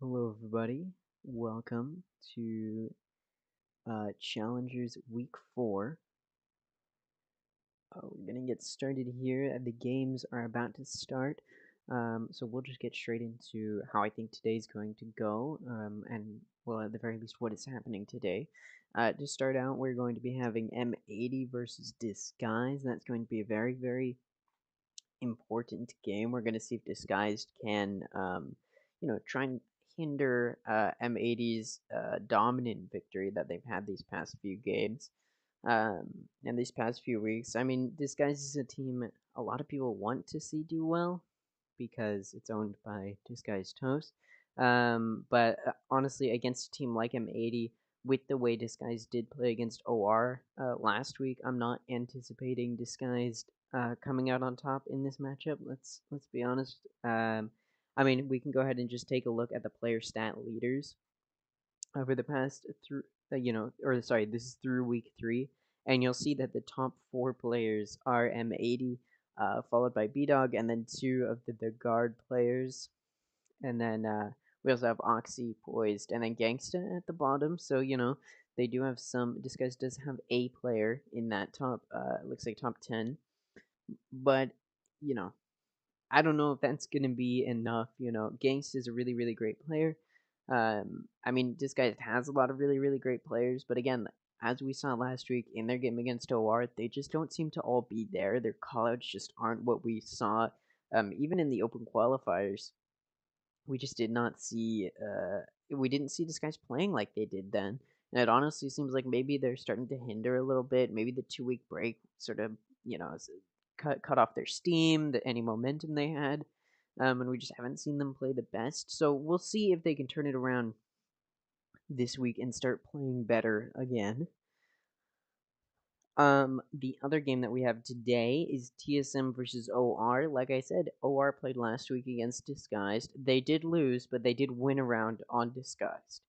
Hello, everybody. Welcome to Challengers Week 4. We're going to get started here. The games are about to start. So we'll just get straight into how I think today's going to go, and, well, at the very least, what is happening today. To start out, we're going to be having M80 versus Disguise. That's going to be a very, very important game. We're going to see if Disguised can, try and hinder M80's dominant victory that they've had these past few games. And these past few weeks, I mean, Disguised is a team a lot of people want to see do well because it's owned by Disguised Toast. But honestly, against a team like M80, with the way Disguised did play against OR last week, I'm not anticipating Disguised coming out on top in this matchup. Let's be honest. I mean, we can go ahead and just take a look at the player stat leaders over the past through, this is through week 3, and you'll see that the top 4 players are M80, followed by B-Dog, and then 2 of the guard players, and then we also have Oxy, Poised, and then Gangsta at the bottom. So they do have some. Disguise does have a player in that top. Looks like top 10, but you know I don't know if that's gonna be enough. Gangsta is a really, really great player. I mean, this guy has a lot of really, really great players, but again, as we saw last week in their game against OR, they just don't seem to all be there. Their callouts just aren't what we saw. Even in the open qualifiers, we just did not see. We didn't see this guys playing like they did then. And it honestly seems like maybe they're starting to hinder a little bit. Maybe the 2 week break sort of, cut off their steam, any momentum they had, and we just haven't seen them play the best. So we'll see if they can turn it around this week and start playing better again. The other game that we have today is TSM versus OR. Like I said, OR played last week against Disguised. They did lose, but they did win a round on Disguised.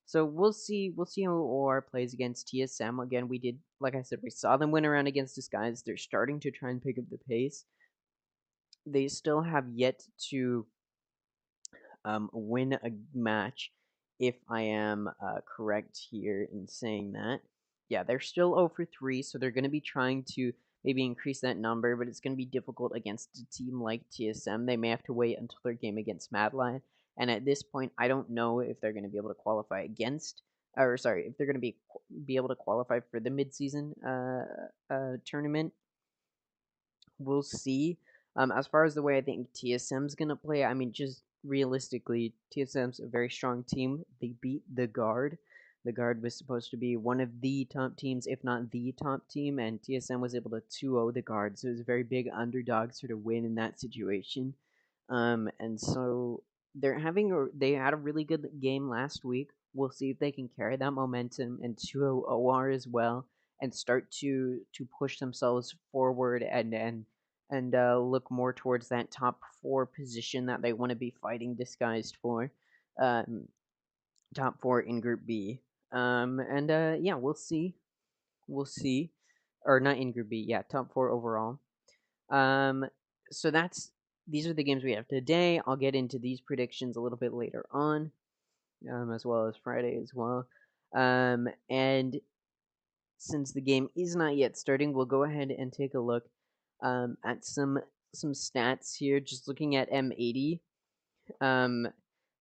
So we'll see. We'll see how OR plays against TSM. Again, we did, like I said, we saw them win around against Disguised. They're starting to try and pick up the pace. They still have yet to win a match, if I am correct here in saying that. Yeah, they're still 0 for 3, so they're going to be trying to maybe increase that number, but it's going to be difficult against a team like TSM. They may have to wait until their game against Mad Lion, and at this point, I don't know if they're going to be able to qualify against, or sorry, if they're going to be able to qualify for the midseason tournament. We'll see. As far as the way I think TSM's gonna play, I mean, just realistically, TSM's a very strong team. They beat the Guard. The Guard was supposed to be one of the top teams, if not the top team, and TSM was able to 2-0 the Guard, so it was a very big underdog sort of win in that situation. And so they had a really good game last week. We'll see if they can carry that momentum and 2-0 OR as well, and start to push themselves forward and look more towards that top 4 position that they want to be fighting Disguised for, top 4 in Group B. And yeah, we'll see, or not in Group B, yeah, top 4 overall. So these are the games we have today. I'll get into these predictions a little bit later on, as well as Friday as well. And since the game is not yet starting, we'll go ahead and take a look at some stats here. Just looking at M80,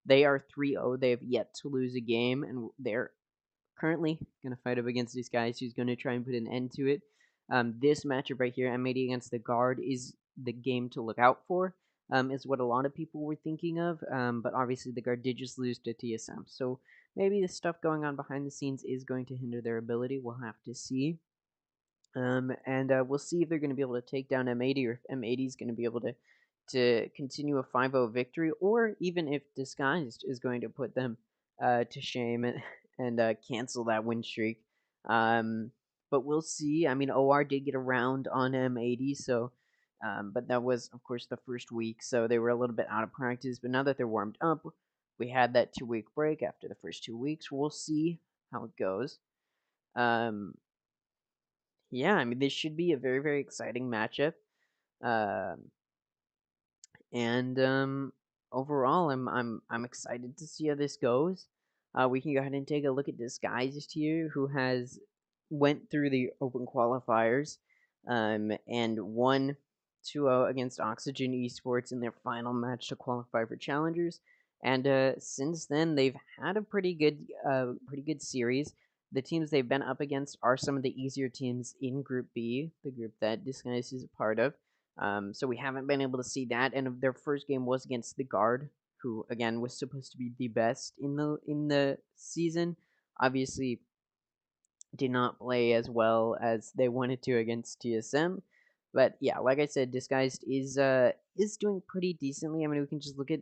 they are 3-0. They have yet to lose a game, and they're currently going to fight up against these guys who's going to try and put an end to it. This matchup right here, M80 against the Guard, is the game to look out for. Is what a lot of people were thinking of, but obviously the Guard did just lose to TSM. So maybe the stuff going on behind the scenes is going to hinder their ability. We'll have to see. And we'll see if they're going to be able to take down M80, or if M80 is going to be able to continue a 5-0 victory, or even if Disguised is going to put them to shame and cancel that win streak. Um, but we'll see. I mean, OR did get around on M80, so but that was, of course, the first week, so they were a little bit out of practice. But now that they're warmed up, we had that 2-week break after the first 2 weeks. We'll see how it goes. Um, yeah, I mean, this should be a very, very exciting matchup. Um, and overall, I'm excited to see how this goes. We can go ahead and take a look at Disguised here, who has went through the open qualifiers, and won 2-0 against Oxygen Esports in their final match to qualify for challengers. And since then, they've had a pretty good series. The teams they've been up against are some of the easier teams in Group B, the group that Disguised is a part of. So we haven't been able to see that, and their first game was against the Guard, who again was supposed to be the best in the season. Obviously, did not play as well as they wanted to against TSM, but yeah, like I said, Disguised is doing pretty decently. I mean, we can just look at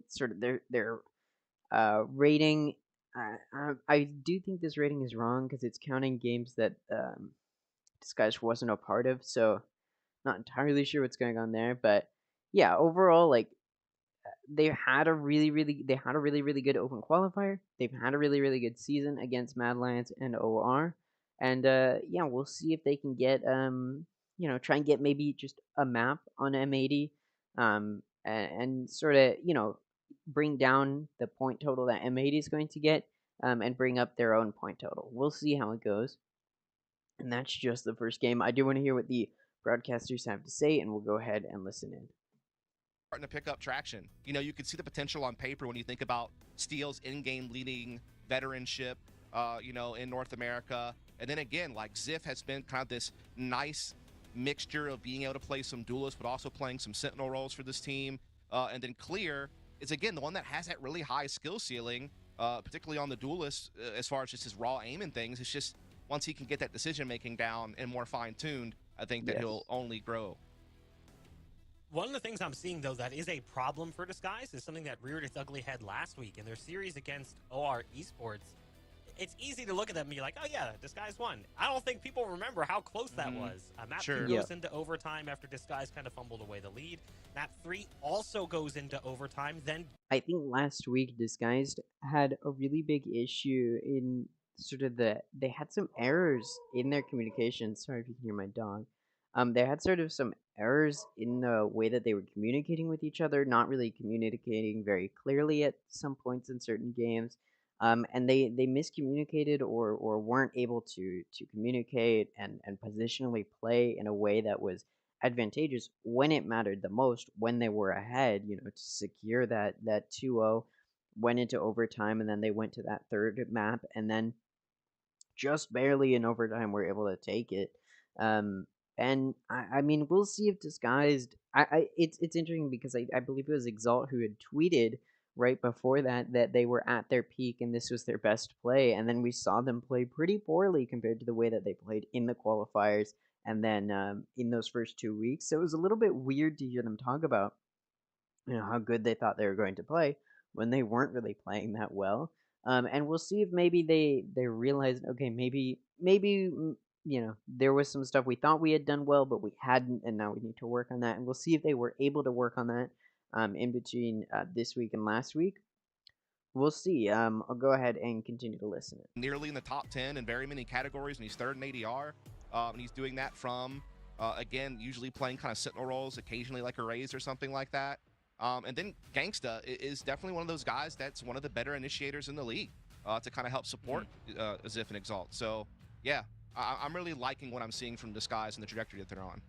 sort of their rating. I do think this rating is wrong because it's counting games that Disguised wasn't a part of, so not entirely sure what's going on there, but yeah, overall, like they had a really good open qualifier. They've had a really good season against Mad Lions and OR, and yeah, we'll see if they can get try and get maybe just a map on M80, and sort of bring down the point total that M80 is going to get, and bring up their own point total. We'll see how it goes. And that's just the first game. I do want to hear what the broadcasters have to say, and we'll go ahead and listen in. Starting to pick up traction. You could see the potential on paper when you think about Steel's in-game leading veteranship, in North America. And then again, like Ziff has been kind of this nice mixture of being able to play some duelists, but also playing some sentinel roles for this team. And then Clear is, again, the one that has that really high skill ceiling, particularly on the duelist, as far as just his raw aim and things. It's just once he can get that decision-making down and more fine-tuned, I think that he'll only grow. One of the things I'm seeing, though, that is a problem for Disguise is something that reared its ugly head last week in their series against OR Esports. It's easy to look at them and be like, oh, yeah, Disguise won. I don't think people remember how close that was. Map 2 goes into overtime after Disguise kind of fumbled away the lead. Map 3 also goes into overtime. Then I think last week Disguised had a really big issue in sort of they had some errors in their communication. Sorry if you can hear my dog. They had sort of some errors in the way that they were communicating with each other, not really communicating very clearly at some points in certain games. And they miscommunicated or weren't able to communicate and positionally play in a way that was advantageous when it mattered the most, when they were ahead, to secure that 2-0, went into overtime, and then they went to that third map, and then just barely in overtime were able to take it. And I mean, we'll see if Disguised. It's interesting because I believe it was Exalt who had tweeted right before that they were at their peak and this was their best play, and then we saw them play pretty poorly compared to the way that they played in the qualifiers, and then in those first 2 weeks. So it was a little bit weird to hear them talk about how good they thought they were going to play when they weren't really playing that well. And we'll see if maybe they realize, okay, maybe there was some stuff we thought we had done well, but we hadn't, and now we need to work on that. And we'll see if they were able to work on that in between this week and last week. We'll see. I'll go ahead and continue to listen. Nearly in the top 10 in very many categories, and he's third in ADR. And he's doing that from, again, usually playing kind of sentinel roles, occasionally like a Raze or something like that. And then Gangsta is definitely one of those guys that's one of the better initiators in the league to kind of help support Ziff and Exalt. So, yeah, I'm really liking what I'm seeing from Disguise and the trajectory that they're on.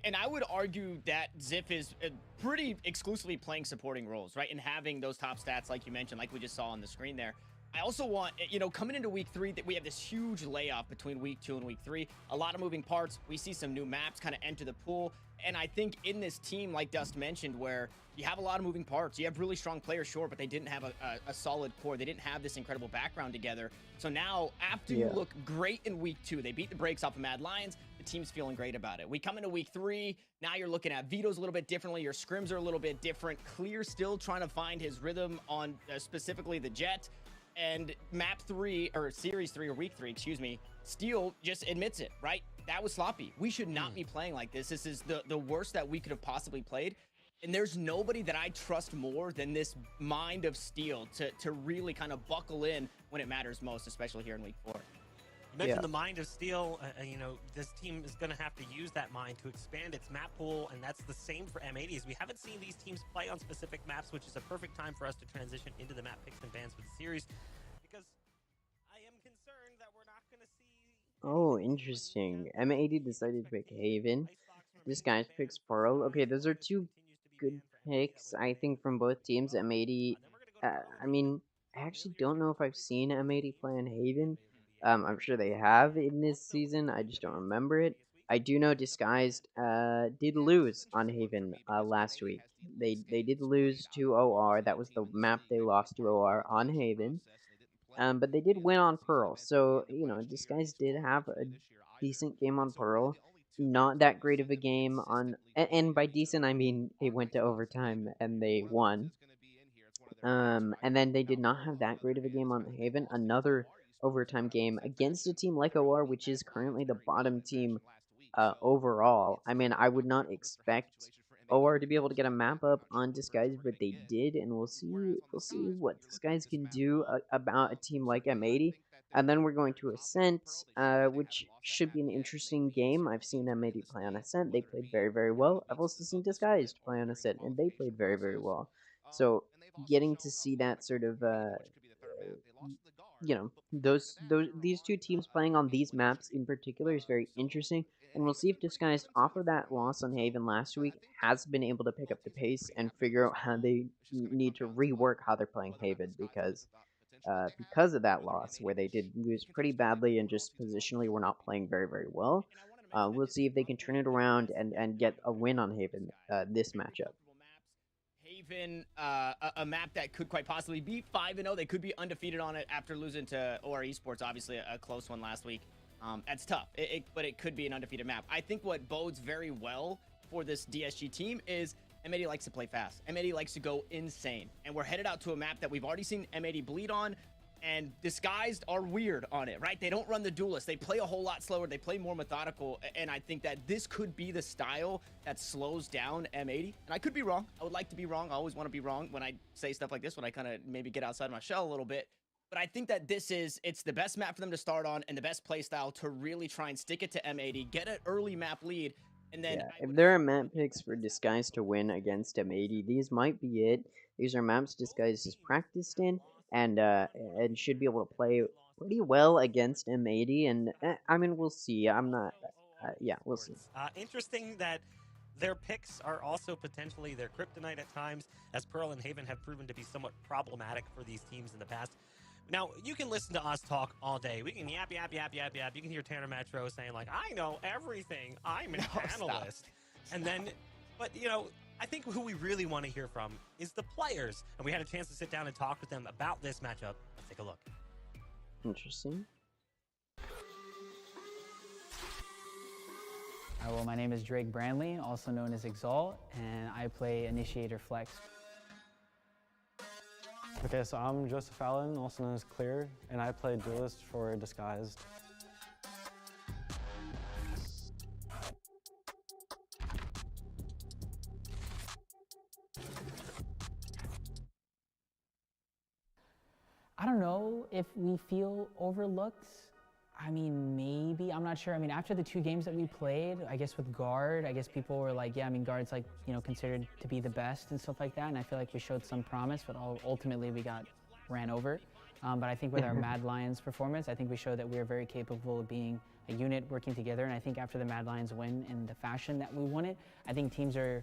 And I would argue that Ziff is pretty exclusively playing supporting roles, right? And having those top stats, like you mentioned, like we just saw on the screen there. I also want, coming into week 3, that we have this huge layoff between week 2 and week 3. A lot of moving parts. We see some new maps kind of enter the pool. And I think in this team, like Dust mentioned, where you have a lot of moving parts, you have really strong players, sure, but they didn't have a solid core. They didn't have this incredible background together. So now, after you look great in week 2, they beat the brakes off of Mad Lions, the team's feeling great about it. We come into week 3, now you're looking at Vito's a little bit differently. Your scrims are a little bit different. Clear still trying to find his rhythm on specifically the Jet. And map 3, or series 3, or week 3, excuse me, Steel just admits it, right? That was sloppy. We should not be playing like this. This is the worst that we could have possibly played. And there's nobody that I trust more than this mind of Steel to really kind of buckle in when it matters most, especially here in week 4. You mentioned the mind of Steel. This team is going to have to use that mind to expand its map pool, and that's the same for M80s. We haven't seen these teams play on specific maps, which is a perfect time for us to transition into the map picks and bans for the series, because I am concerned that we're not going to see... Oh, interesting. M80 decided to pick Haven. This guy's picks Pearl. Okay, those are two good picks, I think, from both teams. M80, I mean, I actually don't know if I've seen M80 play on Haven. I'm sure they have in this season. I just don't remember it. I do know Disguised did lose on Haven last week. They did lose to OR. That was the map they lost to OR on Haven. But they did win on Pearl. So, Disguise did have a decent game on Pearl. Not that great of a game on, and by decent I mean it went to overtime and they won. And then they did not have that great of a game on Haven. Another overtime game against a team like OR, which is currently the bottom team overall. I mean, I would not expect OR to be able to get a map up on Disguise, but they did, and we'll see what Disguise can do about a team like M80. And then we're going to Ascent, which should be an interesting game. I've seen M80 play on Ascent; they played very, very well. I've also seen Disguised play on Ascent, and they played very, very well. So getting to see that sort of those these two teams playing on these maps in particular is very interesting, and we'll see if Disguised, off of that loss on Haven last week, has been able to pick up the pace and figure out how they need to rework how they're playing Haven, because of that loss where they did lose pretty badly and just positionally were not playing very, very well. We'll see if they can turn it around and get a win on Haven this matchup. Haven, a map that could quite possibly be 5-0. They could be undefeated on it after losing to OR Esports, obviously a close one last week. That's tough, but it could be an undefeated map. I think what bodes very well for this DSG team is M80 likes to play fast. M80 likes to go insane. And we're headed out to a map that we've already seen M80 bleed on, and Disguised are weird on it, right? They don't run the duelist. They play a whole lot slower. They play more methodical, and I think that this could be the style that slows down M80. And I could be wrong. I would like to be wrong. I always want to be wrong when I say stuff like this, when I kind of maybe get outside my shell a little bit. But I think that it's the best map for them to start on and the best play style to really try and stick it to M80, get an early map lead, and then... Yeah, if there are map picks for Disguise to win against M80, these might be it. These are maps Disguise has practiced in, and should be able to play pretty well against M80. And I mean, we'll see. I'm not. Yeah, we'll see. Interesting that their picks are also potentially their kryptonite at times, as Pearl and Haven have proven to be somewhat problematic for these teams in the past. Now, you can listen to us talk all day. We can yap, yap, yap, yap, yap. You can hear Tanner Metro saying, like, I know everything. I'm an analyst. And then, but, I think who we really want to hear from is the players. And we had a chance to sit down and talk with them about this matchup. Let's take a look. Interesting. Well, my name is Drake Brandley, also known as Exalt, and I play Initiator Flex. Okay, so I'm Joseph Allen, also known as Clear, and I play Duelist for Disguised. I don't know if we feel overlooked. I mean, maybe, I'm not sure. I mean, after the 2 games that we played, I guess with Guard, I guess people were like, yeah, I mean, Guard's like, considered to be the best and stuff like that. And I feel like we showed some promise, but ultimately we got ran over. But I think with our Mad Lions performance, I think we showed that we are very capable of being a unit working together. And I think after the Mad Lions win in the fashion that we won it, I think teams are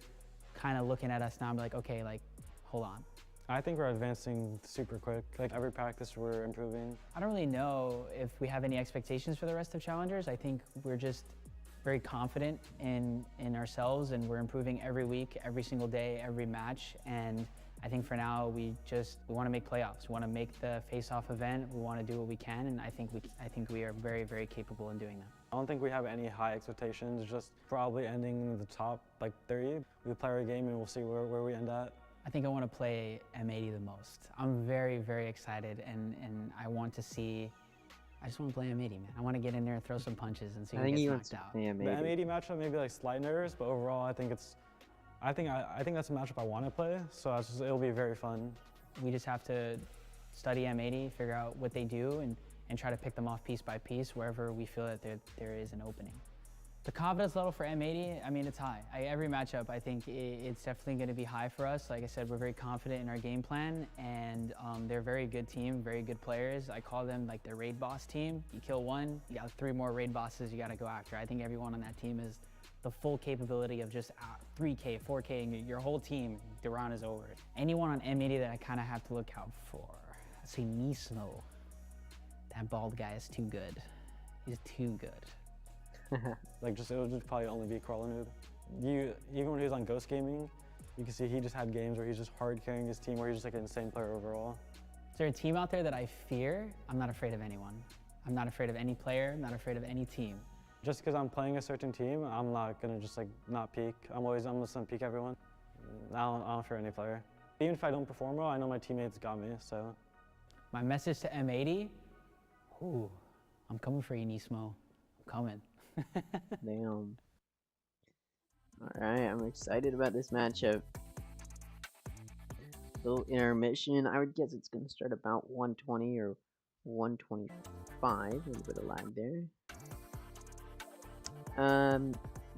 kind of looking at us now and be like, okay, like, hold on. I think we're advancing super quick. Like every practice we're improving. I don't really know if we have any expectations for the rest of Challengers. I think we're just very confident in ourselves, and we're improving every week, every single day, every match. And I think for now we want to make playoffs. We want to make the face-off event. We want to do what we can, and I think we are very, very capable in doing that. I don't think we have any high expectations, just probably ending in the top like 30. We play our game and we'll see where we end at. I think I want to play M80 the most. I'm very, very excited, and I want to see. I just want to play M80, man. I want to get in there and throw some punches and see who gets knocked out. The M80 matchup maybe like slight nerves, but overall I think that's a matchup I want to play. So it'll be very fun. We just have to study M80, figure out what they do, and try to pick them off piece by piece wherever we feel that there is an opening. The confidence level for M80, I mean, it's high. Every matchup, I think it's definitely going to be high for us. Like I said, we're very confident in our game plan, and they're a very good team, very good players. I call them like the raid boss team. You kill one, you got 3 more raid bosses you got to go after. I think everyone on that team is the full capability of just 3K, 4K, and your whole team, the round is over. Anyone on M80 that I kind of have to look out for, I say Nismo. That bald guy is too good. He's too good. Like it'll just probably only be Crawler Noob. Even when he was on Ghost Gaming, you can see he just had games where he's just hard carrying his team, where he's just like an insane player overall. Is there a team out there that I fear? I'm not afraid of anyone. I'm not afraid of any player, I'm not afraid of any team. Just because I'm playing a certain team, I'm not gonna just like not peek. I'm just gonna peek everyone. I don't fear any player. Even if I don't perform well, I know my teammates got me, so. My message to M80, ooh, I'm coming for you, Nismo. I'm coming. Damn. Alright, I'm excited about this matchup. Little intermission. I would guess it's going to start about 120 or 125. A little bit of lag there.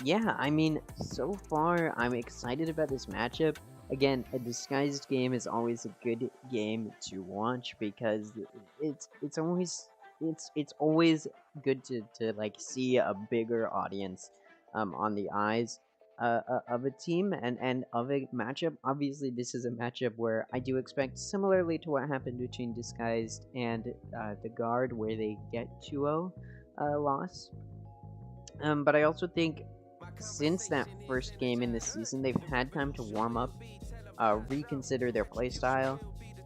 Yeah, I mean, so far, I'm excited about this matchup. Again, a disguised game is always a good game to watch because it's always good to like see a bigger audience on the eyes of a team and of a matchup. Obviously, this is a matchup where I do expect, similarly to what happened between Disguised and the Guard, where they get 2-0 loss. But I also think since that first game in the season, they've had time to warm up, reconsider their playstyle,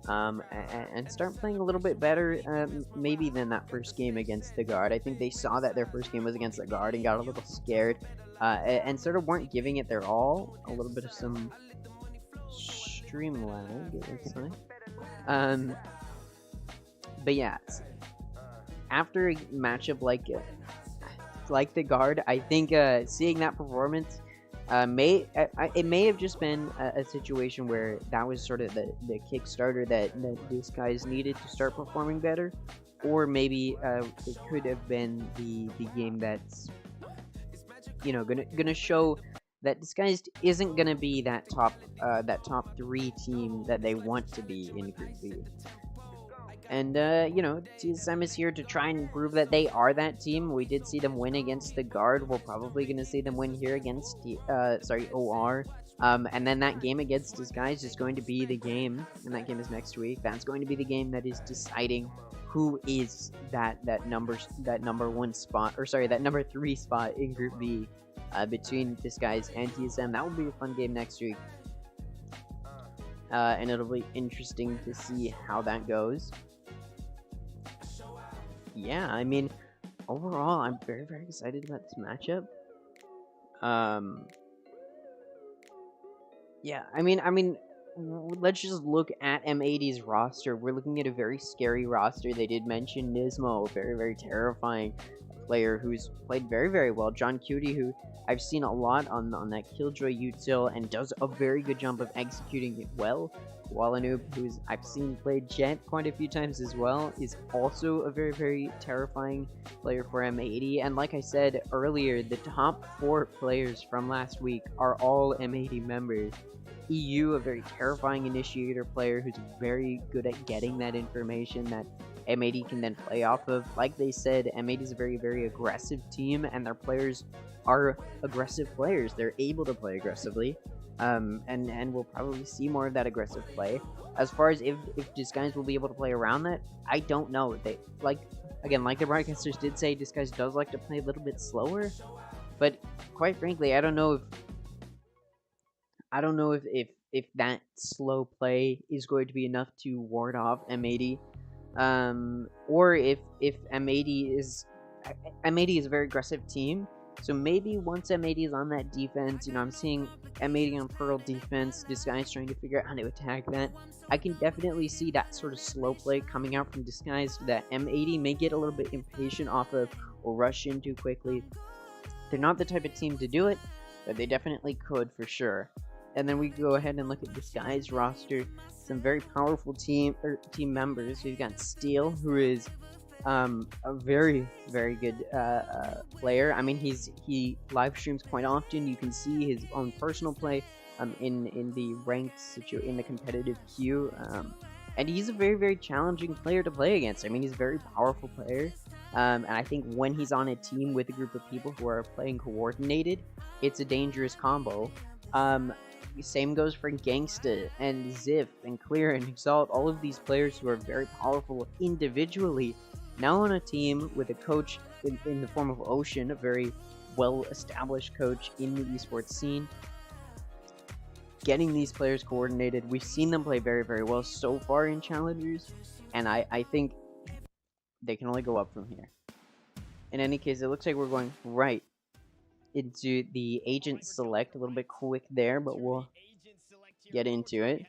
and start playing a little bit better, maybe than that first game against the Guard. I think they saw that their first game was against the Guard and got a little scared, and sort of weren't giving it their all. A little bit of some stream lag, it looks like. But yeah, after a matchup like the Guard, I think seeing that performance it may have just been a situation where that was sort of the Kickstarter that these guys needed to start performing better, or maybe it could have been the game that's gonna show that Disguised isn't gonna be that top 3 team that they want to be in Group B. And, TSM is here to try and prove that they are that team. We did see them win against the Guard. We're probably going to see them win here against, OR. And then that game against Disguise is going to be the game, and that game is next week. That's going to be the game that is deciding who is that number 1 spot, or sorry, that number 3 spot in Group B between Disguise and TSM. That will be a fun game next week. And it'll be interesting to see how that goes. Yeah, I mean, overall, I'm very, very excited about this matchup. Yeah, I mean, let's just look at M80's roster. We're looking at a very scary roster. They did mention Nismo, a very, very terrifying player who's played very, very well. John Cutie, who I've seen a lot on that Killjoy util and does a very good job of executing it well. Walanoob, who's I've seen play Jet quite a few times as well, is also a very, very terrifying player for M80. And like I said earlier, the top 4 players from last week are all M80 members. EU, a very terrifying initiator player who's very good at getting that information that M80 can then play off of. Like they said, M80 is a very, very aggressive team, and their players are aggressive players. They're able to play aggressively, and we'll probably see more of that aggressive play. As far as if Disguise will be able to play around that, I don't know. They like again, like the broadcasters did say, Disguise does like to play a little bit slower, but quite frankly, I don't know if that slow play is going to be enough to ward off M80, or if M80 is a very aggressive team. So maybe once M80 is on that defense, I'm seeing M80 on Pearl defense, Disguise trying to figure out how to attack that. I can definitely see that sort of slow play coming out from Disguise that M80 may get a little bit impatient off of or rush in too quickly. They're not the type of team to do it, but they definitely could for sure. And then we go ahead and look at this guy's roster. Some very powerful team members. We've got Steel, who is a very good player. I mean, he live streams quite often. You can see his own personal play in the ranked in the competitive queue. And he's a very challenging player to play against. I mean, he's a very powerful player. And I think when he's on a team with a group of people who are playing coordinated, it's a dangerous combo. Same goes for Gangsta and Ziff and Clear and Exalt, all of these players who are very powerful individually, now on a team with a coach in the form of Ocean, a very well-established coach in the esports scene. Getting these players coordinated, we've seen them play very well so far in Challengers, and I think they can only go up from here. In any case, it looks like we're going right into the agent select. A little bit quick there, but we'll get into it.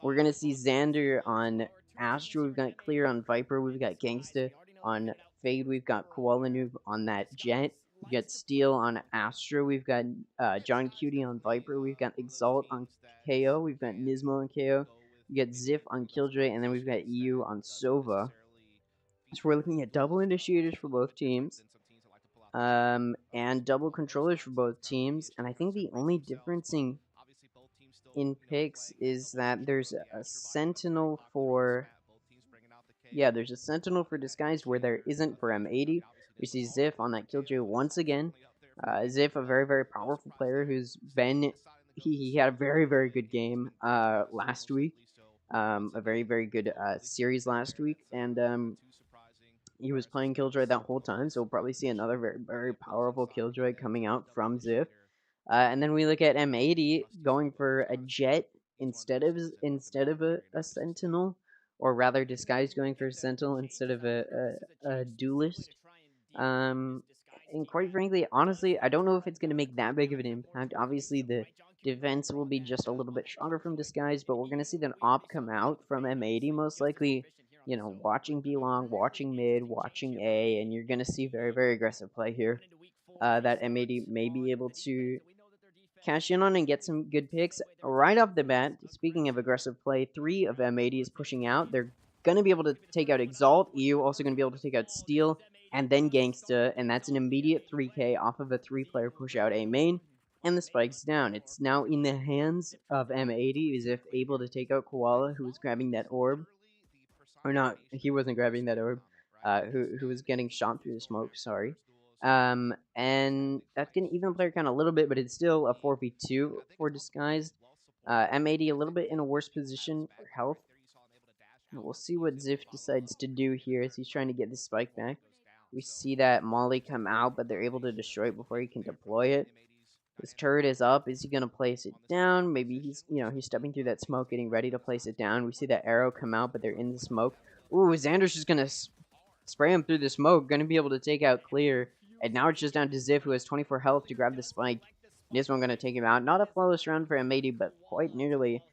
We're going to see Xander on Astro. We've got Clear on Viper. We've got Gangsta on Fade. We've got Koala Noob on that Jet. We've got Steel on Astro. We've got John Cutie on Viper. We've got Exalt on KO. We've got Nismo on KO. We've got Ziff on Killjoy. And then we've got EU on Sova. So we're looking at double initiators for both teams. And double controllers for both teams. And I think the only difference in picks is that there's a Sentinel for... Yeah, there's a Sentinel for Disguise where there isn't for M80. We see Ziff on that Killjoy once again. Ziff, a very powerful player who's been... He had a very good game last week. A very good series last week. And he was playing Killjoy that whole time, so we'll probably see another very powerful Killjoy coming out from Ziff. And then we look at M80 going for a Jet instead of a Sentinel, or rather Disguise going for a Sentinel instead of a Duelist. And quite frankly, honestly, I don't know if it's going to make that big of an impact. Obviously, the defense will be just a little bit stronger from Disguise, but we're going to see an op come out from M80 most likely. Watching B long, watching mid, watching A, and you're going to see very aggressive play here. That M80 may be able to cash in on and get some good picks right off the bat. Speaking of aggressive play, 3 of M80 is pushing out. They're going to be able to take out Exalt. EU also going to be able to take out Steel and then Gangsta, and that's an immediate 3k off of a 3-player push out A main. And the spike's down. It's now in the hands of M80, as if able to take out Koala, who was grabbing that orb. Or not, he wasn't grabbing that orb. Who was getting shot through the smoke, sorry. And that's going to even player count a little bit, but it's still a 4v2 for Disguised. M80 a little bit in a worse position for health. We'll see what Ziff decides to do here as he's trying to get the spike back. We see that Molly come out, but they're able to destroy it before he can deploy it. His turret is up. Is he going to place it down? Maybe he's stepping through that smoke, getting ready to place it down. We see that arrow come out, but they're in the smoke. Ooh, Xander's just going to spray him through the smoke. Going to be able to take out Clear. And now it's just down to Ziff, who has 24 health to grab the spike. This one going to take him out. Not a flawless round for M80, but quite nearly.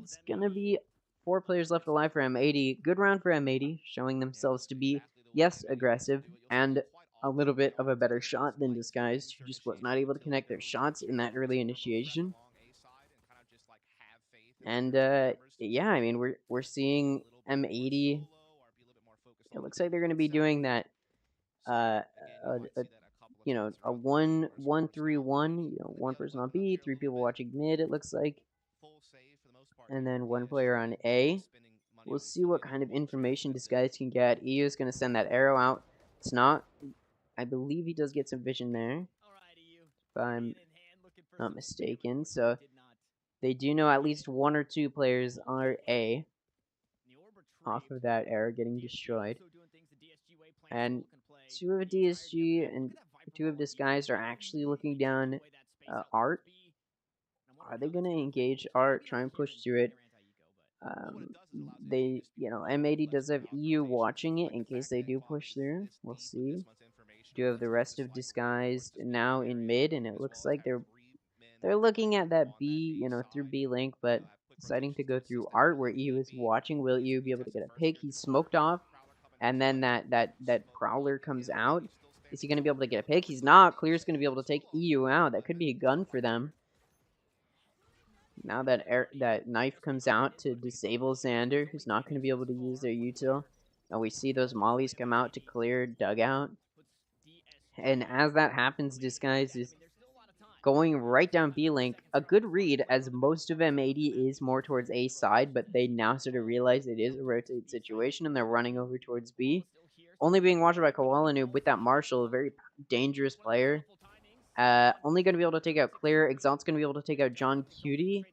It's going to be 4 players left alive for M80. Good round for M80, showing themselves to be, yes, aggressive, and a little bit of a better shot than Disguised, who just was not able to connect their shots in that early initiation. And yeah, I mean, we're seeing M80. It looks like they're going to be doing that. A 1-1-3-1. One person on B, 3 people watching mid. It looks like, and then 1 player on A. We'll see what kind of information Disguise can get. EU is going to send that arrow out. It's not. I believe he does get some vision there, if I'm not mistaken. So they do know at least 1 or 2 players are A. off of that era getting destroyed. And two of DSG and two of Disguised are actually looking down Art. Are they going to engage Art, try and push through it? M80 does have EU watching it in case they do push through. We'll see. Do have the rest of Disguised now in mid, and it looks like they're looking at that B, through B link, but deciding to go through Art where EU is watching. Will EU be able to get a pick? He's smoked off, and then that Prowler comes out. Is he going to be able to get a pick? He's not. Clear's going to be able to take EU out. That could be a gun for them. Now that knife comes out to disable Xander, who's not going to be able to use their util. And we see those mollies come out to clear dugout. And as that happens, Disguise is going right down B link. A good read, as most of M80 is more towards A side, but they now sort of realize it is a rotate situation, and they're running over towards B. Only being watched by Koala Noob with that Marshall, a very dangerous player. Only going to be able to take out Clear. Exalt's going to be able to take out John Cutie.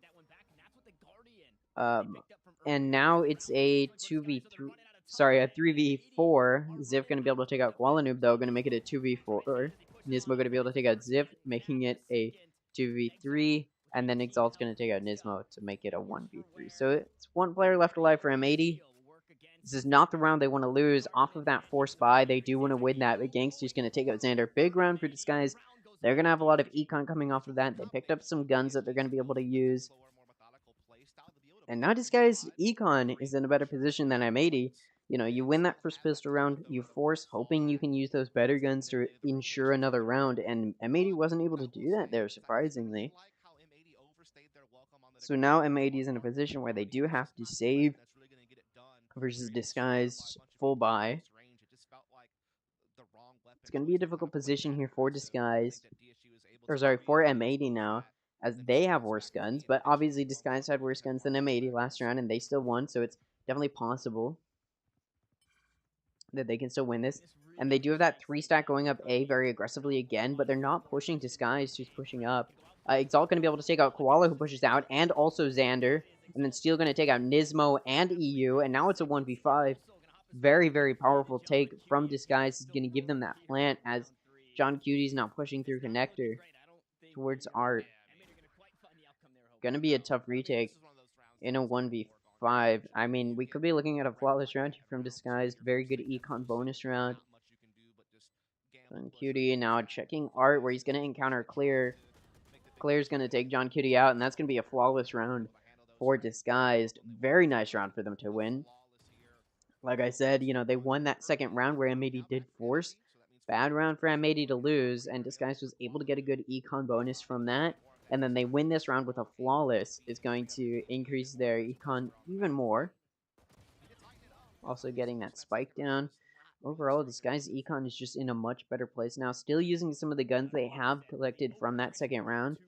And now it's a 2v3. Sorry, a 3v4. Ziv going to be able to take out Koala Noob, though. Going to make it a 2v4. Nismo going to be able to take out Ziv, making it a 2v3. And then Exalt's going to take out Nismo to make it a 1v3. So it's one player left alive for M80. This is not the round they want to lose. Off of that force buy, they do want to win that, but Gangster's going to take out Xander. Big round for Disguise. They're going to have a lot of econ coming off of that. They picked up some guns that they're going to be able to use. And now Disguise econ is in a better position than M80. You win that first pistol round, you force, hoping you can use those better guns to ensure another round, and M80 wasn't able to do that there, surprisingly. So now M80 is in a position where they do have to save versus Disguise full buy. It's going to be a difficult position here for Disguise. For M80 now, as they have worse guns, but obviously Disguise had worse guns than M80 last round, and they still won, so it's definitely possible that they can still win this. And they do have that 3-stack going up A very aggressively again, but they're not pushing Disguise, who's pushing up. Exalt going to be able to take out Koala, who pushes out, and also Xander. And then Steel going to take out Nismo and EU, and now it's a 1v5. Very, very powerful take from Disguise. Is going to give them that plant as John Cutie's now pushing through Connector towards Art. Going to be a tough retake in a 1v5. I mean, we could be looking at a flawless round here from Disguised. Very good econ bonus round. John Cutie now checking Art, where he's going to encounter Clear. Clear's going to take John Cutie out, and that's going to be a flawless round for Disguised. Very nice round for them to win. Like I said, they won that second round where M80 did force. Bad round for M80 to lose, and Disguised was able to get a good econ bonus from that. And then they win this round with a flawless. It's going to increase their econ even more. Also getting that spike down. Overall, Disguised econ is just in a much better place now. Still using some of the guns they have collected from that second round.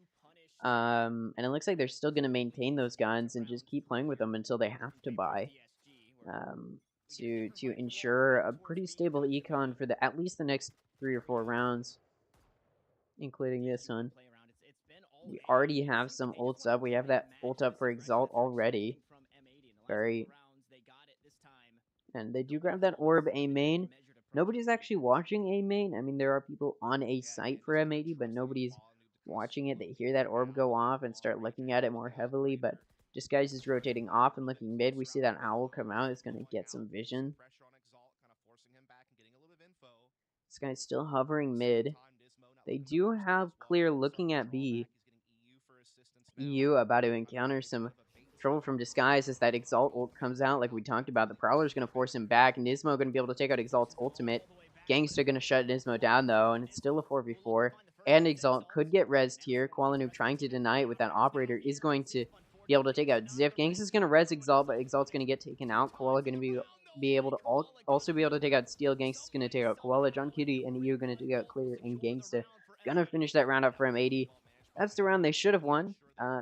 And it looks like they're still going to maintain those guns and just keep playing with them until they have to buy. To ensure a pretty stable econ for at least the next 3 or 4 rounds, including this one. We already have some ults up. We have that ult up for Exalt already. And they do grab that orb A main. Nobody's actually watching A main. I mean, there are people on a site for M80, but nobody's watching it. They hear that orb go off and start looking at it more heavily, but Disguise is rotating off and looking mid. We see that Owl come out. It's going to get some vision. This guy's still hovering mid. They do have Clear looking at B. EU about to encounter some trouble from Disguise as that Exalt ult comes out like we talked about. The Prowler's going to force him back. Nismo going to be able to take out Exalt's ultimate. Gangster going to shut Nismo down though, and it's still a 4v4. And Exalt could get rezzed here. Koala Noob trying to deny it with that Operator is going to be able to take out Ziff. Gangsta's going to res Exalt, but Exalt's going to get taken out. Koala going to be able to also be able to take out Steel. Gangsta's going to take out Koala. John Cutie and EU going to take out Clear, and Gangsta going to finish that round up for M80. That's the round they should have won.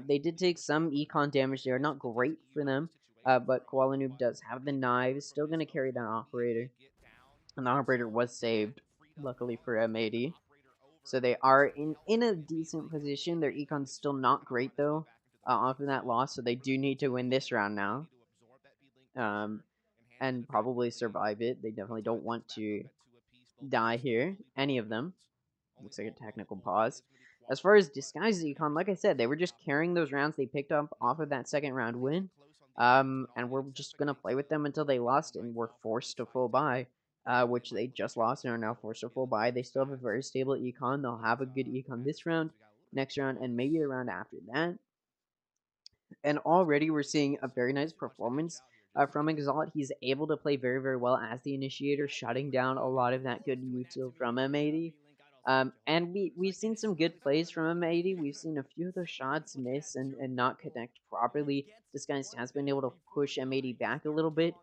They did take some econ damage there. Not great for them, but Koala Noob does have the knives. Still going to carry that Operator. And the Operator was saved, luckily for M80. So they are in a decent position. Their econ's still not great, though, off of that loss. So they do need to win this round now. and probably survive it. They definitely don't want to die here, any of them. Looks like a technical pause. As far as Disguise Econ, like I said, they were just carrying those rounds they picked up off of that second round win. And we're just going to play with them until they lost and were forced to full buy, which they just lost and are now forced to full buy. They still have a very stable econ. They'll have a good econ this round, next round, and maybe the round after that. And already we're seeing a very nice performance from Exalt. He's able to play very, very well as the initiator, shutting down a lot of that good util from M80. And we've seen some good plays from M80. We've seen a few of those shots miss and not connect properly. Disguised has been able to push M80 back a little bit.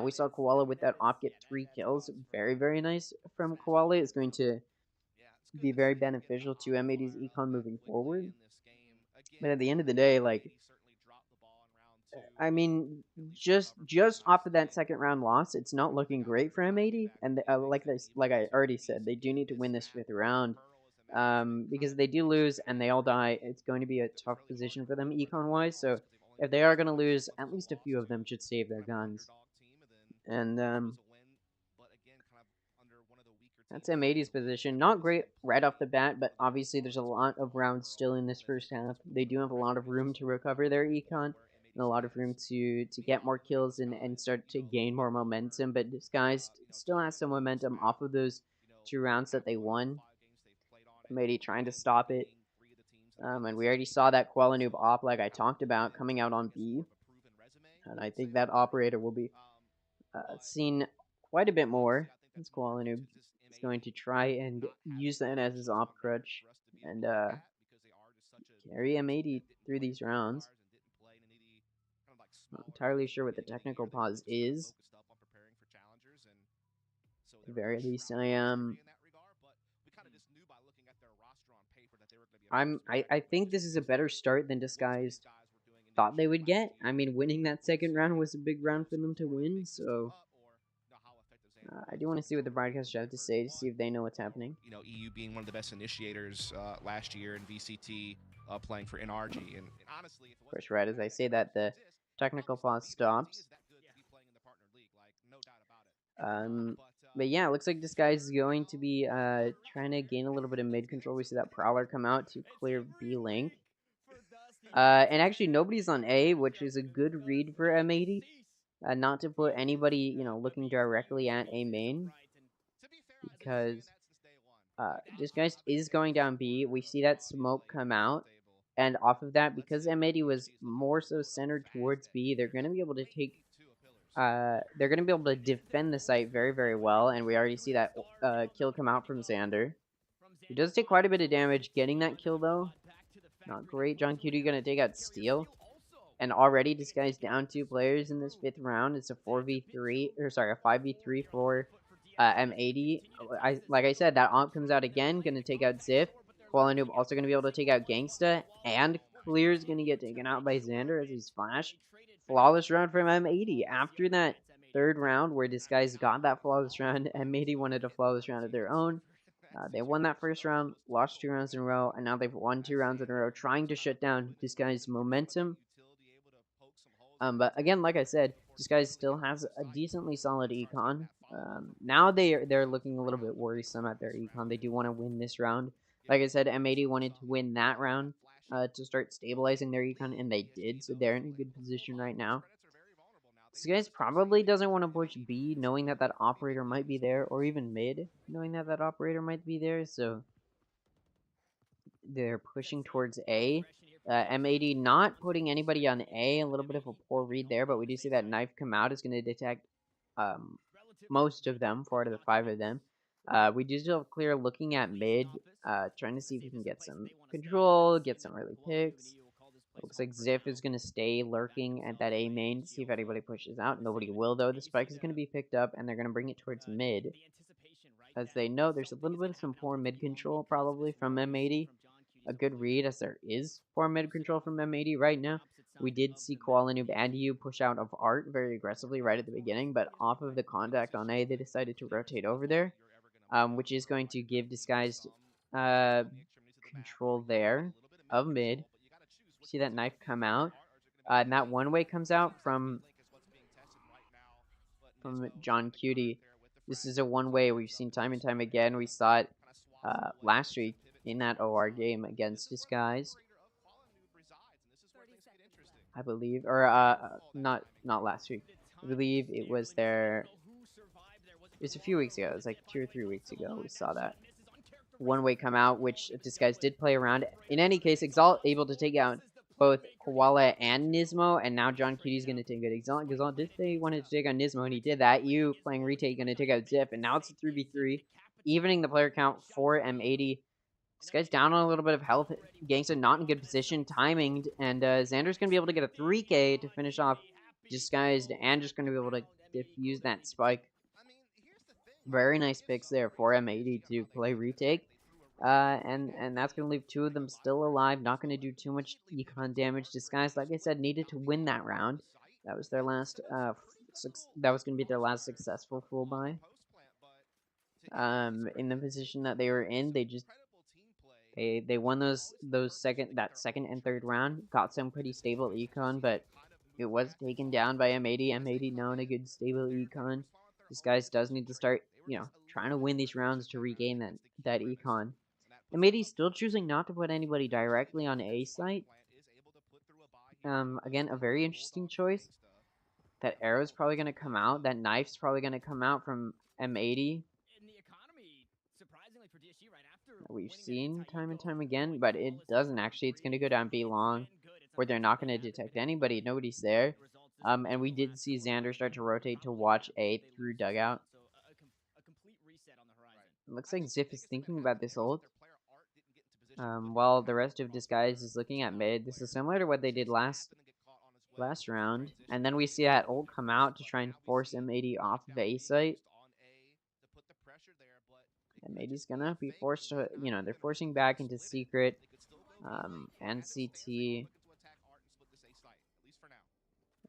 We saw Koala with that op get 3 kills. Very, very nice from Koala. It's going to be very beneficial to M80's econ moving forward. But at the end of the day, like, I mean, just off of that second round loss, it's not looking great for M80. And like I already said, they do need to win this fifth round, because if they do lose and they all die, it's going to be a tough position for them econ wise. So if they are going to lose, at least a few of them should save their guns. And that's M80's position. Not great right off the bat, but obviously there's a lot of rounds still in this first half. They do have a lot of room to recover their econ and a lot of room to get more kills and start to gain more momentum. But Disguised still has some momentum off of those 2 rounds that they won. M80 trying to stop it. And we already saw that Kuala Noob op, like I talked about, coming out on B. And I think that operator will be seen quite a bit more. This Kuala Noob is going to try and use that as his op crutch and carry M80 through these rounds. Not entirely sure what the technical pause is. At the very least, I am. I think this is a better start than Disguised thought they would get. I mean, winning that second round was a big round for them to win, so I do want to see what the broadcasters have to say to see if they know what's happening. You know, EU being one of the best initiators last year in VCT, playing for NRG, and honestly, of course, right as I say that, the technical pause stops. But yeah, it looks like this guy is going to be trying to gain a little bit of mid control. We see that Prowler come out to clear B link. And actually, nobody's on A, which is a good read for M80. Not to put anybody, looking directly at A main. Because Disguised is going down B. We see that smoke come out. And off of that, because M80 was more so centered towards B, they're going to be able to take... they're going to be able to defend the site very, very well. And we already see that kill come out from Xander. He does take quite a bit of damage getting that kill, though. Not great. John Cutie going to take out Steel. And already this guy's down 2 players in this 5th round. It's a 4v3, or sorry, a 5v3 for M80. Like I said, that Omp comes out again, going to take out Ziff. Kuala Noob also going to be able to take out Gangsta. And Clear's going to get taken out by Xander as he's flashed. Flawless round from M80. After that 3rd round where this guy's got that flawless round, M80 wanted a flawless round of their own. They won that 1st round, lost 2 rounds in a row, and now they've won 2 rounds in a row, trying to shut down this guy's momentum. But again, like I said, this guy still has a decently solid econ. Now they're looking a little bit worrisome at their econ. They do want to win this round. Like I said, M80 wanted to win that round to start stabilizing their econ, and they did, so they're in a good position right now. This guy probably doesn't want to push B, knowing that that operator might be there, or even mid, knowing that that operator might be there, so they're pushing towards A. M80 not putting anybody on A, a little bit of a poor read there, but we do see that knife come out is going to detect most of them, 4 out of the 5 of them. We do still have Clear looking at mid, trying to see if we can get some control, get some early picks. It looks like Ziff is going to stay lurking at that A main to see if anybody pushes out. Nobody will, though. The spike is going to be picked up, and they're going to bring it towards mid. As they know, there's a little bit of some poor mid control, probably, from M80. A good read, as there is poor mid control from M80 right now. We did see Kuala Noob and you push out of Art very aggressively right at the beginning, but off of the contact on A, they decided to rotate over there, which is going to give Disguised control there of mid. See that knife come out, and that one way comes out from from John Cutie. This is a one-way we've seen time and time again. We saw it last week in that OR game against Disguise, I believe, or not last week. I believe it was there. It was a few weeks ago. It was like 2 or 3 weeks ago. We saw that one-way come out, which Disguise did play around. In any case, Exalt able to take out both Koala and Nismo, and now John Cutie's going to take out Exalt. Exalt did say he wanted to take out Nismo, and he did that. You playing retake going to take out Zip, and now it's a 3v3, evening the player count for M80. This guy's down on a little bit of health. Gangsta not in good position, timing, and Xander's going to be able to get a 3K to finish off Disguised, and just going to be able to defuse that spike. Very nice picks there for M80 to play retake. And that's going to leave two of them still alive. Not going to do too much econ damage. Disguise, like I said, needed to win that round. That was their last. That was going to be their last successful full buy. In the position that they were in, they won that second and third round. Got some pretty stable econ, but it was taken down by M80. M80 known a good stable econ. Disguise does need to start, trying to win these rounds to regain that econ. M80 still choosing not to put anybody directly on A site. Again, a very interesting choice. That arrow's probably going to come out. That knife's probably going to come out from M80. We've seen time and time again, but it doesn't actually. It's going to go down B long, where they're not going to detect anybody. Nobody's there. And we did see Xander start to rotate to watch A through dugout. It looks like Ziff is thinking about this ult. While the rest of Disguise is looking at mid. This is similar to what they did last round. And then we see that ult come out to try and force M80 off of A site. M80's gonna be forced to, they're forcing back into Secret, and CT.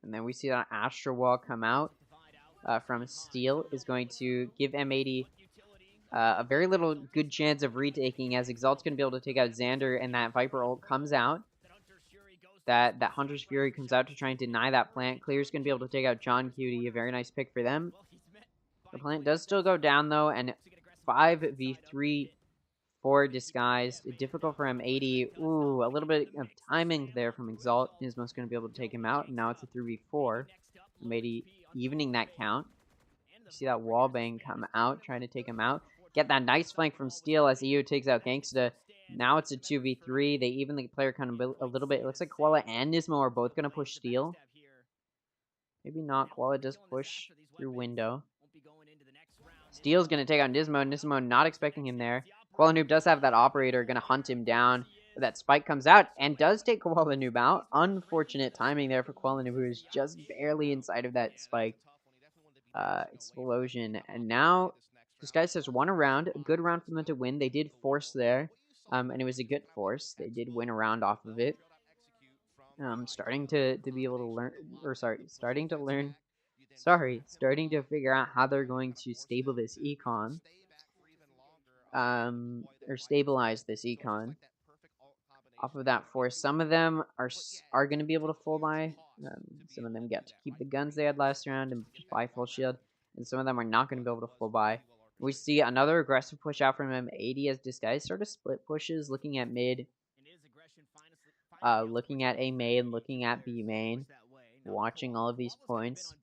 And then we see that Astro Wall come out from Steel is going to give M80 a very little good chance of retaking, as Exalt's going to be able to take out Xander, and that Viper ult comes out. That Hunter's Fury comes out to try and deny that plant. Clear's going to be able to take out John Cutie, a very nice pick for them. The plant does still go down, though, and 5v3 for Disguise. Difficult for M80. Ooh, a little bit of timing there from Exalt. Nismo's going to be able to take him out, and now it's a 3v4. M80 evening that count. See that wall bang come out, trying to take him out. Get that nice flank from Steel as EU takes out Gangsta. Now it's a 2v3. They even the player kind of a little bit. It looks like Koala and Nismo are both going to push Steel. Maybe not. Koala does push through window. Steel's going to take out Nismo. Nismo not expecting him there. Koala Noob does have that operator, going to hunt him down. But that spike comes out and does take Koala Noob out. Unfortunate timing there for Koala Noob, who is just barely inside of that spike explosion. And now this guy says one round, a good round for them to win. They did force there, and it was a good force. They did win a round off of it. Starting to be able to learn, starting to figure out how they're going to stable this econ. Or stabilize this econ. Off of that force, some of them are going to be able to full buy. Some of them get to keep the guns they had last round and just buy full shield. And some of them are not going to be able to full buy. We see another aggressive push out from M80 as Disguise sort of split pushes, looking at mid, looking at A main, looking at B main, watching all of these points.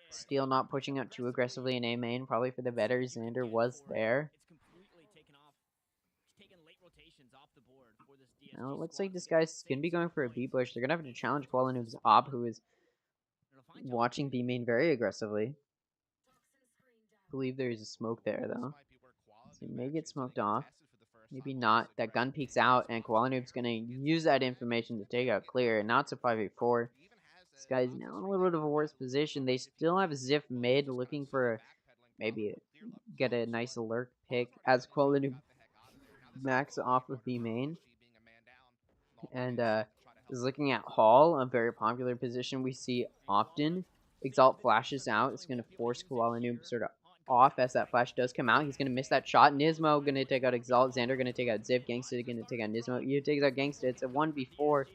Steel not pushing out too aggressively in A main, probably for the better. Xander was there. Now it looks like this guy's going to be going for a B push. They're going to have to challenge Koala Noob's op, who is watching B main very aggressively. I believe there's a smoke there, though. So he may get smoked off. Maybe not. That gun peeks out, and Koala Noob's going to use that information to take out Clear, and now it's a 5v4. This guy's now in a little bit of a worse position. They still have Ziff mid, looking for maybe get a nice alert pick as Koala Noob max off of B main. And is looking at Hall, a very popular position we see often. Exalt flashes out. It's going to force Koala Noob sort of off as that flash does come out. He's going to miss that shot. Nismo going to take out Exalt. Xander going to take out Ziv. Gangsta going to take out Nismo. EU takes out Gangsta. It's a 1v4.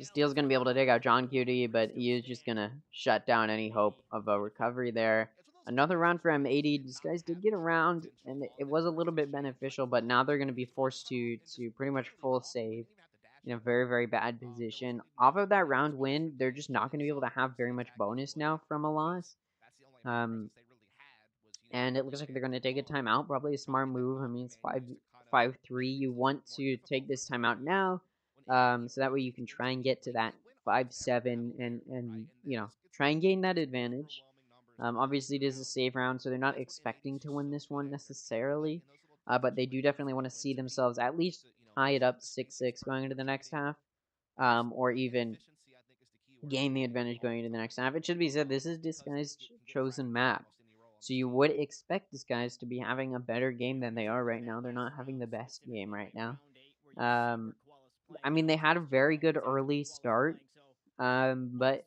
Steel's going to be able to take out John Cutie, but he is just going to shut down any hope of a recovery there. Another round for M80. These guys did get around, and it was a little bit beneficial, but now they're going to be forced to pretty much full save in a very, very bad position. Off of that round win, they're just not going to be able to have very much bonus now from a loss. And it looks like they're going to take a timeout. Probably a smart move. I mean, it's 5-3. You want to take this timeout now, so that way you can try and get to that 5-7 and try and gain that advantage. Obviously, it is a save round, so they're not expecting to win this one necessarily, but they do definitely want to see themselves at least tie it up 6-6 going into the next half, or even gain the advantage going into the next half. It should be said, this is Disguise's chosen map. So you would expect Disguise to be having a better game than they are right now. They're not having the best game right now. I mean, they had a very good early start, but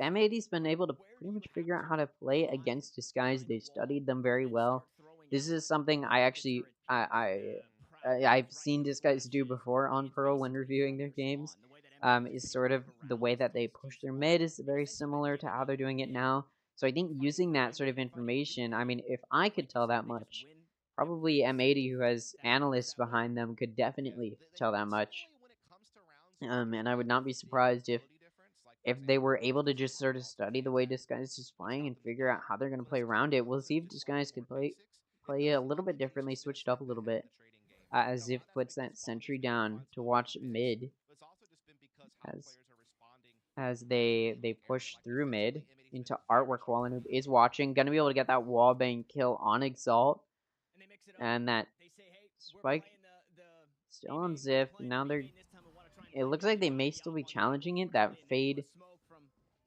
M80's been able to pretty much figure out how to play against Disguise. They studied them very well. This is something I've seen Disguise do before on Pearl when reviewing their games. Is sort of the way that they push their mid is very similar to how they're doing it now. So I think using that sort of information, I mean, if I could tell that much, probably M80, who has analysts behind them, could definitely tell that much. And I would not be surprised if they were able to just sort of study the way Disguise is playing and figure out how they're going to play around it. We'll see if Disguise could play a little bit differently, switch it up a little bit. As if puts that sentry down to watch mid as they push through mid into art where Koala is watching. Gonna be able to get that wallbang kill on Exalt. And that spike still on Ziff. Now it looks like they may still be challenging it. That fade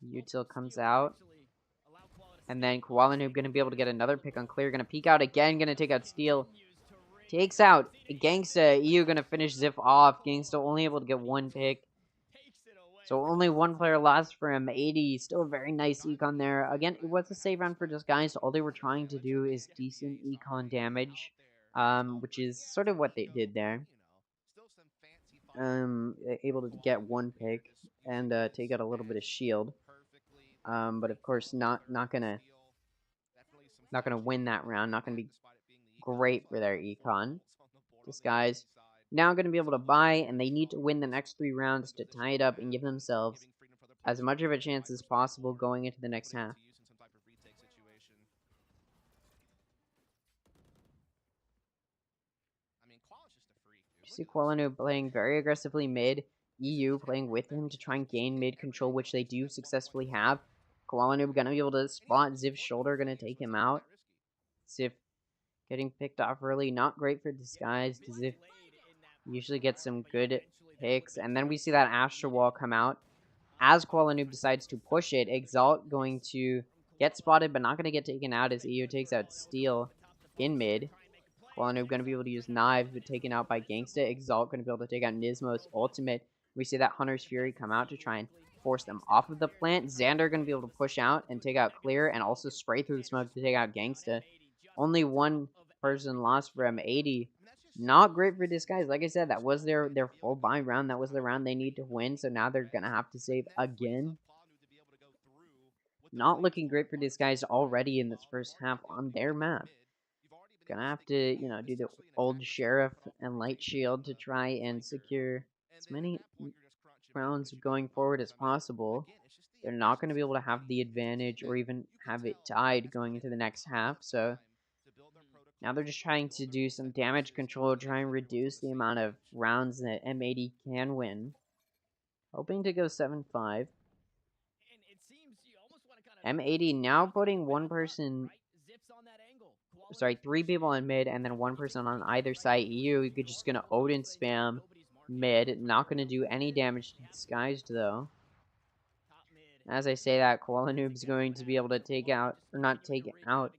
util comes out. And then Koala Noob gonna be able to get another pick on Clear. Gonna peek out again, gonna take out Steel. Takes out Gangsta. EU gonna finish Ziff off. Gangsta only able to get one pick. So only one player lost for him. 80. Still a very nice econ there. Again, it was a save round for Disguise. All they were trying to do is decent econ damage. Which is sort of what they did there. Able to get one pick and take out a little bit of shield. But of course not gonna win that round. Not gonna be great for their econ. Disguise now going to be able to buy, and they need to win the next 3 rounds to tie it up and give themselves as much of a chance as possible going into the next half. You see Qualanu playing very aggressively mid, EU playing with him to try and gain mid control, which they do successfully have. Koalanoob gonna be able to spot Ziv's shoulder, gonna take him out. Ziv getting picked off early, not great for Disguise. Ziv usually gets some good picks, and then we see that Astro Wall come out. As Koalanoob decides to push it, Exalt going to get spotted, but not going to get taken out as EU takes out Steel in mid. Koalanoob going to be able to use Knives, but taken out by Gangsta. Exalt going to be able to take out Nismo's ultimate. We see that Hunter's Fury come out to try and force them off of the plant. Xander going to be able to push out and take out Clear, and also spray through the smoke to take out Gangsta. Only one person lost for M80. Not great for Disguise. Like I said, that was their full buy round. That was the round they need to win, so now they're going to have to save again. Not looking great for Disguise already in this first half on their map. Gonna have to, do the old Sheriff and Light Shield to try and secure as many rounds going forward as possible. They're not going to be able to have the advantage or even have it tied going into the next half, so now they're just trying to do some damage control, try and reduce the amount of rounds that M80 can win. Hoping to go 7-5. M80 now putting three people in mid and then one person on either side. EU, you're just going to Odin spam mid. Not going to do any damage to Disguised, though. As I say that, Koala Noob's going to be able to take out, or not take out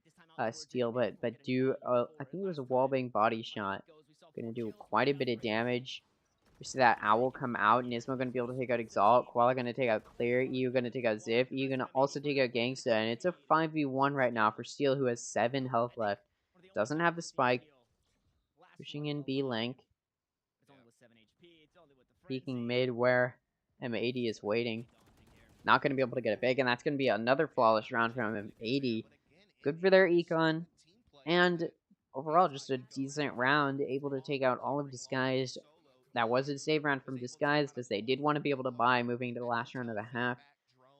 Steel, but do, I think it was a wallbang body shot. Going to do quite a bit of damage. We see that Owl come out. Nismo going to be able to take out Exalt. Koala going to take out Clear. EU going to take out Ziv. EU going to also take out Gangsta. And it's a 5v1 right now for Steel, who has 7 health left. Doesn't have the spike. Pushing in B Link. Peeking mid where M80 is waiting. Not going to be able to get it big, and that's going to be another flawless round from M80. Good for their econ, and overall just a decent round, able to take out all of Disguised. That was a save round from Disguised, as they did want to be able to buy moving to the last round of the half,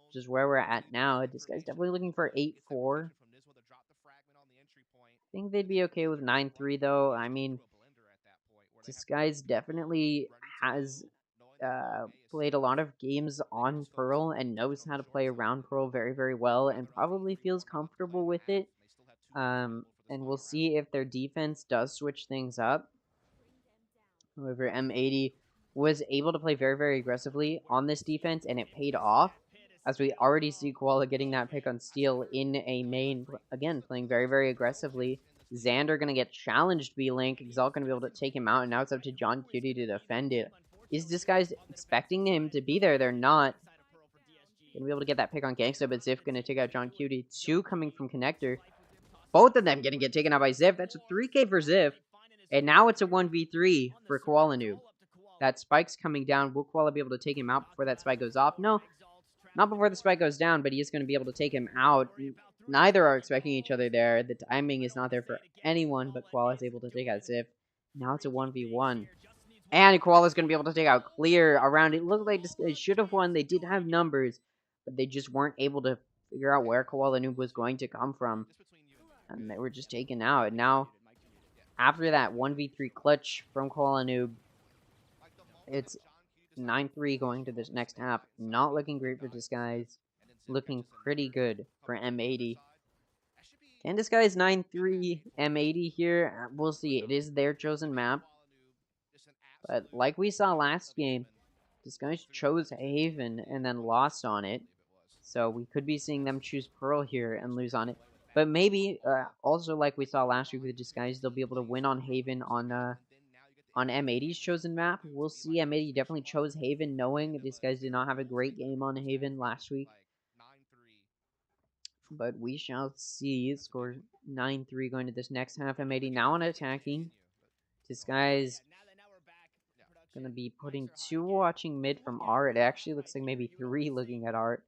which is where we're at now. Disguised definitely looking for 8-4. I think they'd be okay with 9-3, though. I mean, Disguise definitely has played a lot of games on Pearl and knows how to play around Pearl very, very well, and probably feels comfortable with it. And we'll see if their defense does switch things up. However, M80 was able to play very, very aggressively on this defense, and it paid off, as we already see Koala getting that pick on Steel in a main, again, playing very, very aggressively. Xander going to get challenged B-Link. Exalt going to be able to take him out, and now it's up to John Cutie to defend it. Is this guy expecting him to be there? They're not. Going to be able to get that pick on Gangsta, but Ziff going to take out John Cutie. 2 coming from Connector. Both of them going to get taken out by Ziff. That's a 3K for Ziff. And now it's a 1v3 for Koala Noob. That spike's coming down. Will Koala be able to take him out before that spike goes off? No, not before the spike goes down, but he is going to be able to take him out. Neither are expecting each other there. The timing is not there for anyone, but Koala is able to take out Ziff. Now it's a 1v1. And Koala's going to be able to take out Clear around. It looked like they should have won. They did have numbers, but they just weren't able to figure out where Koala Noob was going to come from. And they were just taken out. And now, after that 1v3 clutch from Koala Noob, it's 9-3 going to this next half. Not looking great for Disguise. Looking pretty good for M80. Can Disguise 9-3 M80 here? We'll see. It is their chosen map. But like we saw last game, Disguise chose Haven and then lost on it. So we could be seeing them choose Pearl here and lose on it. But maybe, also like we saw last week with Disguise, they'll be able to win on Haven on M80's chosen map. We'll see. M80 definitely chose Haven, knowing Disguise did not have a great game on Haven last week. But we shall see. Score 9-3 going to this next half. M80 now on attacking. Disguise going to be putting 2 watching mid from Art. It actually looks like maybe 3 looking at Art.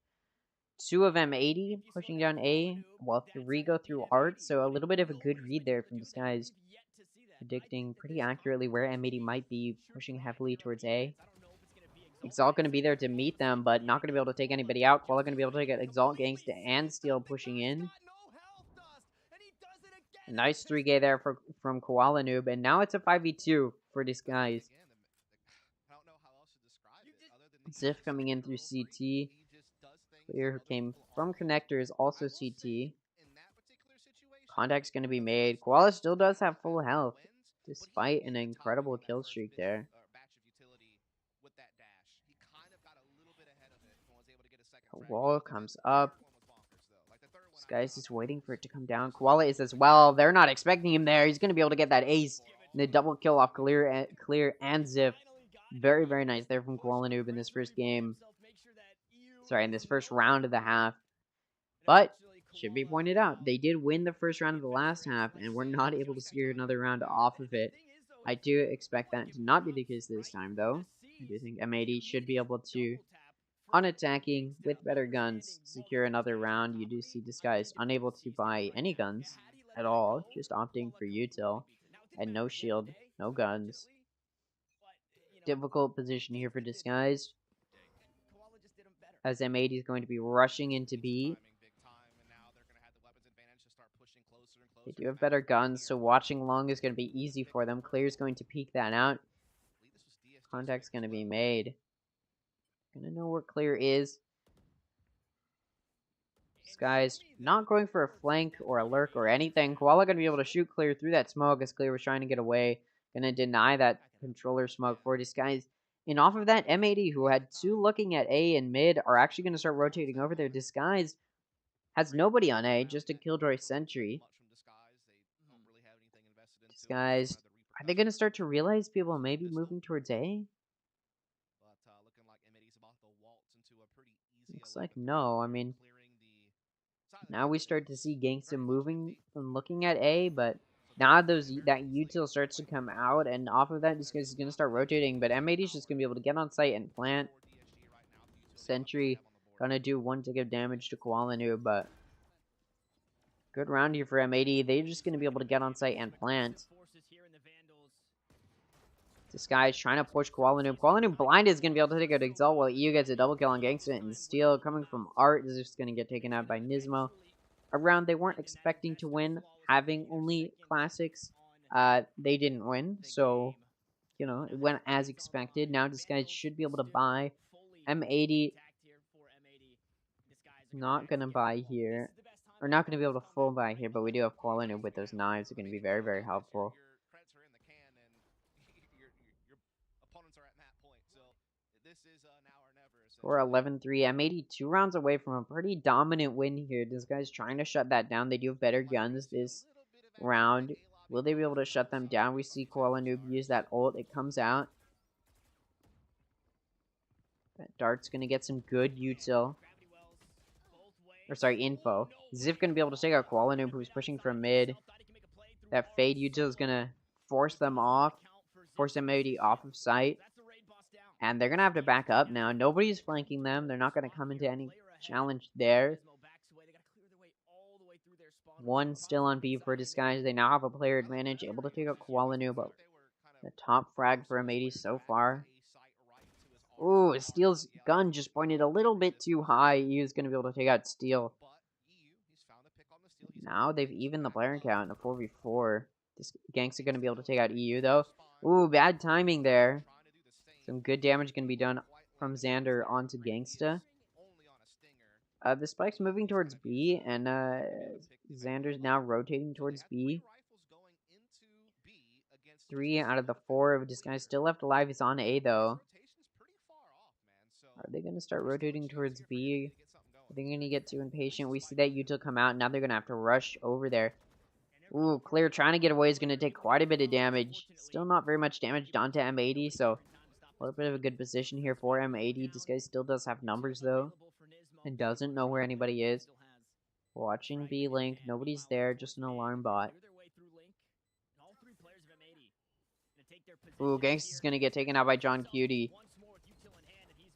2 of M80 pushing down A, while 3 go through Art. So a little bit of a good read there from Disguise, predicting pretty accurately where M80 might be, pushing heavily towards A. Exalt going to be there to meet them, but not going to be able to take anybody out. Koala going to be able to take out Exalt, Gangsta, and Steel pushing in. A nice 3K there from Koala Noob, and now it's a 5v2 for Disguise. Ziff coming in through CT. Clear who came from Connector is also CT. Contact's going to be made. Koala still does have full health, despite an incredible kill streak there. Wall comes up. This guy's just waiting for it to come down. Koala is as well. They're not expecting him there. He's going to be able to get that ace. And the double kill off Clear and Ziff. Very, very nice there from Koala Noob in this first game. Sorry, in this first round of the half. But, should be pointed out, they did win the first round of the last half, and were not able to secure another round off of it. I do expect that to not be the case this time, though. I do think M80 should be able to, on attacking with better guns, secure another round. You do see Disguise unable to buy any guns at all, just opting for util, and no shield, no guns. Difficult position here for Disguise, as M80 is going to be rushing into B. They do have better guns, so watching long is going to be easy for them. Clear's going to peek that out. Contact's going to be made. Gonna know where Clear is. This guy's not going for a flank or a lurk or anything. Koala gonna be able to shoot Clear through that smoke as Clear was trying to get away. Gonna deny that controller smoke for Disguise. And off of that, M80, who had 2 looking at A and mid, are actually gonna start rotating over there. Disguise has nobody on A, just a Killjoy Sentry. Disguise, are they gonna start to realize people may be moving towards A? Looks like no. I mean, now we start to see Gangsta moving and looking at A, but now that util starts to come out, and off of that, Disguise is going to start rotating, but M80 is just going to be able to get on site and plant. Sentry gonna do one tick of damage to Kualanu, but good round here for M80. They're just gonna be able to get on site and plant. This guy's trying to push Kualanu. Kualanu blind is gonna be able to take out Exalt while EU gets a double kill on Gangster and Steel. Coming from Art is just gonna get taken out by Nismo. A round they weren't expecting to win, having only classics. They didn't win, so you know it went as expected. Now this guy should be able to buy. M80 not gonna buy here, or not gonna be able to full buy here, but we do have Kualanu with those knives. Are gonna be very, very helpful. Score 11-3. M80 2 rounds away from a pretty dominant win here. This guy's trying to shut that down. They do have better guns this round. Will they be able to shut them down? We see Koala Noob use that ult. It comes out. That Dart's going to get some good util. Or sorry, info. Ziv going to be able to take out Koala Noob, who's pushing from mid. That Fade util is going to force them off. Force M80 off of sight. And they're going to have to back up now. Nobody's flanking them. They're not going to come into any challenge there. One still on B for Disguise. They now have a player advantage, able to take out Kualanu, but the top frag for M80 so far. Ooh, Steel's gun just pointed a little bit too high. He's going to be able to take out Steel. Now they've evened the player count in a 4v4. This Ganks are going to be able to take out EU, though. Ooh, bad timing there. Some good damage going to be done from Xander onto Gangsta. The Spike's moving towards B, and Xander's now rotating towards B. 3 out of the 4 of Disguise still left alive. He's on A, though. Are they going to start rotating towards B? I think they're going to get too impatient. We see that util come out. Now they're going to have to rush over there. Ooh, Clear trying to get away is going to take quite a bit of damage. Still not very much damage done to M80, so a little bit of a good position here for M80. Disguise still does have numbers, though, and doesn't know where anybody is. Watching B-Link. Nobody's there, just an alarm bot. Ooh, Gangsta's going to get taken out by John Cutie.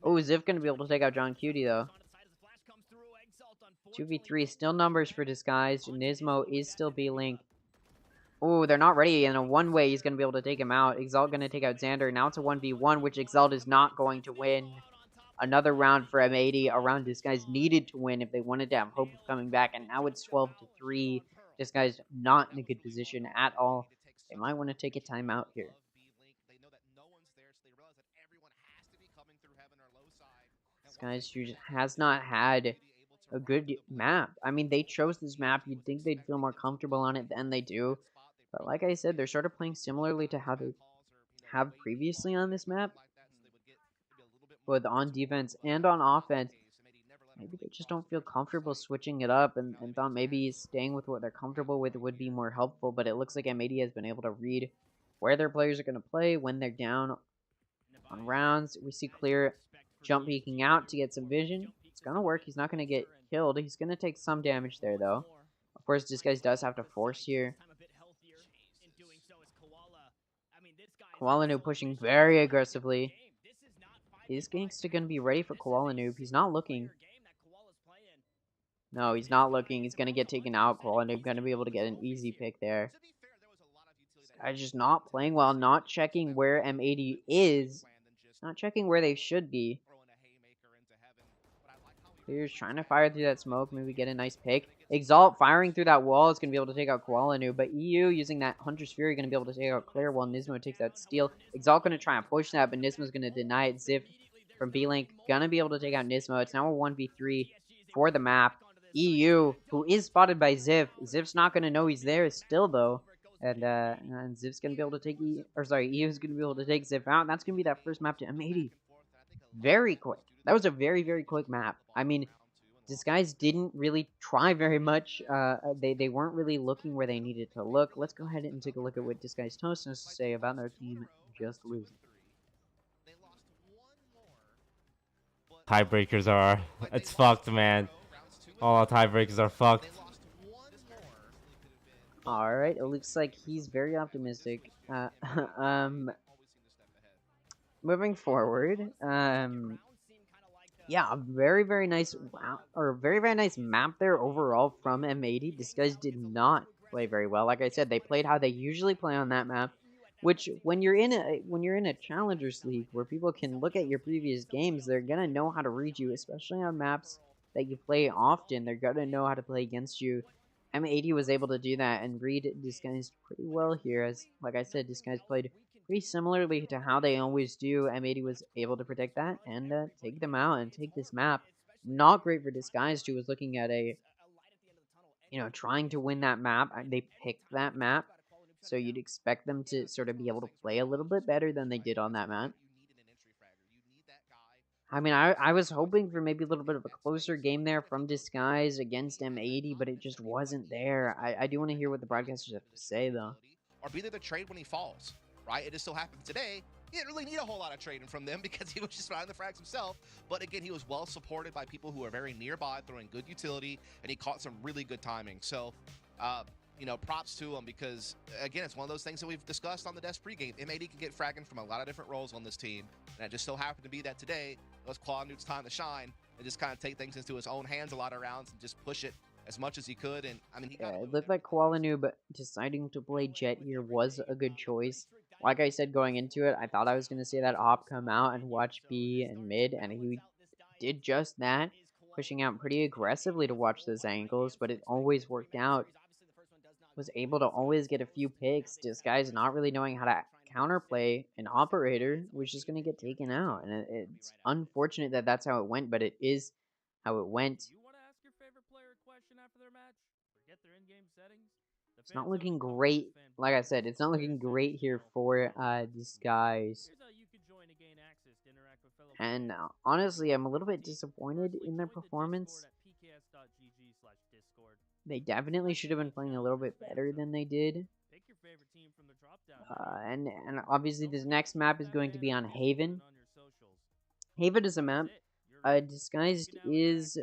Oh, Ziv going to be able to take out John Cutie, though. 2v3, still numbers for Disguise. Nismo is still B-Link. Oh, they're not ready. In a one-way, he's going to be able to take him out. Exalt going to take out Xander. Now it's a 1v1, which Exalt is not going to win. Another round for M80. A round Disguise needed to win if they wanted to have hope of coming back. And now it's 12-3. Disguise not in a good position at all. They might want to take a timeout here. Disguise has not had a good map. I mean, they chose this map. You'd think they'd feel more comfortable on it than they do. But like I said, they're sort of playing similarly to how they have previously on this map. Both on defense and on offense. Maybe they just don't feel comfortable switching it up and thought maybe staying with what they're comfortable with would be more helpful. But it looks like M80 has been able to read where their players are going to play when they're down on rounds. We see Clear jump peeking out to get some vision. It's going to work. He's not going to get killed. He's going to take some damage there, though. Of course, this guy does have to force here. Koala Noob pushing very aggressively. Is Gangsta going to be ready for Koala Noob? He's not looking. No, he's not looking. He's going to get taken out. Koala Noob going to be able to get an easy pick there. This guy's just not playing well, not checking where M80 is. Not checking where they should be. Clear's trying to fire through that smoke, maybe get a nice pick. Exalt firing through that wall is going to be able to take out Koala Noob, but EU using that Hunter's Fury going to be able to take out Clear while Nismo takes that Steel. Exalt going to try and push that, but Nismo's going to deny it. Ziv from B-Link going to be able to take out Nismo. It's now a 1v3 for the map. EU, who is spotted by Ziv. Ziv's not going to know he's there still, though. And Ziv's going to be able to take EU's going to be able to take Ziv out. And that's going to be that first map to M80. Very quick. That was a very, very quick map. I mean, Disguise didn't really try very much. They weren't really looking where they needed to look. Let's go ahead and take a look at what Disguise Toast has to say about their team just losing. Tiebreakers are... It's fucked, man. All tiebreakers are fucked. Alright, it looks like he's very optimistic. Moving forward, yeah, a very, very nice or very, very nice map there overall from M80. Disguise did not play very well. Like I said, they played how they usually play on that map, which when you're in a challengers league where people can look at your previous games, they're gonna know how to read you, especially on maps that you play often. They're gonna know how to play against you. M80 was able to do that and read Disguise pretty well here, as like I said, Disguise played pretty similarly to how they always do. M80 was able to protect that and take them out and take this map. Not great for Disguised, who was looking at trying to win that map. They picked that map, so you'd expect them to sort of be able to play a little bit better than they did on that map. I mean, I was hoping for maybe a little bit of a closer game there from Disguise against M80, but it just wasn't there. I do want to hear what the broadcasters have to say, though. Or be there to trade when he falls, right? It just so happened today he didn't really need a whole lot of trading from them because he was just finding the frags himself. But again, he was well supported by people who are very nearby, throwing good utility, and he caught some really good timing. So, props to him because, again, it's one of those things that we've discussed on the Desk pregame. M80 can get fragging from a lot of different roles on this team, and it just so happened to be that today it was Claw Newt's time to shine and just kind of take things into his own hands a lot of rounds and just push it as much as he could. And I mean, it looked like Kualanoob deciding to play Jet here was a good choice. Like I said going into it, I thought I was going to see that Op come out and watch B and mid, and he did just that, pushing out pretty aggressively to watch those angles, but it always worked out. Was able to always get a few picks. Disguise not really knowing how to counterplay an operator was just going to get taken out, and it's unfortunate that that's how it went, but it is how it went. It's not looking great. Like I said, it's not looking great here for Disguise. And honestly, I'm a little bit disappointed in their performance. They definitely should have been playing a little bit better than they did. And obviously this next map is going to be on Haven. Haven is a map Disguised is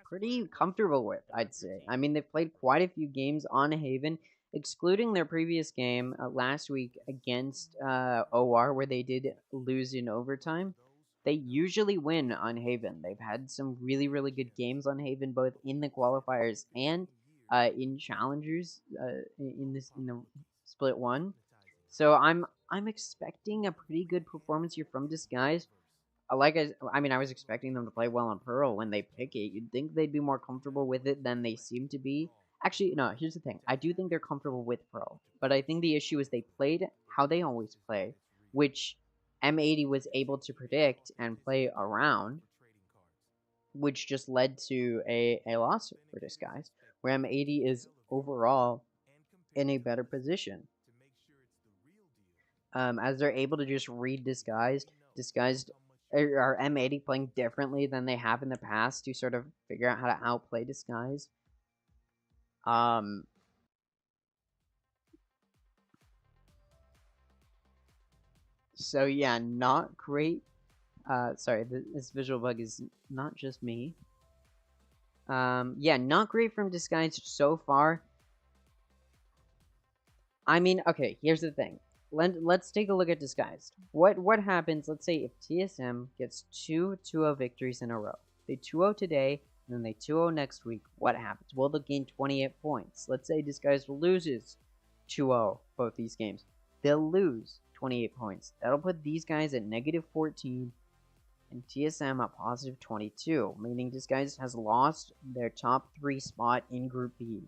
pretty comfortable with, I'd say. I mean, they've played quite a few games on Haven, excluding their previous game last week against OR, where they did lose in overtime. They usually win on Haven. They've had some really, really good games on Haven, both in the qualifiers and in challengers in the split one. So I'm expecting a pretty good performance here from Disguise. I was expecting them to play well on Pearl when they pick it. You'd think they'd be more comfortable with it than they seem to be. Actually, no, here's the thing. I do think they're comfortable with Pearl, but I think the issue is they played how they always play, which M80 was able to predict and play around, which just led to a loss for Disguise, where M80 is overall in a better position. As they're able to just read Disguised are M80 playing differently than they have in the past to sort of figure out how to outplay Disguise. So yeah, not great. Sorry, this visual bug is not just me. Yeah, not great from Disguise so far. I mean, okay, here's the thing. Let's take a look at Disguised. What happens, let's say, if TSM gets two 2-0 victories in a row. They 2-0 today, and then they 2-0 next week. What happens? Well, they'll gain 28 points. Let's say Disguised loses 2-0 both these games. They'll lose 28 points. That'll put these guys at negative 14 and TSM at positive 22, meaning Disguised has lost their top 3 spot in Group B.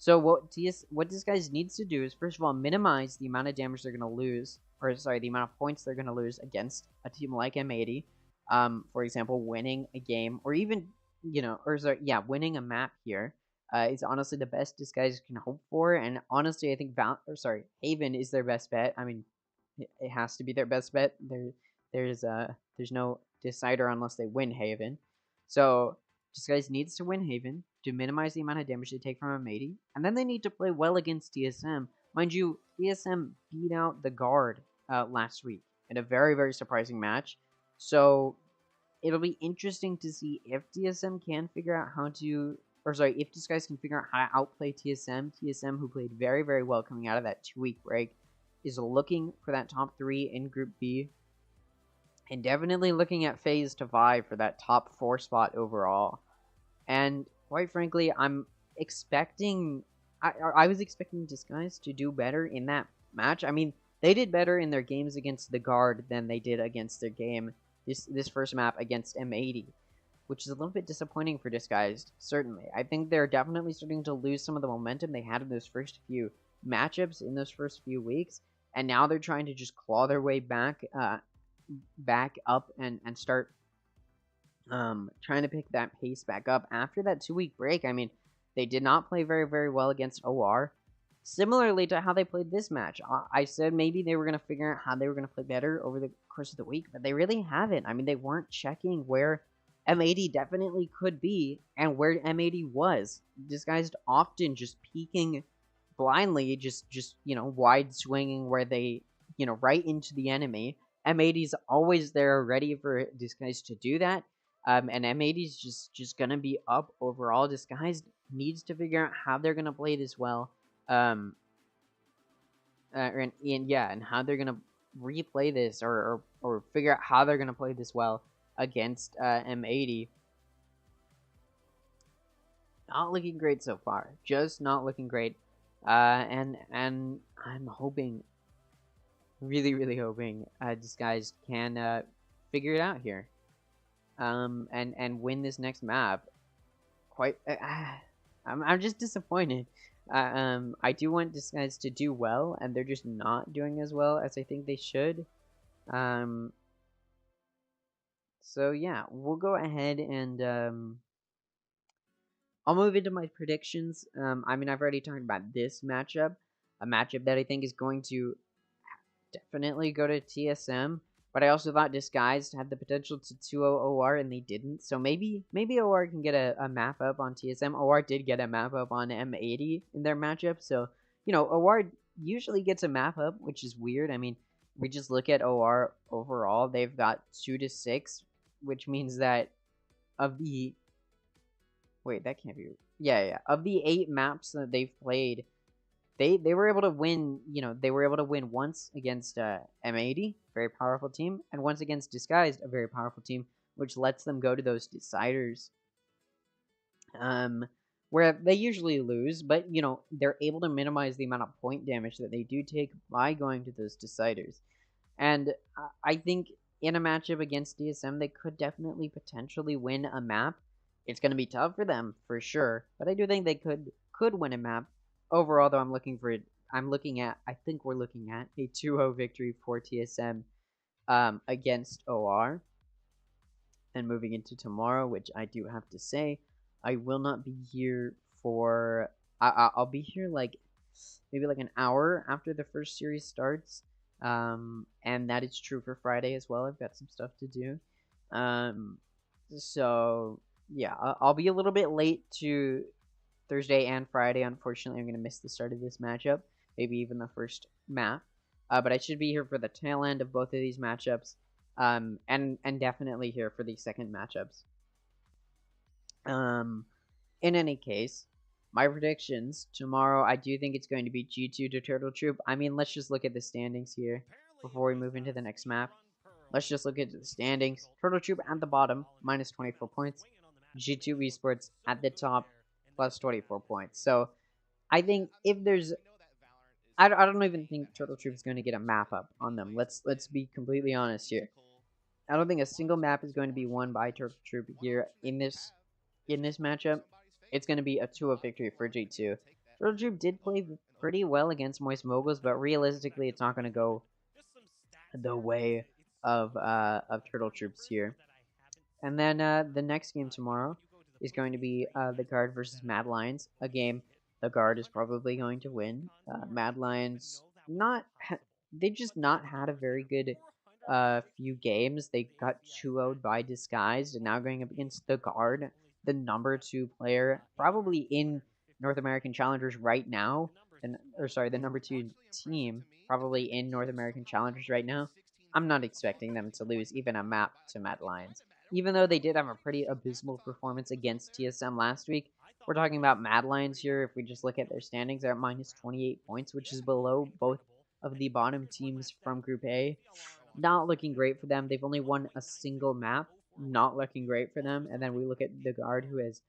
So what Disguised needs to do is, first of all, minimize the amount of damage they're going to lose, or sorry, the amount of points they're going to lose against a team like M80. For example, winning a game, or even, winning a map here is honestly the best Disguised can hope for. And honestly, I think Haven is their best bet. I mean, it has to be their best bet. There's no decider unless they win Haven. So Disguised needs to win Haven to minimize the amount of damage they take from M80, and then they need to play well against TSM. Mind you, TSM beat out the Guard last week in a very, very surprising match. So it'll be interesting to see if TSM can figure out if Disguised can figure out how to outplay TSM. TSM, who played very, very well coming out of that 2-week break, is looking for that top 3 in Group B. and definitely looking at phase to vie for that top 4 spot overall. And quite frankly, I'm expecting. I was expecting Disguise to do better in that match. I mean, they did better in their games against the Guard than they did against their game this first map against M80, which is a little bit disappointing for Disguised. Certainly, I think they're definitely starting to lose some of the momentum they had in those first few matchups in those first few weeks, and now they're trying to just claw their way back up and start trying to pick that pace back up after that 2 week break. I mean, they did not play very, very well against OR. Similarly to how they played this match, I said maybe they were going to figure out how they were going to play better over the course of the week, but they really haven't. I mean, they weren't checking where M80 definitely could be and where M80 was. Disguised often just peeking blindly, just wide swinging where they right into the enemy. M80's always there, ready for Disguised to do that. And M80's just gonna be up overall. Disguised needs to figure out how they're gonna play this well, and how they're gonna replay this or figure out how they're gonna play this well against M80. Not looking great so far. Just not looking great. And I'm hoping, really hoping, Disguised can figure it out here. And win this next map. I'm just disappointed. I do want Disguise to do well, and they're just not doing as well as I think they should. So yeah, we'll go ahead and I'll move into my predictions. I mean, I've already talked about this matchup, a matchup that I think is going to definitely go to TSM. But I also thought Disguised had the potential to 2-0 OR, and they didn't. So maybe OR can get a map up on TSM. OR did get a map up on M80 in their matchup. So, OR usually gets a map up, which is weird. I mean, we just look at OR overall. They've got 2-6, which means that of the... Wait, that can't be... Yeah. Of the 8 maps that they've played, they were able to win, they were able to win once against M80, very powerful team, and once against Disguised, a very powerful team, which lets them go to those deciders. Where they usually lose, but they're able to minimize the amount of point damage that they do take by going to those deciders. And I think in a matchup against DSM, they could definitely potentially win a map. It's going to be tough for them for sure, but I do think they could win a map. Overall, though, I think we're looking at a 2-0 victory for TSM against OR. And moving into tomorrow, which I do have to say, I will not be here for... I'll be here maybe an hour after the first series starts. And that is true for Friday as well. I've got some stuff to do. So, yeah, I'll be a little bit late to Thursday and Friday. Unfortunately, I'm going to miss the start of this matchup, maybe even the first map. But I should be here for the tail end of both of these matchups, and definitely here for the second matchups. In any case, my predictions tomorrow, I do think it's going to be G2 to Turtle Troop. I mean, let's just look at the standings here before we move into the next map. Let's just look at the standings. Turtle Troop at the bottom, minus 24 points. G2 Esports at the top, plus 24 points. So I think if there's... I don't even think Turtle Troop is going to get a map up on them. Let's be completely honest here. I don't think a single map is going to be won by Turtle Troop here in this matchup. It's going to be a 2-0 victory for G2. Turtle Troop did play pretty well against Moist Moguls, but realistically, it's not going to go the way of Turtle Troops here. And then the next game tomorrow is going to be the Guard versus Mad Lions, a game the Guard is probably going to win. Mad Lions they just not had a very good few games. They got 2-0'd by Disguised, and now going up against the Guard, the number 2 player, probably in North American Challengers right now, the number 2 team, probably in North American Challengers right now. I'm not expecting them to lose even a map to Mad Lions. Even though they did have a pretty abysmal performance against TSM last week, we're talking about Mad Lions here. If we just look at their standings, they're at minus 28 points, which is below both of the bottom teams from Group A. not looking great for them. They've only won a single map, not looking great for them. And then we look at the Guard, who has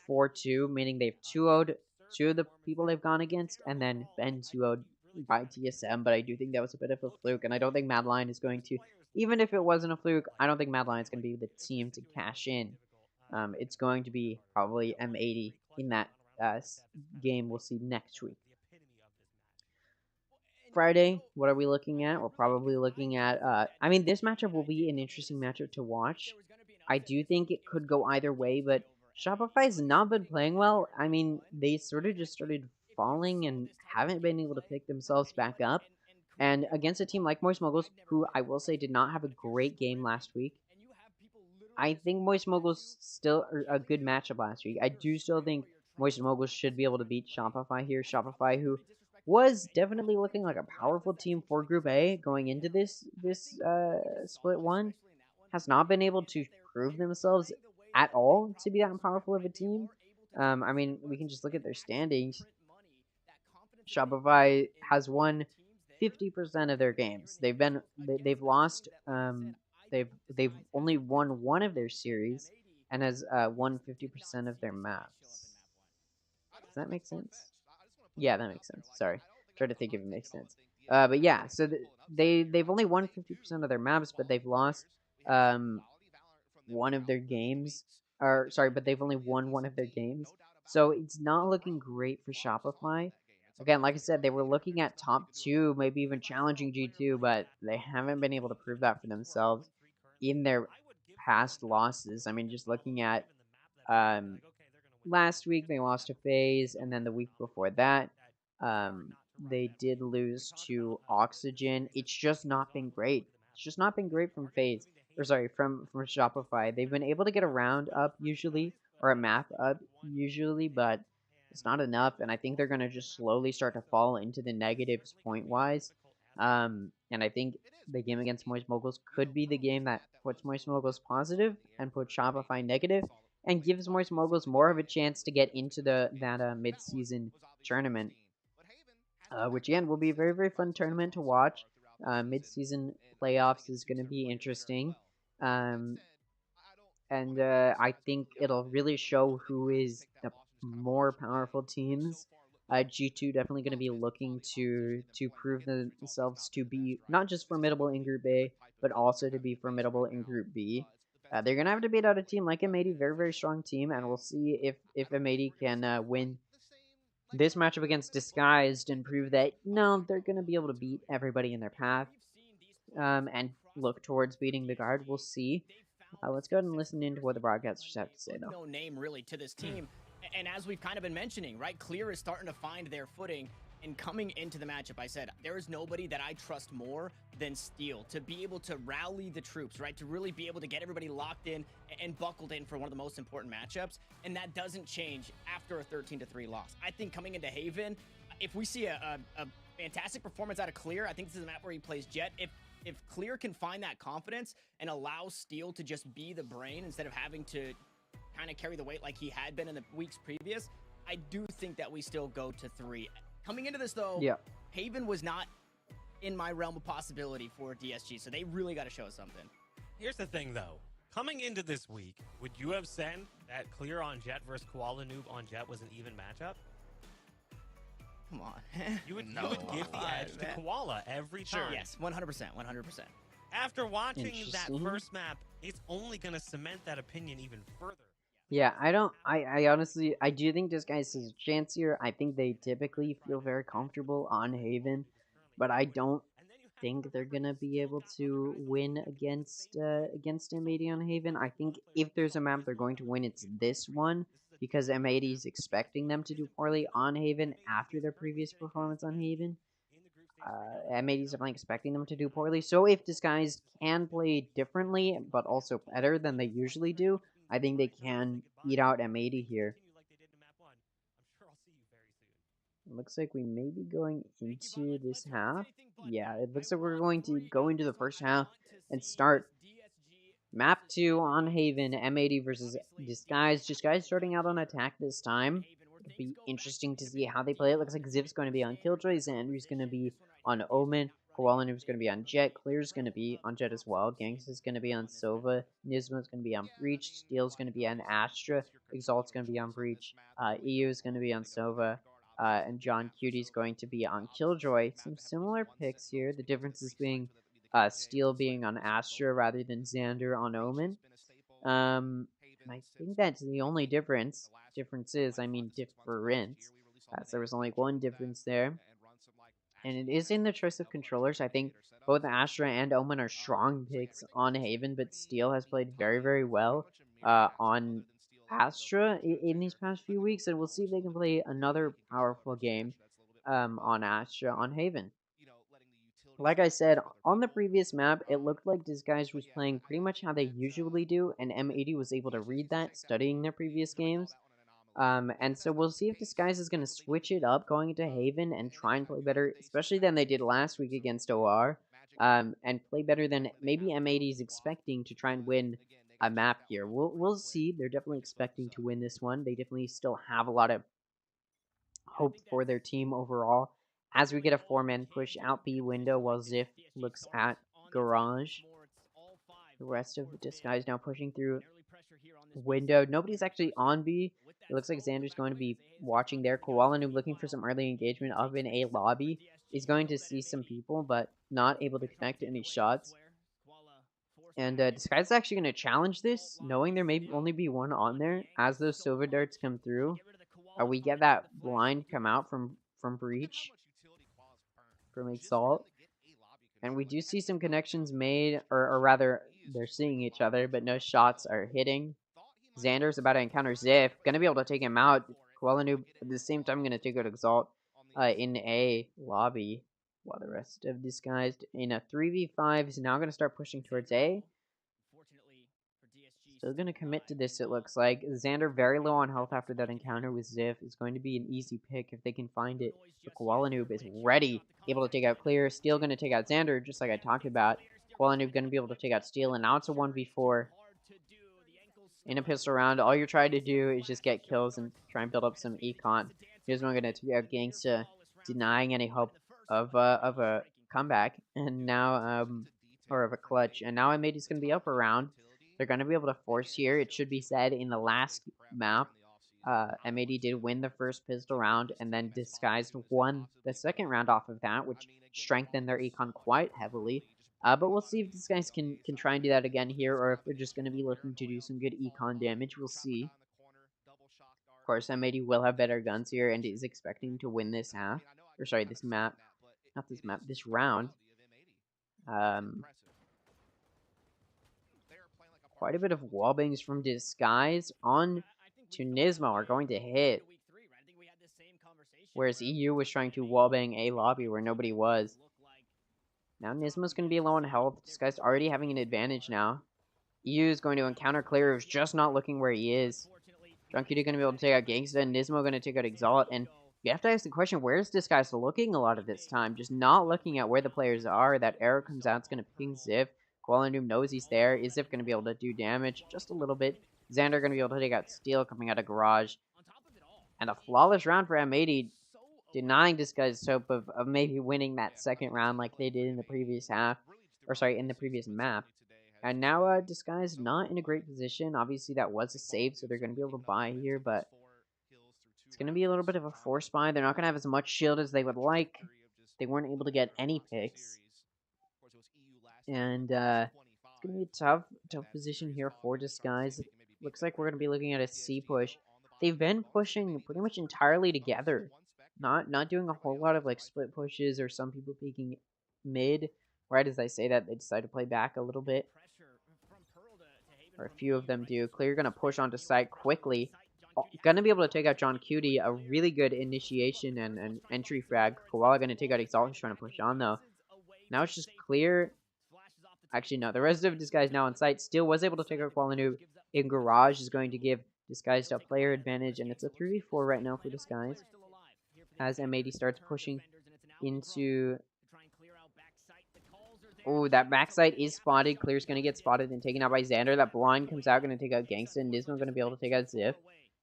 4-2, meaning they've 2-0'd two of the people they've gone against, and then been 2-0'd by TSM. But I do think that was a bit of a fluke, and I don't think Mad Lion is going to, even if it wasn't a fluke, I don't think Mad Lion is going to be the team to cash in. It's going to be probably M80 in that game we'll see next week. Friday, what are we looking at? We're probably looking at, I mean, this matchup will be an interesting matchup to watch. I do think it could go either way, but Shopify's not been playing well. I mean, they sort of just started falling and haven't been able to pick themselves back up. And against a team like Moist Moguls, who I will say did not have a great game last week, I think Moist Moguls still a good matchup last week. I do still think Moist Moguls should be able to beat Shopify here. Shopify, who was definitely looking like a powerful team for Group A going into this split one, has not been able to prove themselves at all to be that powerful of a team. I mean, we can just look at their standings. Shopify has won 50% of their games. They've lost they've only won one of their series and has won 50% of their maps. Does that make sense? Yeah, that makes sense. Sorry, try to think if it makes sense. But yeah, so they've only won 50% of their maps, but they've lost one of their games. Or sorry, but they've only won one of their games. So it's not looking great for Shopify. Again, like I said, they were looking at top 2, maybe even challenging G2, but they haven't been able to prove that for themselves in their past losses. I mean, just looking at last week, they lost to FaZe, and then the week before that, they did lose to Oxygen. It's just not been great. It's just not been great from FaZe. Or sorry, from Shopify. They've been able to get a round up usually, or a map up usually, but it's not enough, and I think they're going to just slowly start to fall into the negatives point-wise. And I think the game against Moist Moguls could be the game that puts Moist Moguls positive and puts Shopify negative, and gives Moist Moguls more of a chance to get into that mid-season tournament, which again will be a very, very fun tournament to watch. Mid-season playoffs is going to be interesting. And I think it'll really show who is the more powerful teams. G2 definitely going to be looking to prove themselves to be not just formidable in Group A, but also to be formidable in Group B. They're going to have to beat out a team like M80, very, very strong team, and we'll see if M80 can win this matchup against Disguised and prove that, no, they're going to be able to beat everybody in their path, and look towards beating the Guard. We'll see. Let's go ahead and listen into what the broadcasters have to say, though. No name really to this team. And as we've kind of been mentioning, right, Clear is starting to find their footing. And coming into the matchup, I said, there is nobody that I trust more than Steel to be able to rally the troops, right? To really be able to get everybody locked in and buckled in for one of the most important matchups. And that doesn't change after a 13-3 loss. I think coming into Haven, if we see a fantastic performance out of Clear, I think this is a map where he plays Jet. If Clear can find that confidence and allow Steel to just be the brain instead of having to kind of carry the weight like he had been in the weeks previous, I do think that we still go to 3. Coming into this, though, yeah, Haven was not in my realm of possibility for DSG, so they really got to show us something. Here's the thing, though. Coming into this week, would you have said that Clear on Jet versus Koala Noob on Jet was an even matchup? Come on. You would give the edge to Koala every time. Yes, 100%, 100%. After watching that first map, it's only going to cement that opinion even further. Yeah, I honestly, I do think Disguise has a chance here. I think they typically feel very comfortable on Haven, but I don't think they're gonna be able to win against M80 on Haven. I think if there's a map they're going to win, it's this one, because M80 is expecting them to do poorly on Haven after their previous performance on Haven. M80 is definitely expecting them to do poorly. So if Disguised can play differently, but also better than they usually do, I think they can beat out M80 here. It looks like we may be going into this half. Yeah, it looks like we're going to go into the first half and start map 2 on Haven, M80 versus Disguise. Disguise starting out on attack this time. It'll be interesting to see how they play it. Looks like Zip's going to be on Killjoy, Xander's going to be on Omen. Koala Noob's going to be on Jet. Clear's going to be on Jet as well. Gangs is going to be on Sova. Nisma's going to be on Breach. Steel's going to be on Astra. Exalt's going to be on Breach. EU is going to be on Sova. And John Cutie's going to be on Killjoy. Some similar picks here. The differences being Steel being on Astra rather than Xander on Omen. And I think that's the only difference. Differences, I mean difference. So there was only one difference there. And it is in the choice of controllers. I think both Astra and Omen are strong picks on Haven, but Steel has played very, very well on Astra in these past few weeks, and we'll see if they can play another powerful game on Astra on Haven. Like I said, on the previous map, it looked like Disguise was playing pretty much how they usually do, and M80 was able to read that, studying their previous games. And so we'll see if Disguise is going to switch it up going into Haven and try and play better, especially than they did last week against OR, and play better than maybe M80 is expecting to try and win a map here. We'll see. They're definitely expecting to win this one. They definitely still have a lot of hope for their team overall. As we get a 4-man push out B window while Ziff looks at Garage. The rest of the Disguise now pushing through window. Nobody's actually on B. It looks like Xander's going to be watching there. Koala Noob looking for some early engagement of an A lobby. He's going to see some people, but not able to connect any shots. And Disguise is actually going to challenge this, knowing there may only be one on there. As those silver darts come through, we get that blind come out from Breach, from Exalt. And we do see some connections made, or rather, they're seeing each other, but no shots are hitting. Xander's about to encounter Ziff. Gonna be able to take him out. Koala Noob, at the same time, gonna take out Exalt in A lobby. While the rest of Disguised in a 3v5 is now gonna start pushing towards A. Still gonna commit to this, it looks like. Xander very low on health after that encounter with Ziff. Is going to be an easy pick if they can find it. But Koala Noob is ready, able to take out Clear. Steel gonna take out Xander, just like I talked about. Koala Noob gonna be able to take out Steel, and now it's a 1v4. In a pistol round, all you're trying to do is just get kills and try and build up some econ. Here's one gonna take out Gangsta, denying any hope of a comeback, and now or of a clutch. And now M80's gonna be up around. They're gonna be able to force here. It should be said in the last map, M80 did win the first pistol round, and then Disguised won the second round off of that, which strengthened their econ quite heavily. But we'll see if these guys can try and do that again here, or if they're just going to be looking to do some good econ damage. We'll see. Of course, M80 will have better guns here and is expecting to win this half. Or sorry, this map. Not this map, this round. Quite a bit of wallbangs from Disguise on to Nismo are going to hit. Whereas EU was trying to wallbang A lobby where nobody was. Now Nismo's going to be low on health. Disguised already having an advantage now. EU is going to encounter Clear, who's just not looking where he is. Drunkuda going to be able to take out Gangsta, and Nismo going to take out Exalt. And you have to ask the question, where's Disguised looking a lot of this time? Just not looking at where the players are. That arrow comes out, it's going to ping Ziff. Koala Noob knows he's there. Is Ziff going to be able to do damage? Just a little bit. Xander going to be able to take out Steel coming out of Garage. And a flawless round for M80. Denying Disguised hope of maybe winning that second round like they did in the previous half. Or sorry, in the previous map. And now Disguised not in a great position. Obviously that was a save, so they're going to be able to buy here, but it's going to be a little bit of a force buy. They're not going to have as much shield as they would like. They weren't able to get any picks. And it's going to be a tough position here for Disguised. Looks like we're going to be looking at a C push. They've been pushing pretty much entirely together. Not doing a whole lot of like split pushes or some people peeking mid. Right as I say that, they decide to play back a little bit. Or a few of them do. Clear gonna push onto site quickly. Gonna be able to take out John Cutie. A really good initiation and entry frag. Koala gonna take out Exalt, who's trying to push on though. Now it's just Clear. Actually no, the rest of this guy's now on site. Still was able to take out Koala Noob. In Garage is going to give Disguised a player advantage, and it's a 3v4 right now for Disguised. As M80 starts pushing into... Oh, that backside is spotted. Clear's going to get spotted and taken out by Xander. That blind comes out, going to take out Gangsta, and Nismo going to be able to take out Ziff.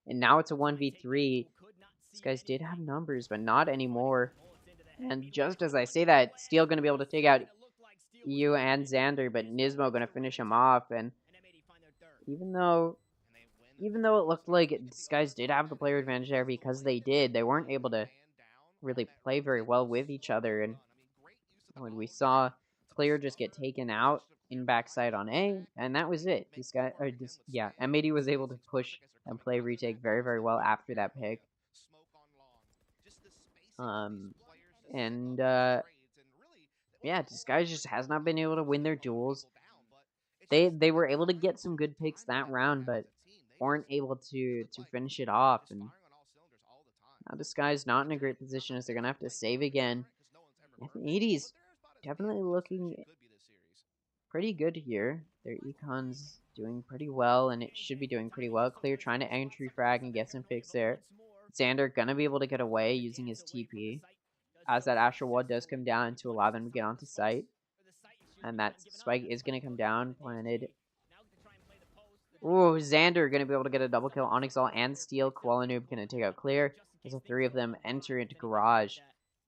And now it's a 1v3. These guys did have numbers, but not anymore. And just as I say that, Steel going to be able to take out EU and Xander, but Nismo going to finish him off. And even though it looked like Disguise did have the player advantage there because they did, they weren't able to really play very well with each other. And when we saw Clear just get taken out in backside on A, and that was it. M80 was able to push and play retake very, very well after that pick. And yeah, Disguise just has not been able to win their duels. They were able to get some good picks that round, but weren't able to finish it off. And now Disguise not in a great position as they're gonna have to save again. M80's definitely looking pretty good here. Their econ's doing pretty well, and it should be doing pretty well. Clear trying to entry frag and get some picks there. Xander gonna be able to get away using his TP, as that Astral Wall does come down to allow them to get onto site. And that spike is gonna come down, planted. Ooh, Xander gonna be able to get a double kill on Exalt and Steel. Koala Noob gonna take out Clear. As the three of them enter into Garage.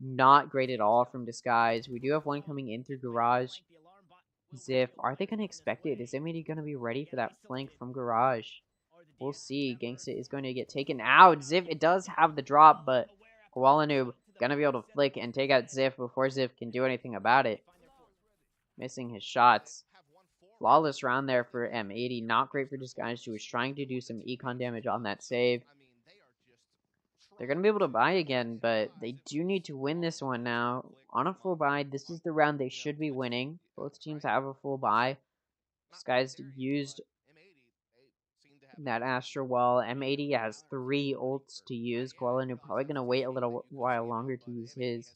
Not great at all from Disguise. We do have one coming in through Garage. Ziff, are they going to expect it? Is M80 going to be ready for that flank from Garage? We'll see. Gangsta is going to get taken out. Ziff, it does have the drop, but Koala Noob going to be able to flick and take out Ziff before Ziff can do anything about it. Missing his shots. Flawless round there for M80. Not great for Disguise, who was trying to do some econ damage on that save. They're going to be able to buy again, but they do need to win this one now. On a full buy, this is the round they should be winning. Both teams have a full buy. Disguise used that Astral Wall. M80 has 3 ults to use. Koala Noob probably going to wait a little while longer to use his.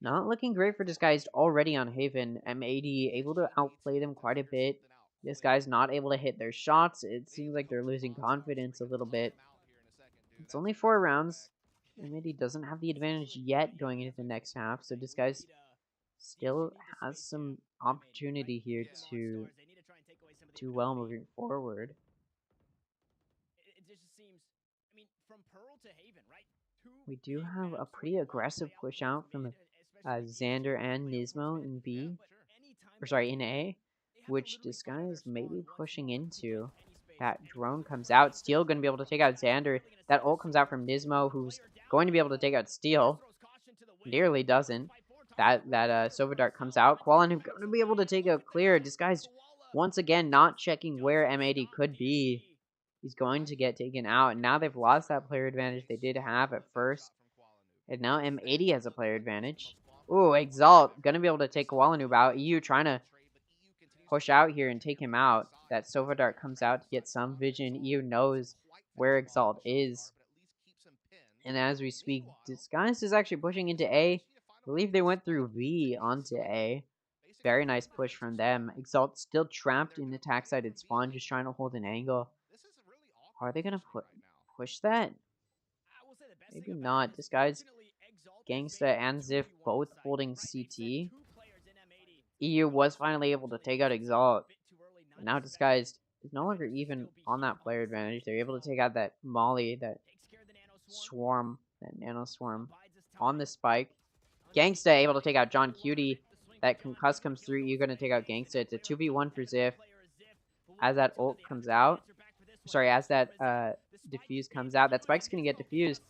Not looking great for Disguised already on Haven. M80 able to outplay them quite a bit. This guy's not able to hit their shots. It seems like they're losing confidence a little bit. It's only 4 rounds. M80 doesn't have the advantage yet going into the next half, so Disguise still has some opportunity here to do well moving forward. We do have a pretty aggressive push out from Xander and Nismo in B, or sorry, in A, which Disguise may be pushing into. That drone comes out. Steel going to be able to take out Xander. That ult comes out from Nismo, who's going to be able to take out Steel. Nearly doesn't. That Sova Dart comes out. Koala Noob going to be able to take out Clear. Disguised once again not checking where M80 could be. He's going to get taken out. And now they've lost that player advantage they did have at first. And now M80 has a player advantage. Ooh, Exalt going to be able to take Koala Noob out. EU trying to push out here and take him out. That Sova Dart comes out to get some vision. EU knows where Exalt is. And as we speak, Disguise is actually pushing into A. I believe they went through B onto A. Very nice push from them. Exalt still trapped in the attack-sided spawn, just trying to hold an angle. Are they going to push that? Maybe not. Disguise, Gangsta, and Ziff both holding CT. EU was finally able to take out Exalt. And now Disguised is no longer even on that player advantage. They're able to take out that Molly, that Swarm, that Nano Swarm on the spike. Gangsta able to take out John Cutie. That concuss comes through. You're going to take out Gangsta. It's a 2v1 for Ziff. As that ult comes out. Sorry, as that defuse comes out. That spike's going to get defused.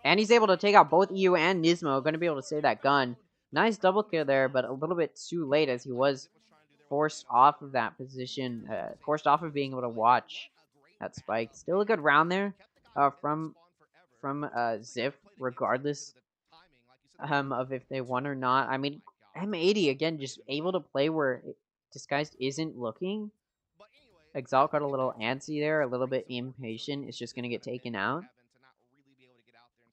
And he's able to take out both EU and Nismo. Going to be able to save that gun. Nice double kill there, but a little bit too late as he was forced off of that position. Forced off of being able to watch that spike. Still a good round there from Ziff, regardless of if they won or not. I mean, M80, again, just able to play where Disguised isn't looking. Exalt got a little antsy there, a little bit impatient. It's just going to get taken out.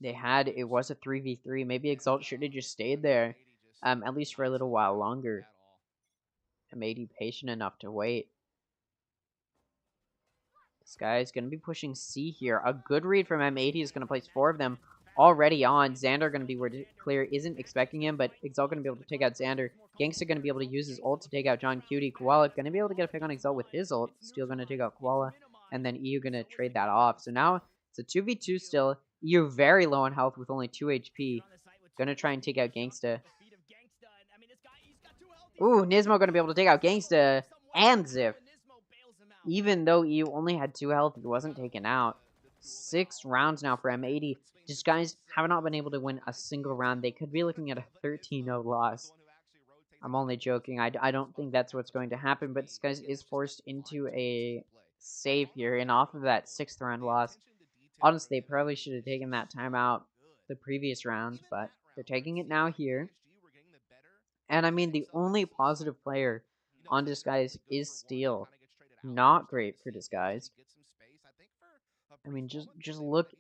It was a 3v3. Maybe Exalt should have just stayed there, at least for a little while longer. M80 patient enough to wait. This guy is going to be pushing C here. A good read from M80 is going to place 4 of them already on. Xander going to be where Clear isn't expecting him, but Exalt going to be able to take out Xander. Gangster going to be able to use his ult to take out John Cutie. Koala going to be able to get a pick on Exalt with his ult. Still going to take out Koala, and then EU going to trade that off. So now it's a 2v2 still. EU very low on health with only 2 HP. Gonna try and take out Gangsta. Ooh, Nismo gonna be able to take out Gangsta and Ziff. Even though you only had 2 health, he wasn't taken out. 6 rounds now for M80. Disguise have not been able to win a single round. They could be looking at a 13-0 loss. I'm only joking. I don't think that's what's going to happen, but Disguise is forced into a save here, and off of that 6th round loss. Honestly, they probably should have taken that timeout the previous round, but they're taking it now here. And I mean, the only positive player on Disguise is Steel. Not great for Disguise. I mean, just look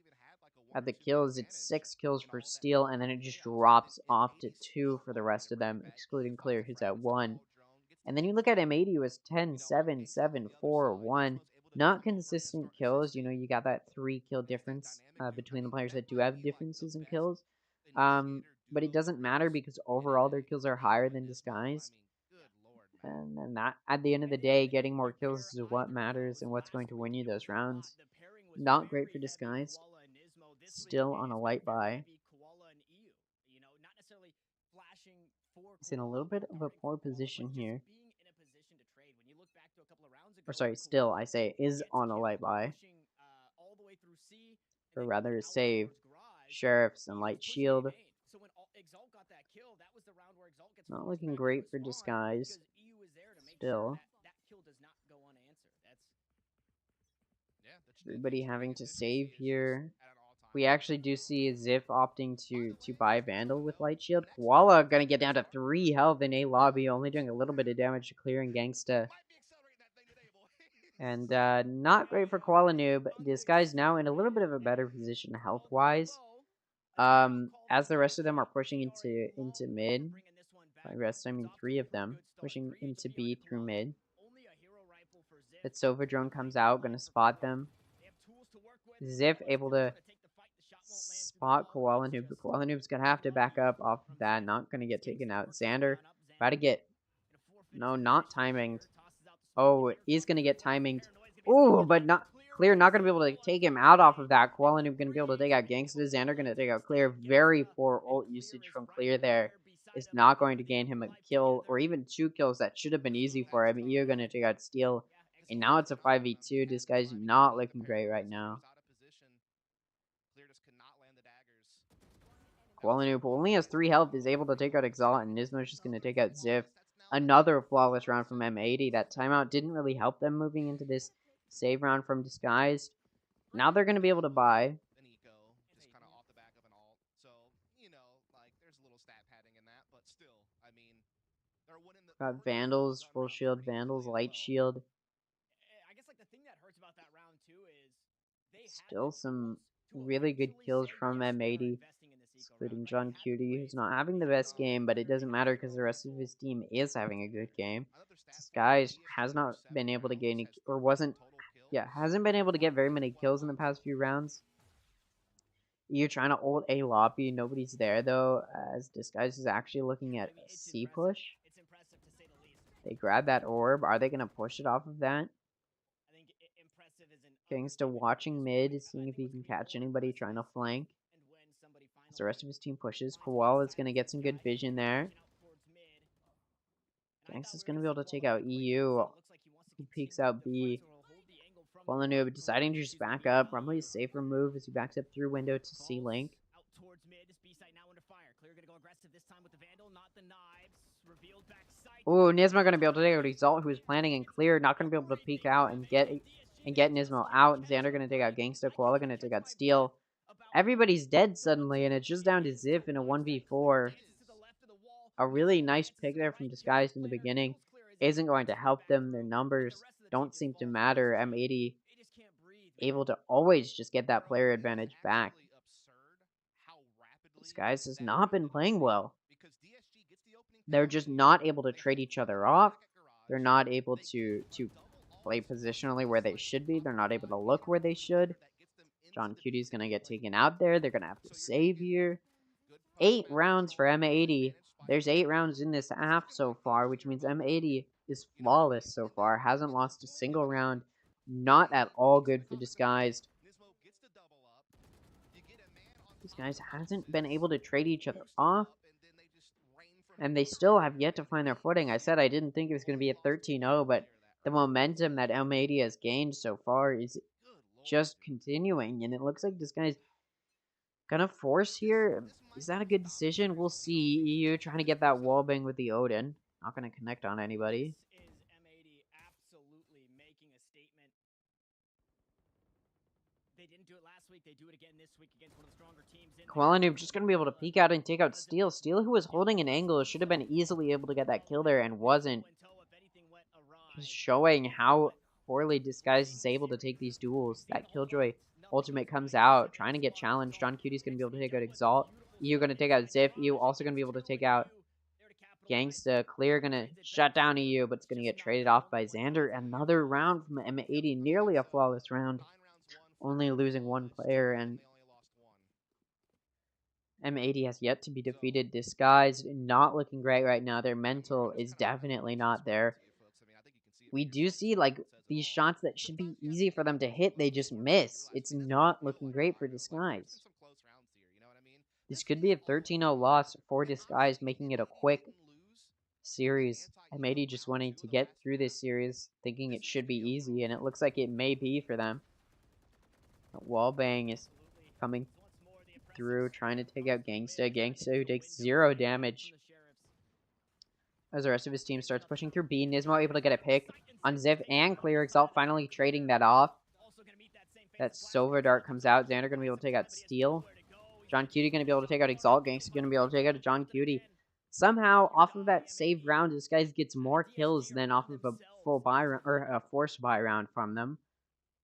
at the kills. It's 6 kills for Steel, and then it just drops off to 2 for the rest of them, excluding Clear, who's at 1. And then you look at M80, who was 10, 7, 7, 4, 1. Not consistent kills. You know, you got that 3 kill difference between the players that do have differences in kills. But it doesn't matter because overall their kills are higher than Disguised. And then that, at the end of the day, getting more kills is what matters and what's going to win you those rounds. Not great for Disguised. Still on a light buy. He's in a little bit of a poor position here. Or sorry, Still, I say, is on a light buy. Or rather, a save. Sheriffs and Light Shield. Not looking great for Disguise. Still. Everybody having to save here. We actually do see Ziff opting to buy Vandal with Light Shield. Koala gonna get down to 3 health in a lobby, only doing a little bit of damage to Clearing Gangsta. And not great for Koala Noob. This guy's now in a little bit of a better position health-wise. As the rest of them are pushing into mid. By rest, I mean 3 of them. Pushing into B through mid. That Sova drone comes out, gonna spot them. Ziff able to spot Koala Noob. But Koala Noob's gonna have to back up off of that. Not gonna get taken out. Xander about to get... No, not timing. Oh, he's gonna get timing. Ooh, but not Clear. Not gonna be able to take him out off of that. Koala Noob gonna be able to take out Gangsta. Xander gonna take out Clear. Very poor ult usage from Clear there. Is not going to gain him a kill or even 2 kills that should have been easy for him. You're gonna take out Steel. And now it's a 5v2. This guy's not looking great right now. Koala Noob only has 3 health, is able to take out Exalt, and Nismo's just going to take out Ziff. Another flawless round from M80. That timeout didn't really help them moving into this save round from Disguised. Now they're going to be able to buy. Got Vandals, full shield, Vandals, light shield. Still some really good kills from M80. Including John Cutie, who's not having the best game, but it doesn't matter because the rest of his team is having a good game. This guy has not been able to get any, or hasn't been able to get very many kills in the past few rounds. You're trying to ult a lobby, nobody's there though, as Disguise is actually looking at a C push. They grab that orb. Are they going to push it off of that? Gangsta watching mid, seeing if he can catch anybody trying to flank. As the rest of his team pushes, Koala is going to get some good vision there. Gangsta's going to be able to take out EU. He peeks out B. Koala Noob deciding to just back up. Probably a safer move as he backs up through window to C Link. Ooh, Nismo going to be able to take out Exalt, who is planning and Clear. Not going to be able to peek out and get Nismo out. Xander going to take out Gangsta. Koala going to take out Steel. Everybody's dead suddenly, and it's just down to Ziff in a 1v4. A really nice pick there from Disguised in the beginning. Isn't going to help them. Their numbers don't seem to matter. M80 able to always just get that player advantage back. Disguised has not been playing well. They're just not able to trade each other off. They're not able to play positionally where they should be. They're not able to look where they should. John Cutie's going to get taken out there. They're going to have to save here. 8 rounds for M80. There's 8 rounds in this half so far, which means M80 is flawless so far. Hasn't lost a single round. Not at all good for Disguised. These guys hasn't been able to trade each other off, and they still have yet to find their footing. I said I didn't think it was going to be a 13-0, but the momentum that M80 has gained so far is just continuing, and it looks like this guy's gonna force here. Is that a good decision? We'll see. EU trying to get that wall bang with the Odin. Not gonna connect on anybody. This is M80 absolutely making a statement. They didn't do it last week. They do it again this week against one of the stronger teams in Koalanoob just gonna be able to peek out and take out Steel. Steel, who was holding an angle, should have been easily able to get that kill there and wasn't. Just showing how poorly Disguise is able to take these duels. That Killjoy ultimate comes out, trying to get challenged. John Cutie's gonna be able to take out Exalt. EU gonna take out Ziff. EU also gonna be able to take out Gangsta. Clear gonna shut down EU, but it's gonna get traded off by Xander. Another round from M80, nearly a flawless round. Only losing one player, and M80 has yet to be defeated. Disguised, not looking great right now. Their mental is definitely not there. We do see, like, these shots that should be easy for them to hit, they just miss. It's not looking great for Disguise. This could be a 13-0 loss for Disguise, making it a quick series. M80 just wanting to get through this series, thinking it should be easy, and it looks like it may be for them. Wallbang is coming through, trying to take out Gangsta. Gangsta, who takes 0 damage as the rest of his team starts pushing through B. Nismo able to get a pick on Ziv and Clear. Exalt finally trading that off. That Sova Dart comes out. Xander going to be able to take out Steel. John Cutie going to be able to take out Exalt. Gangsta going to be able to take out John Cutie. Somehow, off of that saved round, this guy gets more kills than off of a full buy or a forced buy round from them.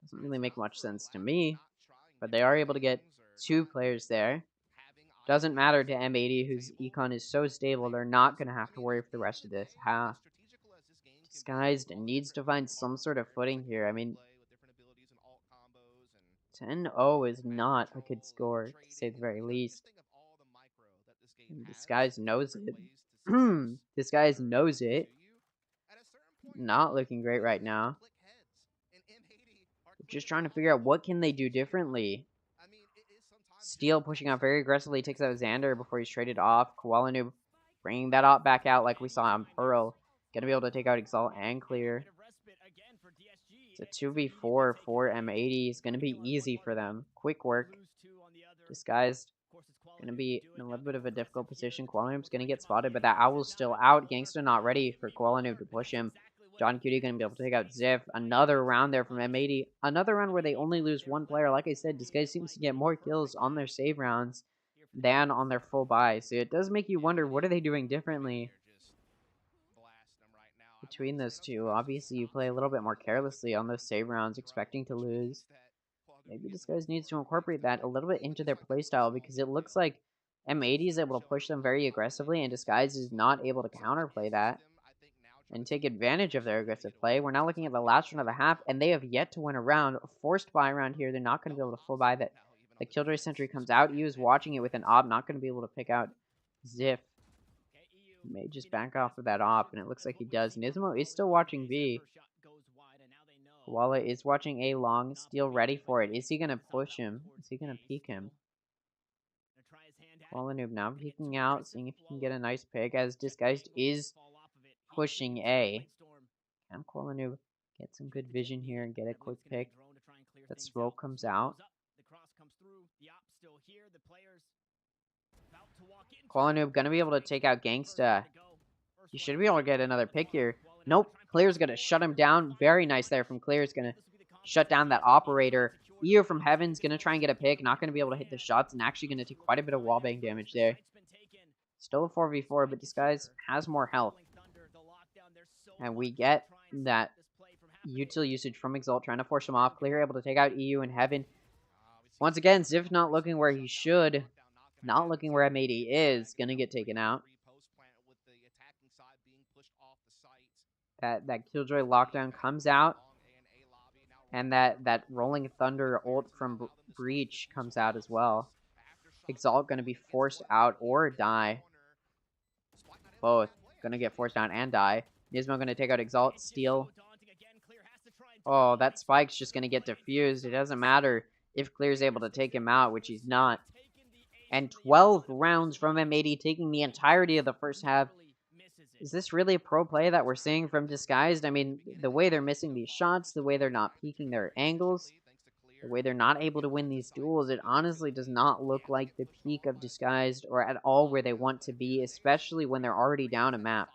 Doesn't really make much sense to me, but they are able to get 2 players there. Doesn't matter to M80, whose econ is so stable, they're not going to have to worry for the rest of this half. Disguised needs to find some sort of footing here. I mean, 10-0 is not a good score, to say the very least. And Disguised knows it. Disguised knows it. Not looking great right now. Just trying to figure out what can they do differently. Steel pushing out very aggressively, takes out Xander before he's traded off. Koala Noob bringing that op back out like we saw on Pearl. Gonna be able to take out Exalt and Clear. It's a 2v4 for M80. It's gonna be easy for them. Quick work. Disguised. Gonna be in a little bit of a difficult position. Koala Noob's gonna get spotted, but that Owl's still out. Gangsta not ready for Koala Noob to push him. John Cutie going to be able to take out Ziff. Another round there from M80. Another round where they only lose 1 player. Like I said, Disguise seems to get more kills on their save rounds than on their full buy. So it does make you wonder, what are they doing differently between those two? Obviously, you play a little bit more carelessly on those save rounds, expecting to lose. Maybe Disguise needs to incorporate that a little bit into their playstyle, because it looks like M80 is able to push them very aggressively, and Disguise is not able to counterplay that and take advantage of their aggressive play. We're now looking at the last round of the half, and they have yet to win a round. A forced buy round here. They're not going to be able to full buy that. The Killjoy Sentry comes out. He was watching it with an op, not going to be able to pick out Ziff. He may just back off of that op, and it looks like he does. Nismo is still watching B. Koala is watching A long, Steel ready for it. Is he going to push him? Is he going to peek him? Koala Noob now peeking out, seeing if he can get a nice pick, as Disguised is pushing A. Can Koala Noob get some good vision here and get a quick pick? That smoke comes out. Koala Noob gonna be able to take out Gangsta. He should be able to get another pick here. Nope. Clear's gonna shut him down. Very nice there from Clear's gonna shut down that operator. EU from Heaven's gonna try and get a pick. Not gonna be able to hit the shots, and actually gonna take quite a bit of wallbang damage there. Still a 4v4, but Disguise has more health. And we get that util usage from Exalt, trying to force him off. Clear able to take out EU and Heaven. Once again, Ziv not looking where he should. Not looking where M80 is. Gonna get taken out. That Killjoy lockdown comes out. And that Rolling Thunder ult from Breach comes out as well. Exalt gonna be forced out or die. Both. Gonna get forced out and die. Nismo gonna take out Exalt, Steel. Oh, that spike's just gonna get diffused. It doesn't matter if Clear's able to take him out, which he's not. and 12 rounds from M80, taking the entirety of the first half. Is this really a pro play that we're seeing from Disguised? I mean, the way they're missing these shots, the way they're not peeking their angles, the way they're not able to win these duels, it honestly does not look like the peak of Disguised or at all where they want to be, especially when they're already down a map.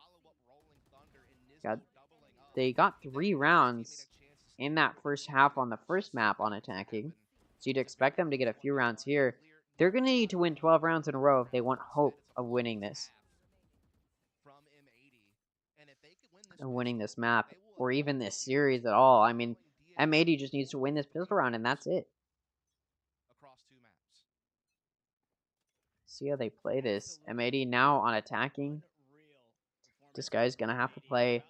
They got 3 rounds in that first half on the first map on attacking, so you'd expect them to get a few rounds here. They're going to need to win 12 rounds in a row if they want hope of winning this. And winning this map, or even this series at all. I mean, M80 just needs to win this pistol round, and that's it. See how they play this. M80 now on attacking. This guy's gonna have to play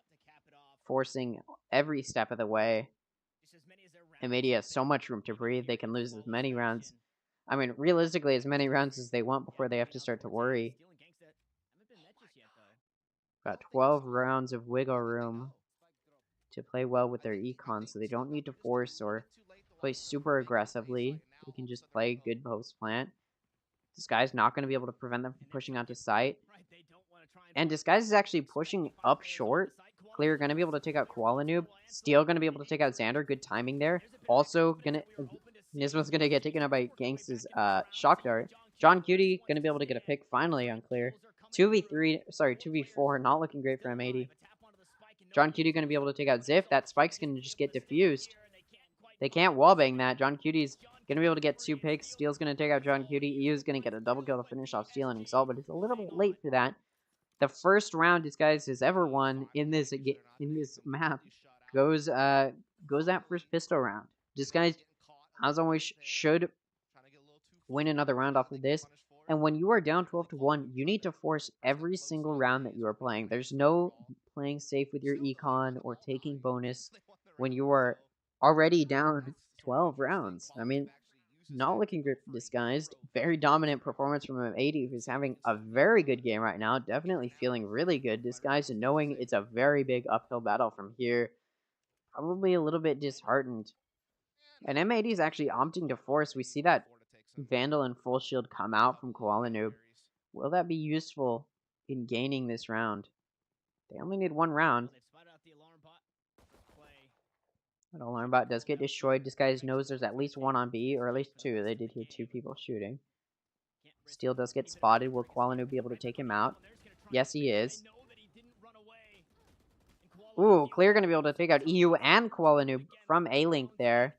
forcing every step of the way. M80 has so much room to breathe. They can lose as many rounds. I mean, realistically, as many rounds as they want before they have to start to worry. Got 12 rounds of wiggle room to play well with their econ, so they don't need to force or play super aggressively. They can just play good post plant. Disguise not going to be able to prevent them from pushing onto site. And Disguise is actually pushing up short. Clear going to be able to take out Koala Noob. Steel going to be able to take out Xander. Good timing there. Also, Nisma's going to get taken out by Gangsta's Shock Dart. John Cutie going to be able to get a pick finally on Clear. 2v4, not looking great for M80. John Cutie going to be able to take out Ziff. That spike's going to just get diffused. They can't wallbang that. John Cutie's going to be able to get 2 picks. Steel's going to take out John Cutie. EU's going to get a double kill to finish off Steel and Exalt, but it's a little bit late for that. The first round Disguise has ever won in this map goes that first pistol round. Disguise, as always, should win another round off of this. And when you are down 12-1, you need to force every single round that you are playing. There's no playing safe with your econ or taking bonus when you are already down 12 rounds. I mean, not looking great for Disguised. Very dominant performance from M80, who's having a very good game right now. Definitely feeling really good. Disguised and knowing it's a very big uphill battle from here. Probably a little bit disheartened. And M80 is actually opting to force. We see that Vandal and Full Shield come out from Koala Noob. Will that be useful in gaining this round? They only need 1 round. That alarm bot does get destroyed. Disguise knows there's at least 1 on B, or at least 2. They did hear 2 people shooting. Steel does get spotted. Will Koala Noob be able to take him out? Yes, he is. Ooh, Clear going to be able to take out EU and Koala Noob from A-Link there.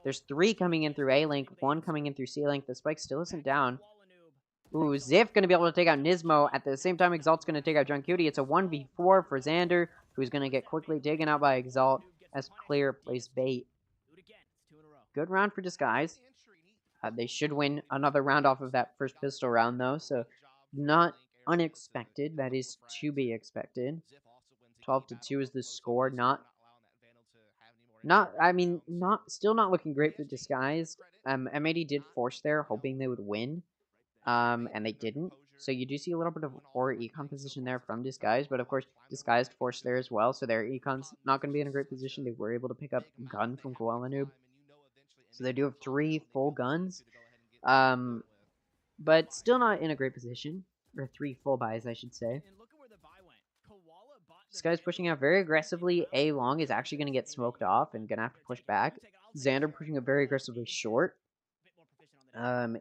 There's 3 coming in through A-Link, 1 coming in through C-Link. The spike still isn't down. Ooh, Ziff going to be able to take out Nismo. At the same time, Exalt's going to take out John Cutie. It's a 1v4 for Xander, who's going to get quickly taken out by Exalt as Clear plays bait. Good round for Disguise. They should win another round off of that first pistol round, though, so not unexpected. That is to be expected. 12-2 is the score. Still not looking great for Disguised. M80 did force there, hoping they would win, and they didn't. So you do see a little bit of poor econ position there from Disguised, but of course, Disguised forced there as well, so their econ's not going to be in a great position. They were able to pick up gun from Koala Noob. So they do have 3 full guns, but still not in a great position. Or 3 full buys, I should say. This guy's pushing out very aggressively. A long is actually going to get smoked off and going to have to push back. Xander pushing it very aggressively short.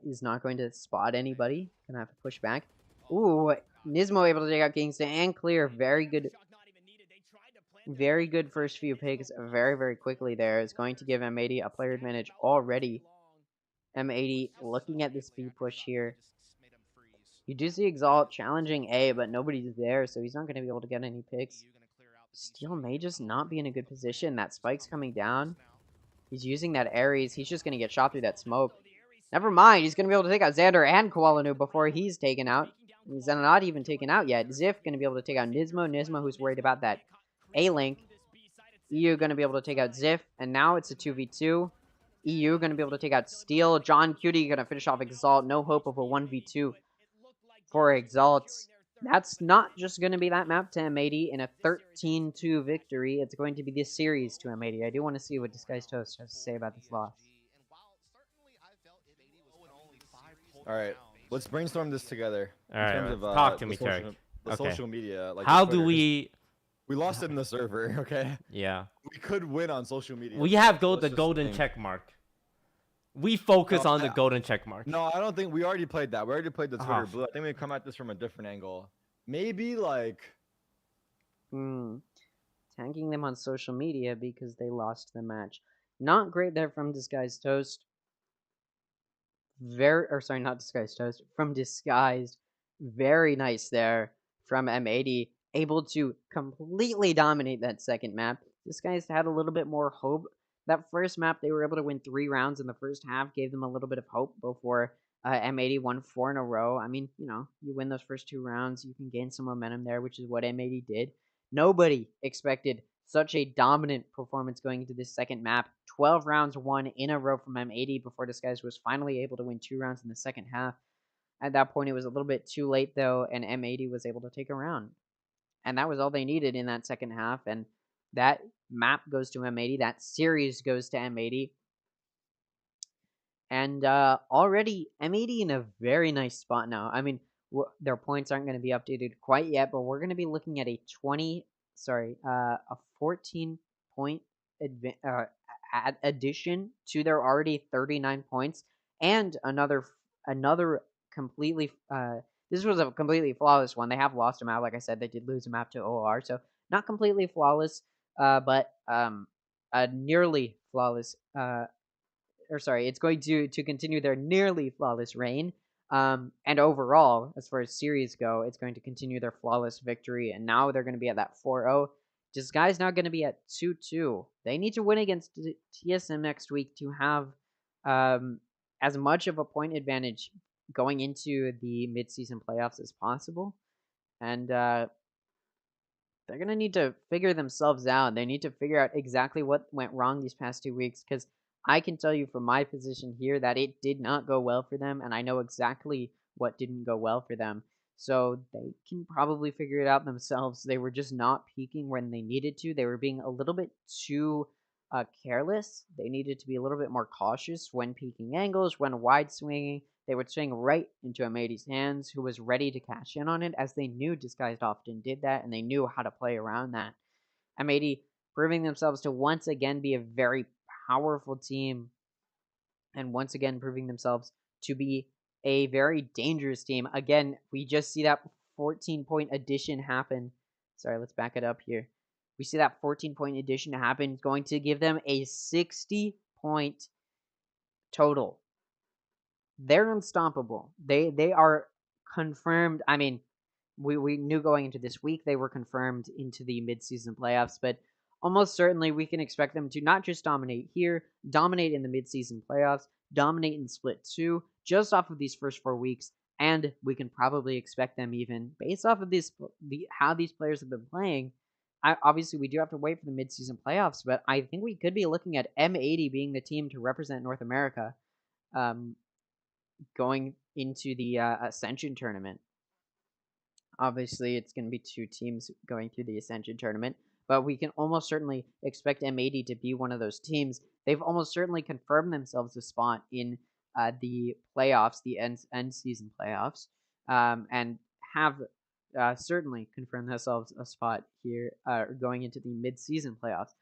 Is not going to spot anybody. Going to have to push back. Ooh, Nismo able to take out Gangsta and Clear. Very good. Very good first few picks very, very quickly there. Is going to give M80 a player advantage already. M80 looking at the speed push here. You do see Exalt challenging A, but nobody's there, so he's not going to be able to get any picks. Steel may just not be in a good position. That spike's coming down. He's using that Ares. He's just going to get shot through that smoke. Never mind. He's going to be able to take out Xander and Koala Noob before he's taken out. He's not even taken out yet. Ziff going to be able to take out Nismo. Nismo, who's worried about that A-Link. EU going to be able to take out Ziff. And now it's a 2v2. EU going to be able to take out Steel. John Cutie going to finish off Exalt. No hope of a 1v2 for Exalt. That's not just going to be that map to M80 in a 13-2 victory. It's going to be this series to M80. I do want to see what Disguised Toast has to say about this loss. All right, let's brainstorm this together. All In right, terms of talk to the me, social, Tarek. the Okay. social media, like How the do Twitter, 'cause we? we lost it in the server, okay? Yeah. We could win on social media. We have so the let's just golden think. check mark. We focus No, on the golden check mark. No, I don't think we already played that. We already played the Twitter Oh. blue. I think we come at this from a different angle. Maybe like Tagging them on social media because they lost the match. Not great there from Disguised Toast. Not Disguised Toast. From Disguised. Very nice there from M80. Able to completely dominate that second map. Disguised had a little bit more hope. That first map, they were able to win 3 rounds in the first half, gave them a little bit of hope before M80 won 4 in a row. I mean, you win those first 2 rounds, you can gain some momentum there, which is what M80 did. Nobody expected such a dominant performance going into this second map. 12 rounds won in a row from M80 before Disguise was finally able to win 2 rounds in the second half. At that point, it was a little bit too late, though, and M80 was able to take a round. And that was all they needed in that second half, and that map goes to M80. That series goes to M80. And already M80 in a very nice spot now. I mean, their points aren't going to be updated quite yet, but we're going to be looking at a 14-point addition to their already 39 points, and another completely. This was a completely flawless one. They have lost a map, like I said. They did lose a map to OR, so not completely flawless, but a nearly flawless. It's going to continue their nearly flawless reign. And overall, as far as series go, it's going to continue their flawless victory. And now they're going to be at that 4-0. Disguise now going to be at 2-2. They need to win against TSM next week to have as much of a point advantage going into the mid-season playoffs as possible. And they're going to need to figure themselves out. They need to figure out exactly what went wrong these past 2 weeks, because I can tell you from my position here that it did not go well for them, and I know exactly what didn't go well for them. So they can probably figure it out themselves. They were just not peaking when they needed to. They were being a little bit too careless. They needed to be a little bit more cautious when peaking angles, when wide swinging. They would swing right into M80's hands, who was ready to cash in on it, as they knew Disguised often did that, and they knew how to play around that. M80 proving themselves to once again be a very powerful team, and once again proving themselves to be a very dangerous team. Again, we just see that 14-point addition happen. Sorry, let's back it up here. We see that 14-point addition happen. It's going to give them a 60-point total. They're unstoppable. They are confirmed. I mean, we knew going into this week they were confirmed into the midseason playoffs, but almost certainly we can expect them to not just dominate here, dominate in the midseason playoffs, dominate in Split 2, just off of these first 4 weeks, and we can probably expect them even, based off of how these players have been playing. Obviously, we do have to wait for the midseason playoffs, but I think we could be looking at M80 being the team to represent North America going into the Ascension tournament. Obviously, it's going to be 2 teams going through the Ascension tournament, but we can almost certainly expect M80 to be one of those teams. They've almost certainly confirmed themselves a spot in the playoffs, the end season playoffs, and have certainly confirmed themselves a spot here going into the mid-season playoffs.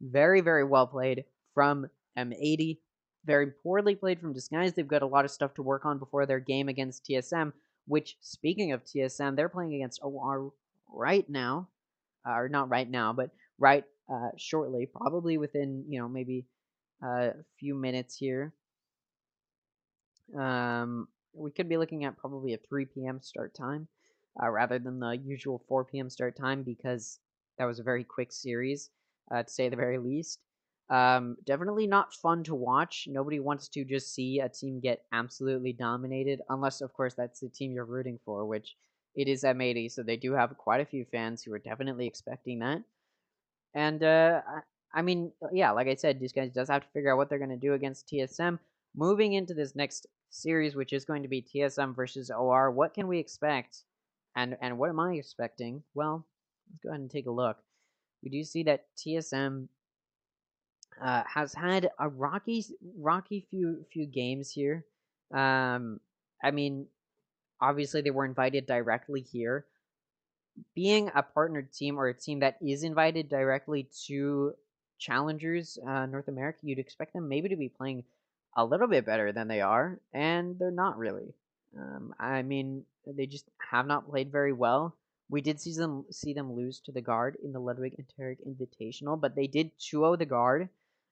Very, very well played from M80. Very poorly played from Disguise. They've got a lot of stuff to work on before their game against TSM, which, speaking of TSM, they're playing against OR right now. Or not right now, but right shortly. Probably within, maybe a few minutes here. We could be looking at probably a 3 p.m. start time rather than the usual 4 p.m. start time, because that was a very quick series, to say the very least. Definitely not fun to watch. Nobody wants to just see a team get absolutely dominated, unless, of course, that's the team you're rooting for, which it is M80, so they do have quite a few fans who are definitely expecting that. And, I mean, yeah, like I said, these guys does have to figure out what they're going to do against TSM. Moving into this next series, which is going to be TSM versus OR, what can we expect? And what am I expecting? Well, let's go ahead and take a look. We do see that TSM has had a rocky few games here. I mean, obviously they were invited directly here. Being a partnered team or a team that is invited directly to challengers North America, you'd expect them maybe to be playing a little bit better than they are, and they're not really. I mean, they just have not played very well. We did see them lose to the Guard in the Ludwig and Tarek Invitational, but they did 2-0 the Guard.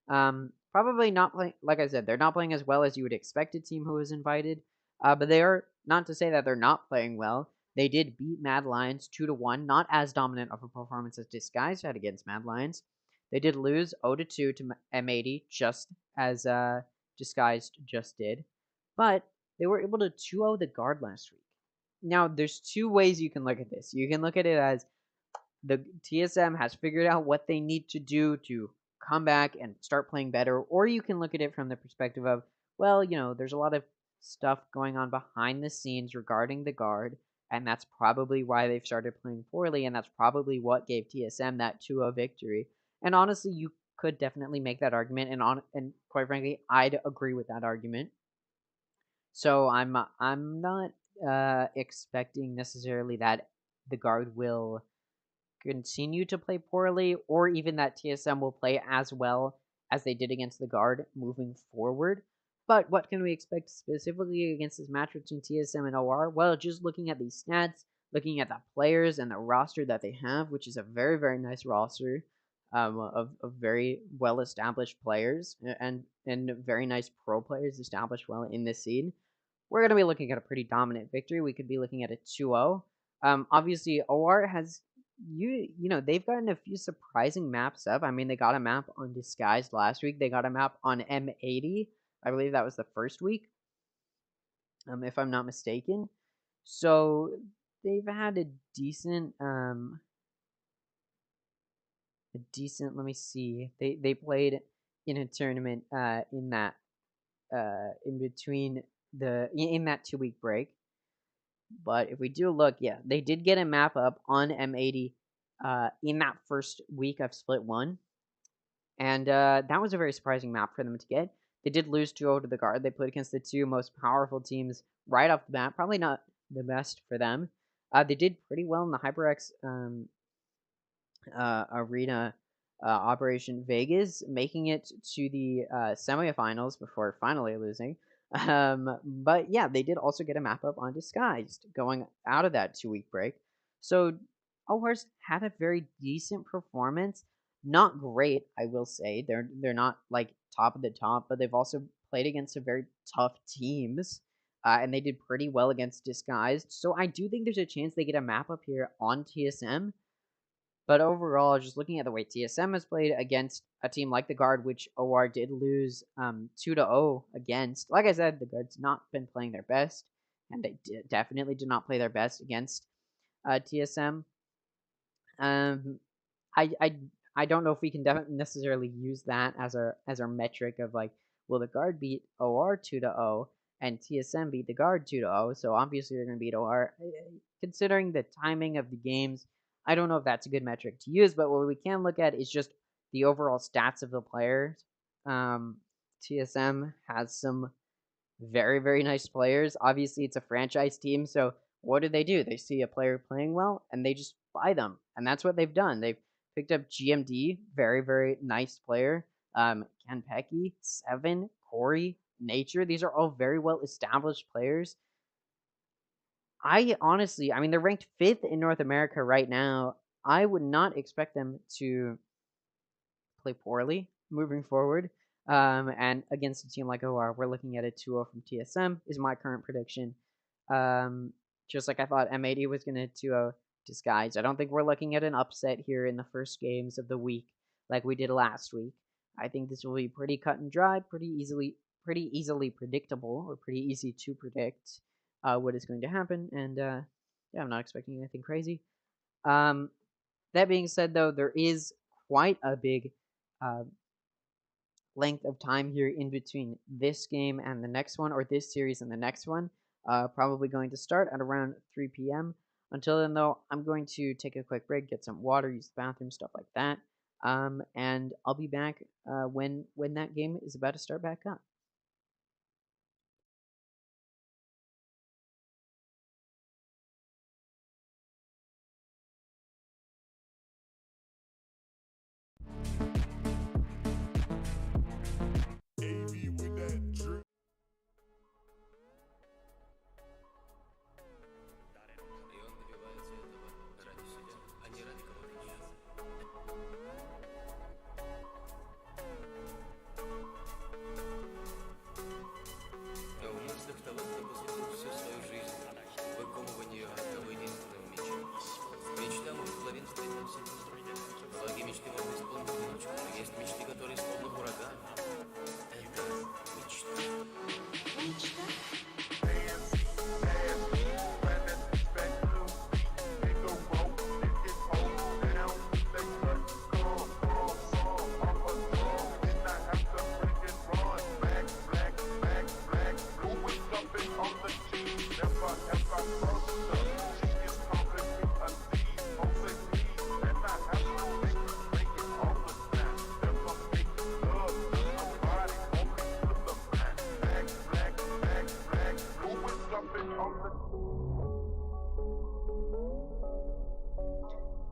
Probably not playing, like I said, they're not playing as well as you would expect a team who was invited. But they are, not to say that they're not playing well. They did beat Mad Lions 2-1, not as dominant of a performance as Disguise had against Mad Lions. They did lose 0-2 to M80, just as Disguised just did. But they were able to 2-0 the Guard last week. Now, there's two ways you can look at this. You can look at it as the TSM has figured out what they need to do to come back and start playing better, or you can look at it from the perspective of, well, there's a lot of stuff going on behind the scenes regarding the Guard, and that's probably why they've started playing poorly, and that's probably what gave TSM that 2-0 victory. And honestly, you could definitely make that argument, and quite frankly, I'd agree with that argument. So I'm not expecting necessarily that the Guard will continue to play poorly, or even that TSM will play as well as they did against the Guard moving forward. But what can we expect specifically against this match between TSM and OR? Well, just looking at these stats, looking at the players and the roster that they have, which is a very, very nice roster of very well established players and very nice pro players established well in this scene, we're going to be looking at a pretty dominant victory. We could be looking at a 2-0. Obviously, OR has they've gotten a few surprising maps up. I mean, they got a map on Disguised last week. They got a map on M80. I believe that was the first week, if I'm not mistaken. So they've had a decent. Let me see. They played in a tournament in that in between in that 2-week break. But if we do look, yeah, they did get a map up on M80 in that first week of Split 1. And that was a very surprising map for them to get. They did lose 2-0 to the Guard. They played against the two most powerful teams right off the bat. Probably not the best for them. They did pretty well in the HyperX Arena Operation Vegas, making it to the semifinals before finally losing. But yeah, they did also get a map up on Disguised going out of that 2-week break. So Ohorst had a very decent performance. Not great, I will say. They're not like top of the top, but they've also played against some very tough teams. And they did pretty well against Disguised. So I do think there's a chance they get a map up here on TSM. But overall, just looking at the way TSM has played against a team like the Guard, which OR did lose 2-0 against. Like I said, the Guard's not been playing their best, and they definitely did not play their best against TSM. I don't know if we can necessarily use that as our metric of like, will the Guard beat OR 2-0 and TSM beat the Guard 2-0? So obviously they're going to beat OR. Considering the timing of the games, I don't know if that's a good metric to use, but what we can look at is just the overall stats of the players. TSM has some very, very nice players. Obviously, it's a franchise team, so what do? They see a player playing well, and they just buy them, and that's what they've done. They've picked up GMD, very, very nice player. Ken Pecky, Seven, Corey, Nature. These are all very well established players. I mean, they're ranked 5th in North America right now. I would not expect them to play poorly moving forward. And against a team like OR, we're looking at a 2-0 from TSM, is my current prediction. Just like I thought M80 was going to 2-0 Disguise. I don't think we're looking at an upset here in the first games of the week like we did last week. I think this will be pretty cut and dry, pretty easily predictable, or pretty easy to predict what is going to happen. And yeah, I'm not expecting anything crazy. That being said, though, there is quite a big length of time here in between this game and the next one, or this series and the next one. Probably going to start at around 3 p.m. Until then, though, I'm going to take a quick break, get some water, use the bathroom, stuff like that. And I'll be back when that game is about to start back up.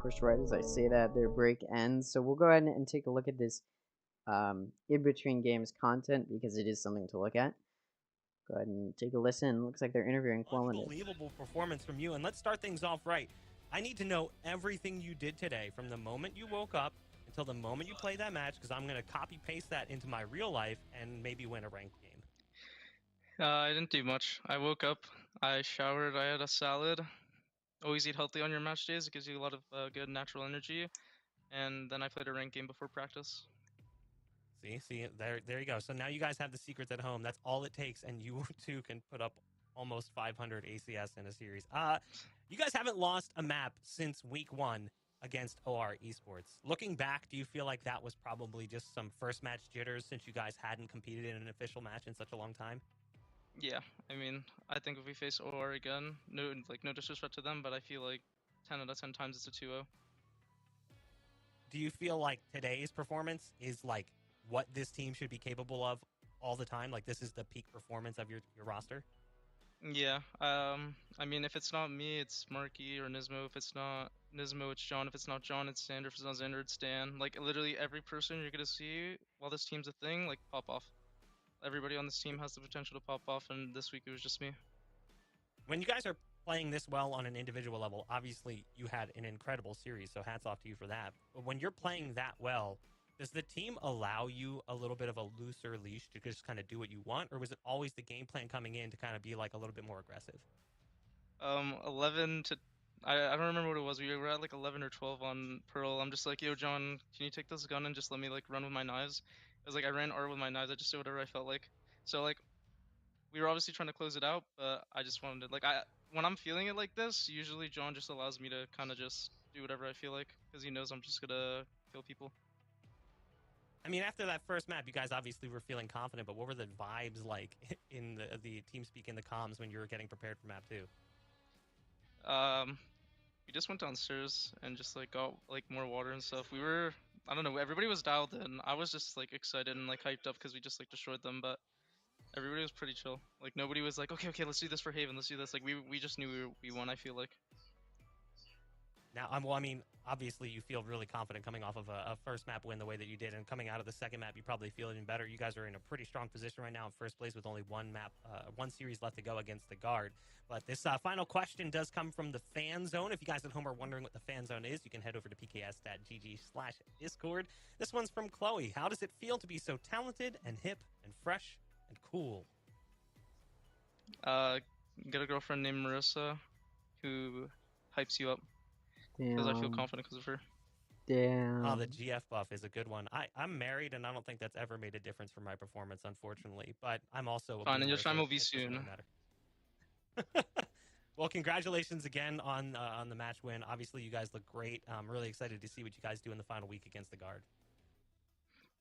course, right as I say that, their break ends. So we'll go ahead and take a look at this in between games content because it is something to look at. Go ahead and take a listen. Looks like they're interviewing Quillen. Unbelievable performance from you. And let's start things off right. I need to know everything you did today from the moment you woke up until the moment you played that match, because I'm going to copy paste that into my real life and maybe win a ranked game. I didn't do much. I woke up, I showered, I had a salad. Always eat healthy on your match days. It gives you a lot of good natural energy. And then I played a ranked game before practice. See, there you go. So now you guys have the secrets at home. That's all it takes, and you too can put up almost 500 ACS in a series. You guys haven't lost a map since week 1 against OR Esports. Looking back, do you feel like that was probably just some first match jitters since you guys hadn't competed in an official match in such a long time? Yeah, I mean, I think if we face OR again, no disrespect to them, but I feel like 10 out of 10 times it's a 2-0. Do you feel like today's performance is like what this team should be capable of all the time? Like this is the peak performance of your roster? Yeah, I mean, if it's not me, it's Marky or Nismo. If it's not Nismo, it's John. If it's not John, it's Xander. If it's not Xander, it's Dan. Like, literally every person you're gonna see while this team's a thing, like, pop off. Everybody on this team has the potential to pop off, and this week it was just me. When you guys are playing this well on an individual level, obviously you had an incredible series, so hats off to you for that. But when you're playing that well, does the team allow you a little bit of a looser leash to just kind of do what you want, or was it always the game plan coming in to kind of be like a little bit more aggressive? 11 to I don't remember what it was. We were at like 11 or 12 on Pearl. I'm just like, yo, John, can you take this gun and just let me like run with my knives? It was like I ran R with my knives. I just did whatever I felt like. So like, we were obviously trying to close it out, but I just wanted to like when I'm feeling it like this, usually John just allows me to kind of just do whatever I feel like because he knows I'm just gonna kill people. I mean, after that first map, you guys obviously were feeling confident, but what were the vibes like in the team speak in the comms when you were getting prepared for map 2? We just went downstairs and just like got like more water and stuff. I don't know, everybody was dialed in. I was just like excited and like hyped up because we just like destroyed them, but everybody was pretty chill. Like nobody was like, okay, let's do this for Haven, let's do this. Like we just knew we won, I feel like. Now, well, I mean, obviously you feel really confident coming off of a first map win the way that you did, and coming out of the second map, you probably feel even better. You guys are in a pretty strong position right now in first place with only one series left to go against the Guard. But this final question does come from the fan zone. If you guys at home are wondering what the fan zone is, you can head over to pks.gg/Discord. This one's from Chloe. How does it feel to be so talented and hip and fresh and cool? Got a girlfriend named Marissa who hypes you up. Because I feel confident because of her. Damn. Oh, the GF buff is a good one. I'm married, and I don't think that's ever made a difference for my performance, unfortunately. But I'm also fine, and your time will be soon. Really well, congratulations again on the match win. Obviously, you guys look great. I'm really excited to see what you guys do in the final week against the Guard.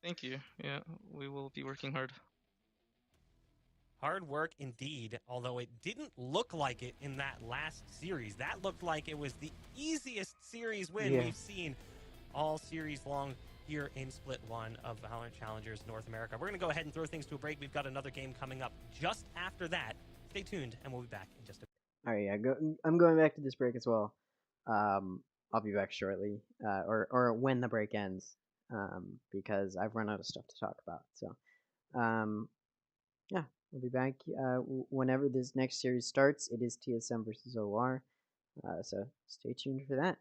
Thank you. Yeah, we will be working hard. Hard work indeed, although it didn't look like it in that last series. That looked like it was the easiest series win we've seen all series long here in Split 1 of Valorant Challengers North America. We're going to go ahead and throw things to a break. We've got another game coming up just after that. Stay tuned, and we'll be back in just a bit. All right, yeah, I'm going back to this break as well. I'll be back shortly, or when the break ends, because I've run out of stuff to talk about. So, yeah. We'll be back whenever this next series starts. It is TSM versus OR, so stay tuned for that.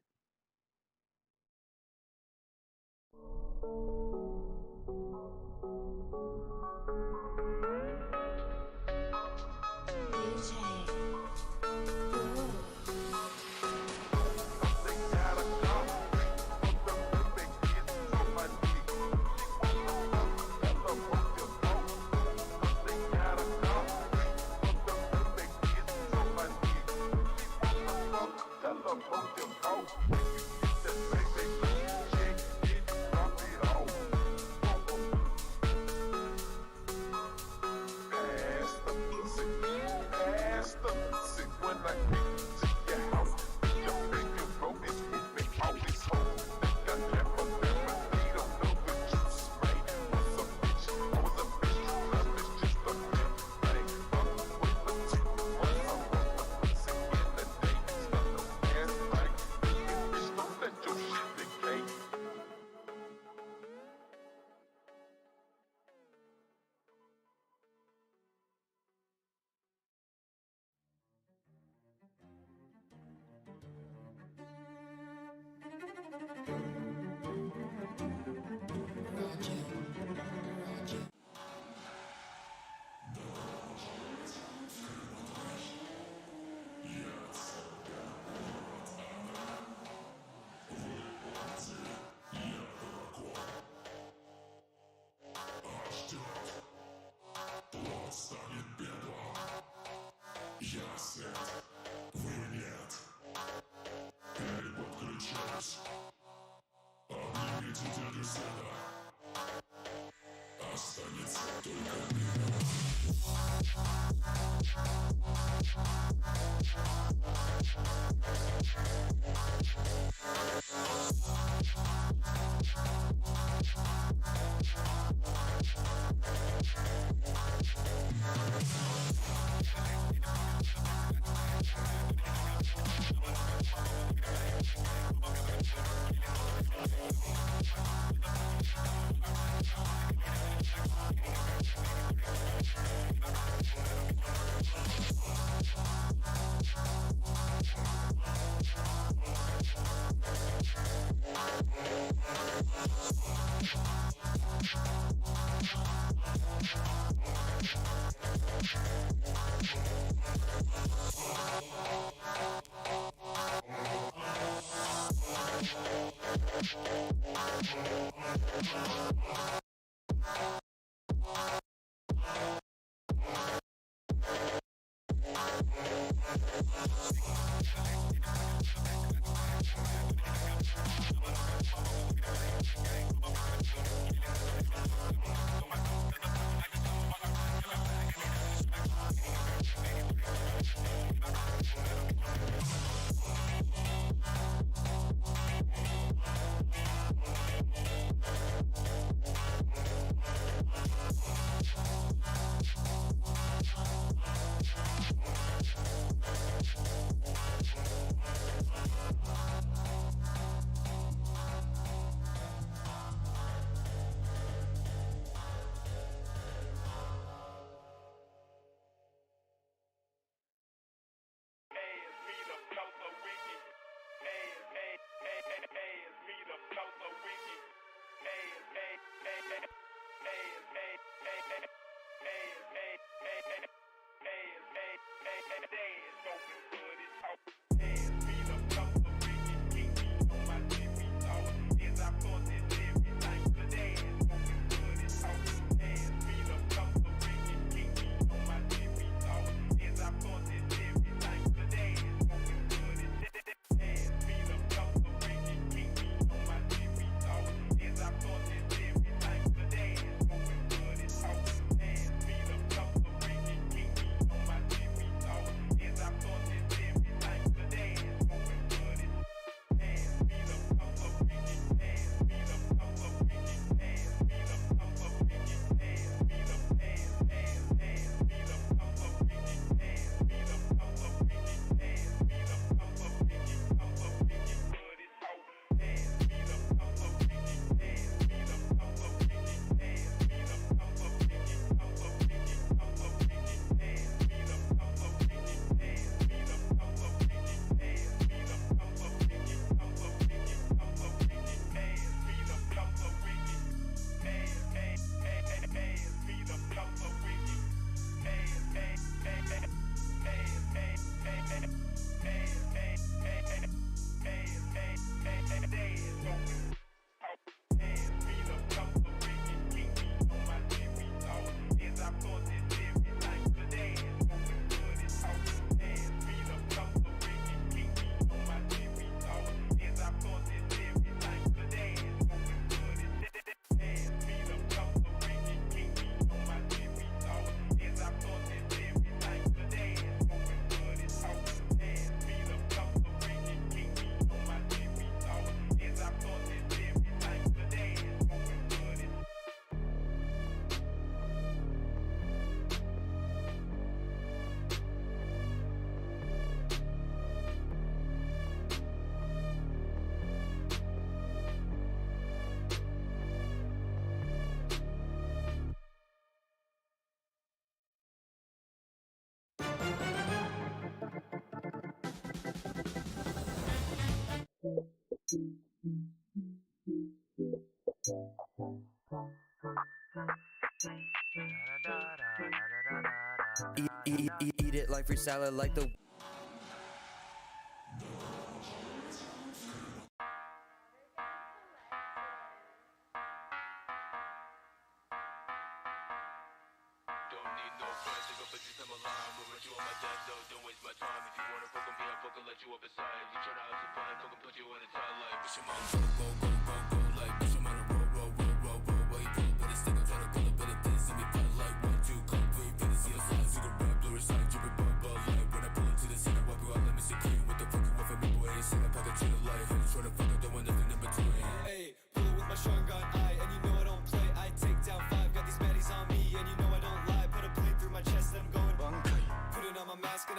Eat it like free salad, like the.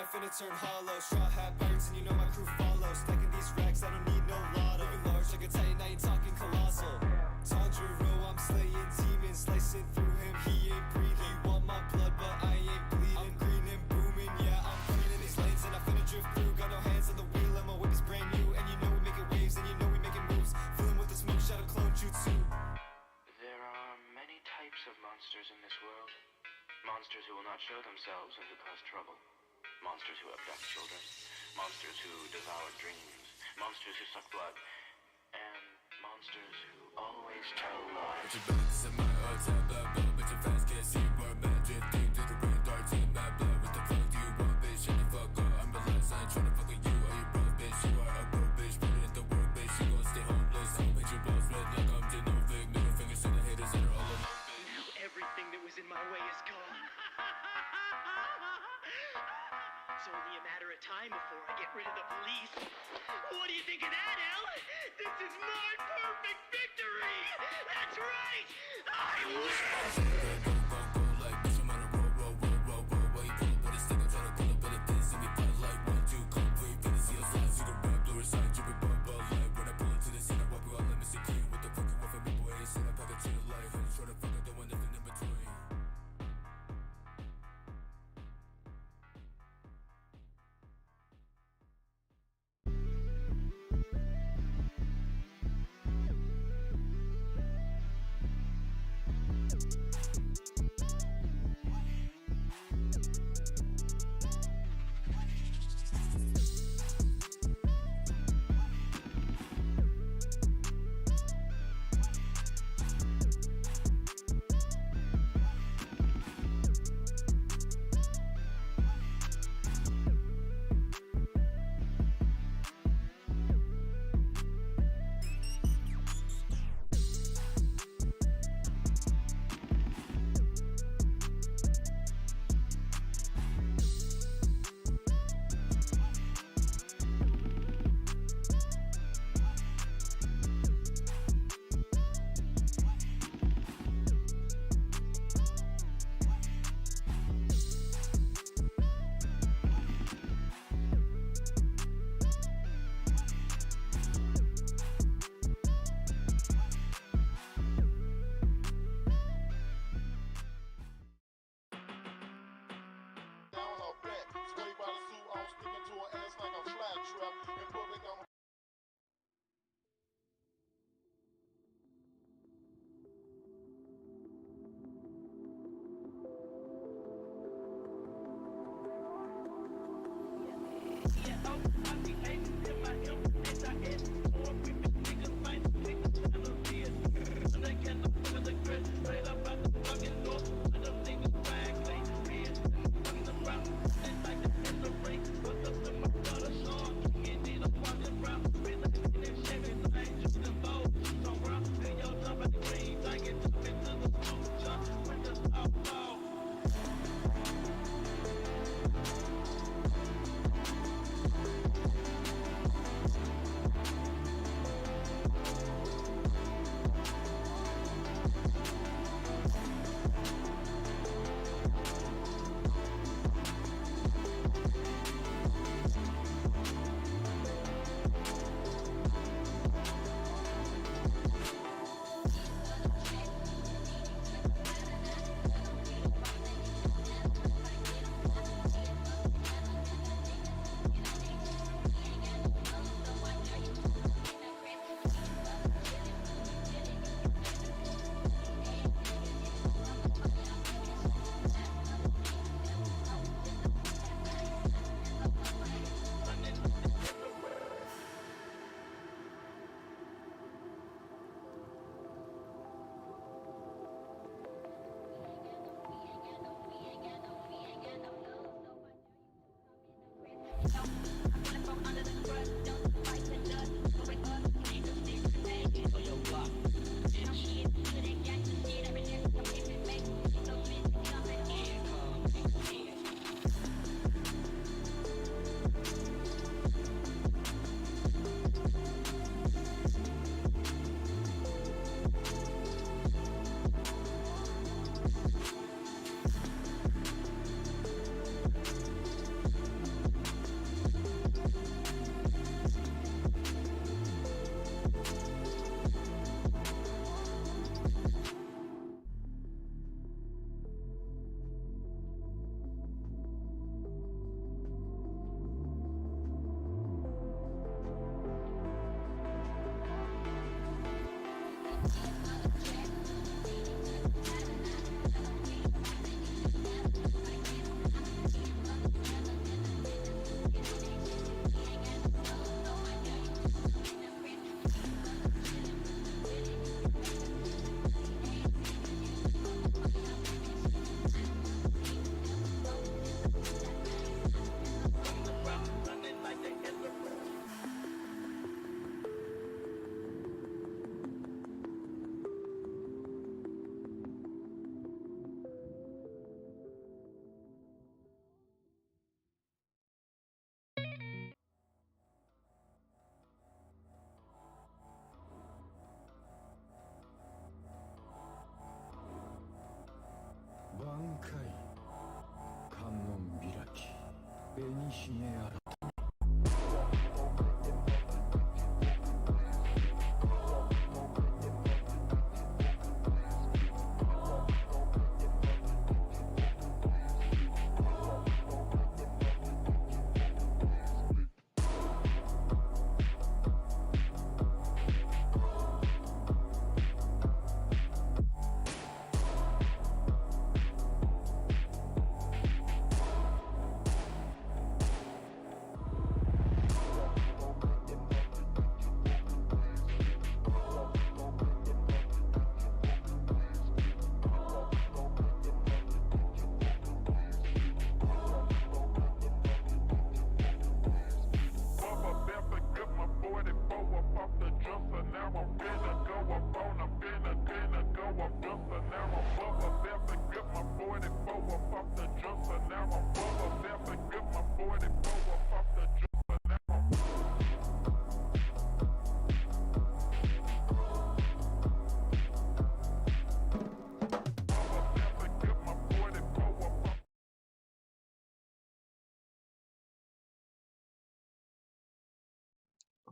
I finna turn hollow. Straw hat burns and you know my crew follows. Stacking these racks, I don't need no lotto. Living large like a titan, I ain't talking colossal. Tanjiro, I'm slaying demons, slicing through him, he ain't breathing. You want my blood, but I ain't bleeding. I'm green and booming, yeah, I'm running in these lanes and I finna drift through. Got no hands on the wheel and my whip is brand new. And you know we making waves and you know we making moves. Filling with the smoke, shadow clone jutsu. There are many types of monsters in this world. Monsters who will not show themselves and who cause trouble. Monsters who abduct children. Monsters who devour dreams. Monsters who suck blood. And monsters who always tell lies. Bitch, bullets in my tap, blah, blah. Bitch, I'm fast, can't see where I'm at. Drifting through the radar, team, blah, blah. What the fuck do you want, bitch? Shut the fuck up. I'm relaxed, I ain't tryna fuck with you. Are you broke, bitch? You are a broke bitch. Put it in the work, bitch. You gon' stay homeless. I'll make your balls red like I'm Genovic. Middle fingers to the haters that are all alone, bitch. Now everything that was in my way is gone. It's only a matter of time before I get rid of the police. What do you think of that, Al? This is my perfect victory! That's right! I win! Go, like bitch, I'm on a roll. Why you pull up with a stick? I'm tryna pull up with a diss. And we fight like 1, 2, come for you, finna see us live. See the rap, blur aside, dripping bubble light. When I pull into the scene, I walk you all, let me see clean. What the fuck you want from me, boy? Ain't shit, I pack a chill life. Honey, try to fuck, I don't want nothing in between.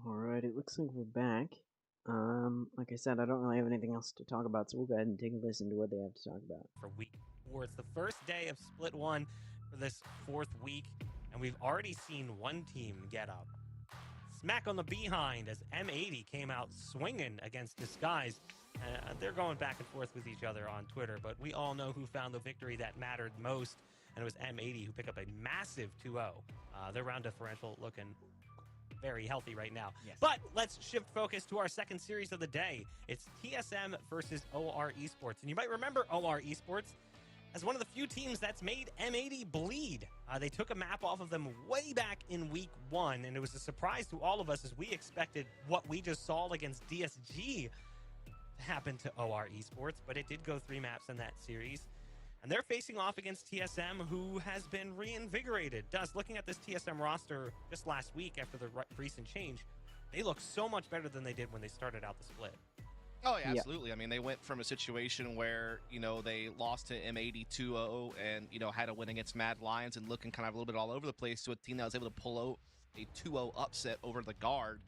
Alright, it looks like we're back. Like I said, I don't really have anything else to talk about, so we'll go ahead and take a listen to what they have to talk about. For week 4, it's the first day of Split 1 for this 4th week, and we've already seen one team get up. Smack on the behind as M80 came out swinging against Disguise. They're going back and forth with each other on Twitter, but we all know who found the victory that mattered most, and it was M80 who picked up a massive 2-0. Their round differential looking very healthy right now. Yes. But let's shift focus to our second series of the day. It's TSM versus OR Esports. And you might remember OR Esports as one of the few teams that's made M80 bleed. They took a map off of them way back in week 1, and it was a surprise to all of us as we expected what we just saw against DSG to happen to OR Esports, but it did go 3 maps in that series. And they're facing off against TSM, who has been reinvigorated. Looking at this TSM roster just last week after the recent change, they look so much better than they did when they started out the split. Oh, yeah, absolutely. I mean, they went from a situation where, they lost to M80 2-0 and, had a win against Mad Lions and looking kind of a little bit all over the place to a team that was able to pull out a 2-0 upset over the Guard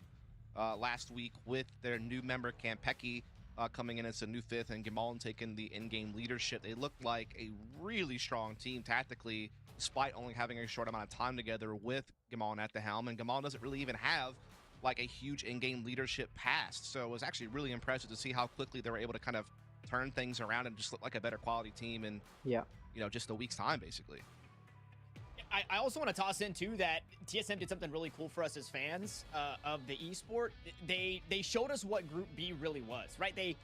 last week with their new member, Campeki, coming in as a new 5th, and Gamal taking the in-game leadership. They look like a really strong team tactically, despite only having a short amount of time together with Gamal at the helm. And Gamal doesn't really even have like a huge in-game leadership past. So it was actually really impressive to see how quickly they were able to kind of turn things around and just look like a better quality team in, just a week's time, basically. I also want to toss in too that TSM did something really cool for us as fans of the esport. They showed us what Group B really was, right? They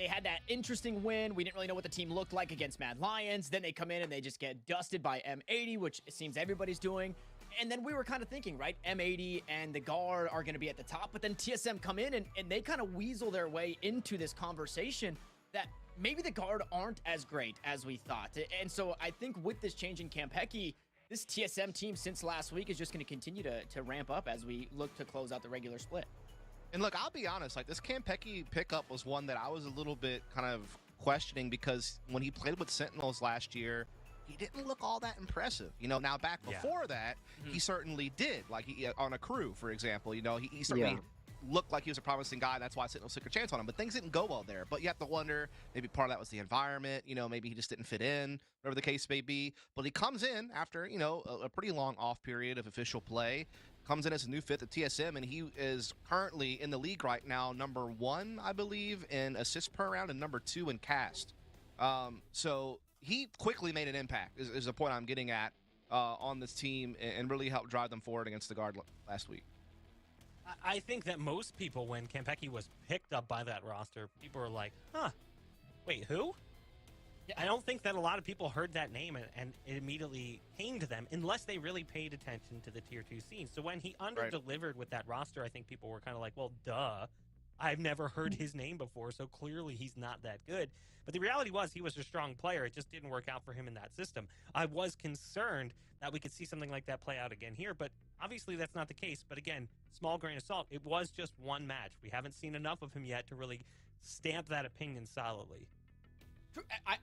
had that interesting win. We didn't really know what the team looked like against Mad Lions. Then they come in and they just get dusted by M80, which it seems everybody's doing. And then we were kind of thinking, right, M80 and the Guard are going to be at the top, but then TSM come in and they kind of weasel their way into this conversation that maybe the Guard aren't as great as we thought. And so I think with this change in Campeki, this TSM team since last week is just going to continue to ramp up as we look to close out the regular split. And look, I'll be honest, like this Campeki pickup was one that I was a little bit kind of questioning because when he played with Sentinels last year, he didn't look all that impressive. Now back before that, he certainly did. Like on a crew, for example, he certainly looked like he was a promising guy. That's why Sentinels took a chance on him. But things didn't go well there. But you have to wonder, maybe part of that was the environment. Maybe he just didn't fit in, whatever the case may be. But he comes in after, a pretty long off period of official play. Comes in as a new 5th at TSM, and he is currently in the league right now, number 1, I believe, in assists per round and number 2 in cast. So he quickly made an impact, is the point I'm getting at on this team, and really helped drive them forward against the Guard last week. I think that most people, when Campeki was picked up by that roster, people were like, wait, who? I don't think that a lot of people heard that name and it immediately came to them unless they really paid attention to the Tier 2 scene. So when he under-delivered with that roster, I think people were kind of like, well, duh. I've never heard his name before, so clearly he's not that good. But the reality was he was a strong player. It just didn't work out for him in that system. I was concerned that we could see something like that play out again here, but obviously that's not the case. But again, small grain of salt, it was just one match. We haven't seen enough of him yet to really stamp that opinion solidly.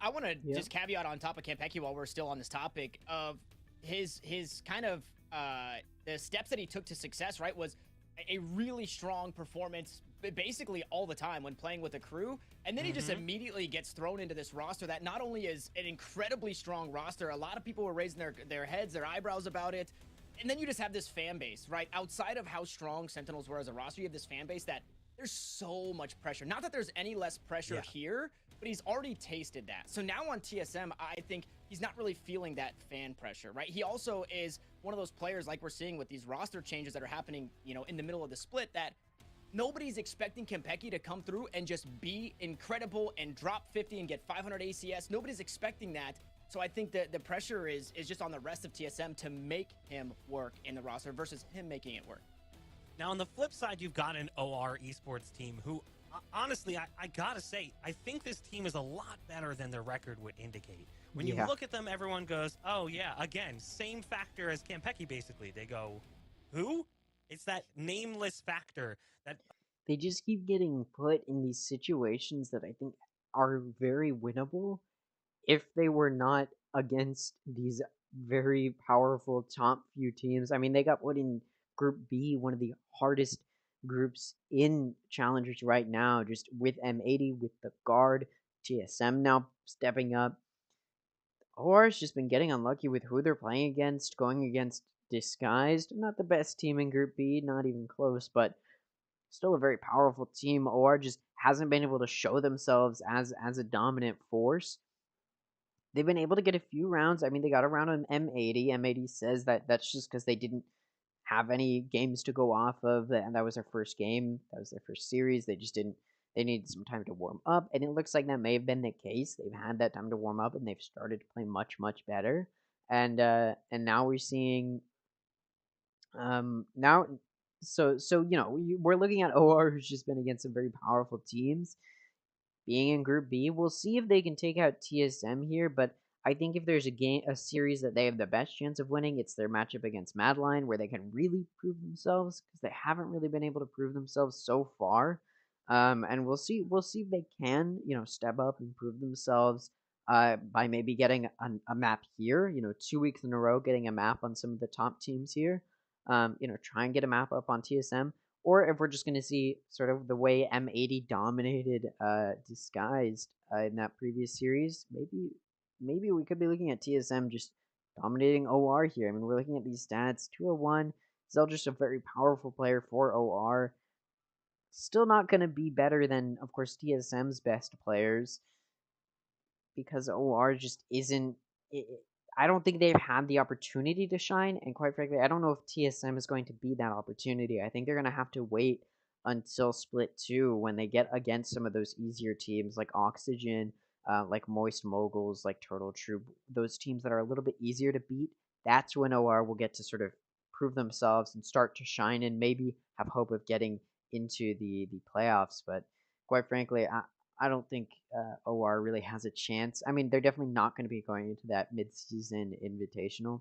I want to just caveat on top of Campeki while we're still on this topic of his kind of the steps that he took to success, right, was a really strong performance basically all the time when playing with a crew. And then he just immediately gets thrown into this roster that not only is an incredibly strong roster, a lot of people were raising their heads, their eyebrows about it. And then you just have this fan base, right? Outside of how strong Sentinels were as a roster, you have this fan base that there's so much pressure. Not that there's any less pressure here, but he's already tasted that. So now on TSM, I think he's not really feeling that fan pressure, right? He also is one of those players, like we're seeing with these roster changes that are happening, you know, in the middle of the split, that nobody's expecting Kempeki to come through and just be incredible and drop 50 and get 500 ACS. Nobody's expecting that. So I think that the pressure is just on the rest of TSM to make him work in the roster versus him making it work. Now, on the flip side, you've got an OR esports team who, honestly, I gotta say, I think this team is a lot better than their record would indicate. When you look at them, everyone goes, oh, yeah, again, same factor as Kempeki, basically. They go, who? It's that nameless factor that they just keep getting put in these situations that I think are very winnable if they were not against these very powerful top few teams. I mean, they got put in Group B, one of the hardest groups in Challengers right now, just with M80, with the guard, TSM now stepping up. OR's just been getting unlucky with who they're playing against, going against Disguised. Not the best team in Group B, not even close, but still a very powerful team. OR just hasn't been able to show themselves as a dominant force. They've been able to get a few rounds. I mean, they got a round on M80. M80 says that that's just because they didn't have any games to go off of, and that was their first game. That was their first series. They just didn't. They needed some time to warm up, and it looks like that may have been the case. They've had that time to warm up, and they've started to play much better. And now we're seeing now. So you know, we're looking at OR, who's just been against some very powerful teams. Being in Group B, we'll see if they can take out TSM here, but I think if there's a series that they have the best chance of winning, it's their matchup against Madline, where they can really prove themselves, because they haven't really been able to prove themselves so far. And we'll see if they can, you know, step up and prove themselves by maybe getting a map here, you know, 2 weeks in a row, getting a map on some of the top teams here. You know, try and get a map up on TSM. Or if we're just going to see sort of the way M80 dominated Disguised in that previous series, maybe we could be looking at TSM just dominating OR here. I mean, we're looking at these stats: 201. Still just a very powerful player for OR. Still not going to be better than, of course, TSM's best players, because OR just isn't. I don't think they've had the opportunity to shine, and quite frankly, I don't know if TSM is going to be that opportunity. I think they're going to have to wait until Split 2 when they get against some of those easier teams like Oxygen, like Moist Moguls, like Turtle Troop, those teams that are a little bit easier to beat. That's when OR will get to sort of prove themselves and start to shine and maybe have hope of getting into the playoffs. But quite frankly, I don't think OR really has a chance. I mean, they're definitely not going to be going into that mid-season invitational,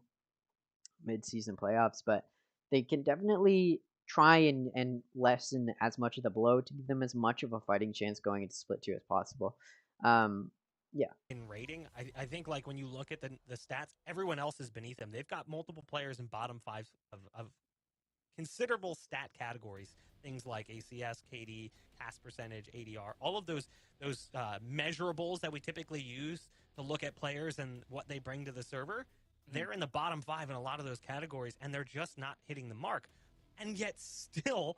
mid-season playoffs, but they can definitely try and lessen as much of the blow to give them as much of a fighting chance going into Split 2 as possible. Yeah. In rating, I think, like, when you look at the stats, everyone else is beneath them. They've got multiple players in bottom five of considerable stat categories, things like ACS, KD, cast percentage, ADR, all of those measurables that we typically use to look at players and what they bring to the server. They're in the bottom five in a lot of those categories, and they're just not hitting the mark. And yet still,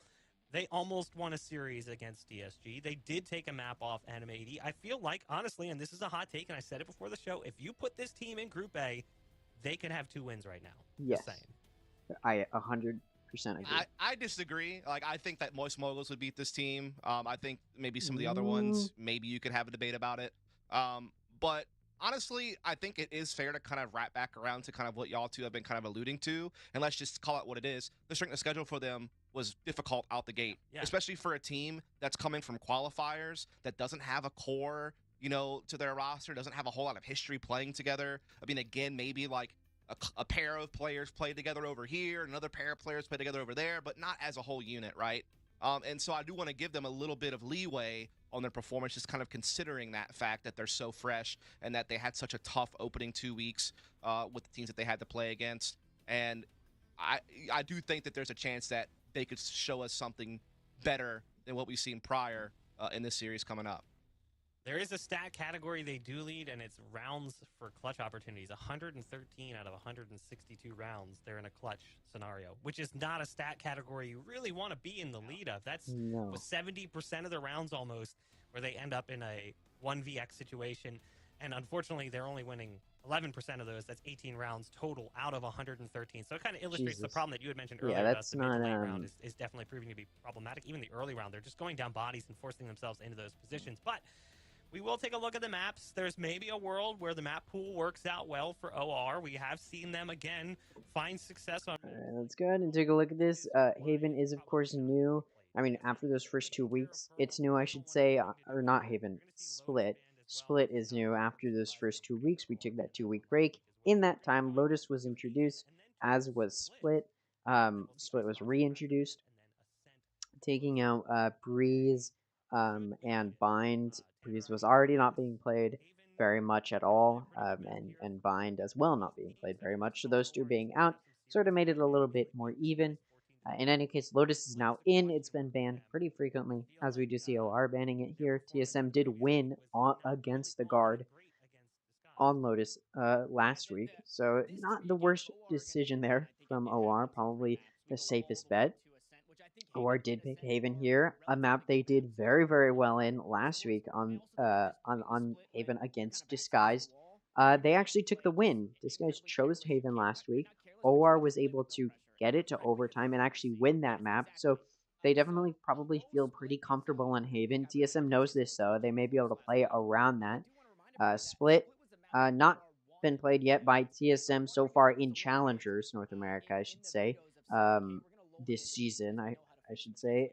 they almost won a series against DSG. They did take a map off M80. I feel like, honestly, and this is a hot take, and I said it before the show, if you put this team in Group A, they can have 2 wins right now. Yes. Just saying. I 100% agree. I disagree. Like, I think that Moist Moguls would beat this team. I think maybe some of the other ones, maybe you could have a debate about it. But honestly, I think it is fair to kind of wrap back around to kind of what y'all two have been kind of alluding to, and let's just call it what it is. The strength of schedule for them was difficult out the gate, especially for a team that's coming from qualifiers, that doesn't have a core, you know, to their roster, doesn't have a whole lot of history playing together. I mean, again, maybe like a pair of players play together over here, another pair of players play together over there, but not as a whole unit, right? And so I do want to give them a little bit of leeway on their performance, just kind of considering that fact that they're so fresh and that they had such a tough opening 2 weeks with the teams that they had to play against. And I do think that there's a chance that they could show us something better than what we've seen prior in this series coming up. There is a stat category they do lead, and it's rounds for clutch opportunities. 113 out of 162 rounds, they're in a clutch scenario, which is not a stat category you really want to be in the lead of. That's No. 70% of the rounds almost where they end up in a 1vx situation. And unfortunately, they're only winning 11% of those. That's 18 rounds total out of 113. So it kind of illustrates the Jesus. problem that you had mentioned Yeah, earlier. that's The mid to not, late round is definitely proving to be problematic. Even the early round, they're just going down bodies and forcing themselves into those positions. But we will take a look at the maps. There's maybe a world where the map pool works out well for OR. We have seen them, again, find success on... All right, let's go ahead and take a look at this. Haven is, of course, new. I mean, after those first 2 weeks, it's new, I should say. Or not Haven, Split. Split is new. After those first 2 weeks, we took that 2-week break. In that time, Lotus was introduced, as was Split. Split was reintroduced, taking out Breeze and Bind. Breeze was already not being played very much at all, and Bind as well not being played very much. So those two being out sort of made it a little bit more even. In any case, Lotus is now in. It's been banned pretty frequently, as we do see OR banning it here. TSM did win against the guard on Lotus last week, so not the worst decision there from OR. Probably the safest bet. OR did pick Haven here, a map they did very, very well in last week on Haven against Disguised. They actually took the win. Disguised chose Haven last week. OR was able to get it to overtime and actually win that map, so they definitely probably feel pretty comfortable on Haven. TSM knows this, though. They may be able to play around that. Split, not been played yet by TSM so far in Challengers North America, I should say, this season, I should say.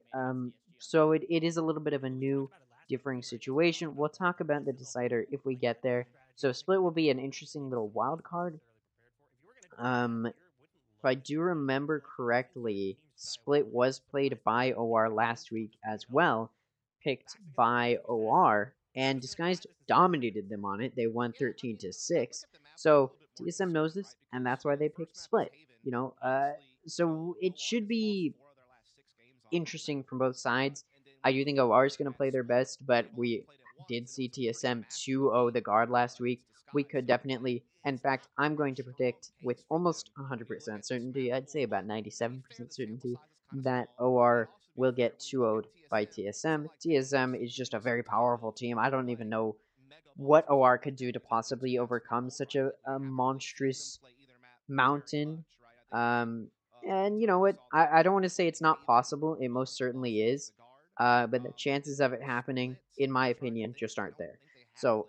So it is a little bit of a new, differing situation. We'll talk about the decider if we get there. So Split will be an interesting little wild card. If I do remember correctly, Split was played by OR last week as well, picked by OR, and Disguised dominated them on it. They won 13-6. So TSM knows this, and that's why they picked Split. You know, so it should be interesting from both sides. I do think OR is going to play their best, but we did see TSM 2-0 the guard last week. We could definitely, in fact, I'm going to predict with almost 100% certainty, I'd say about 97% certainty, that OR will get 2-0'd by TSM. TSM is just a very powerful team. I don't even know what OR could do to possibly overcome such a monstrous mountain. And you know what? I don't want to say it's not possible. It most certainly is. But the chances of it happening, in my opinion, just aren't there. So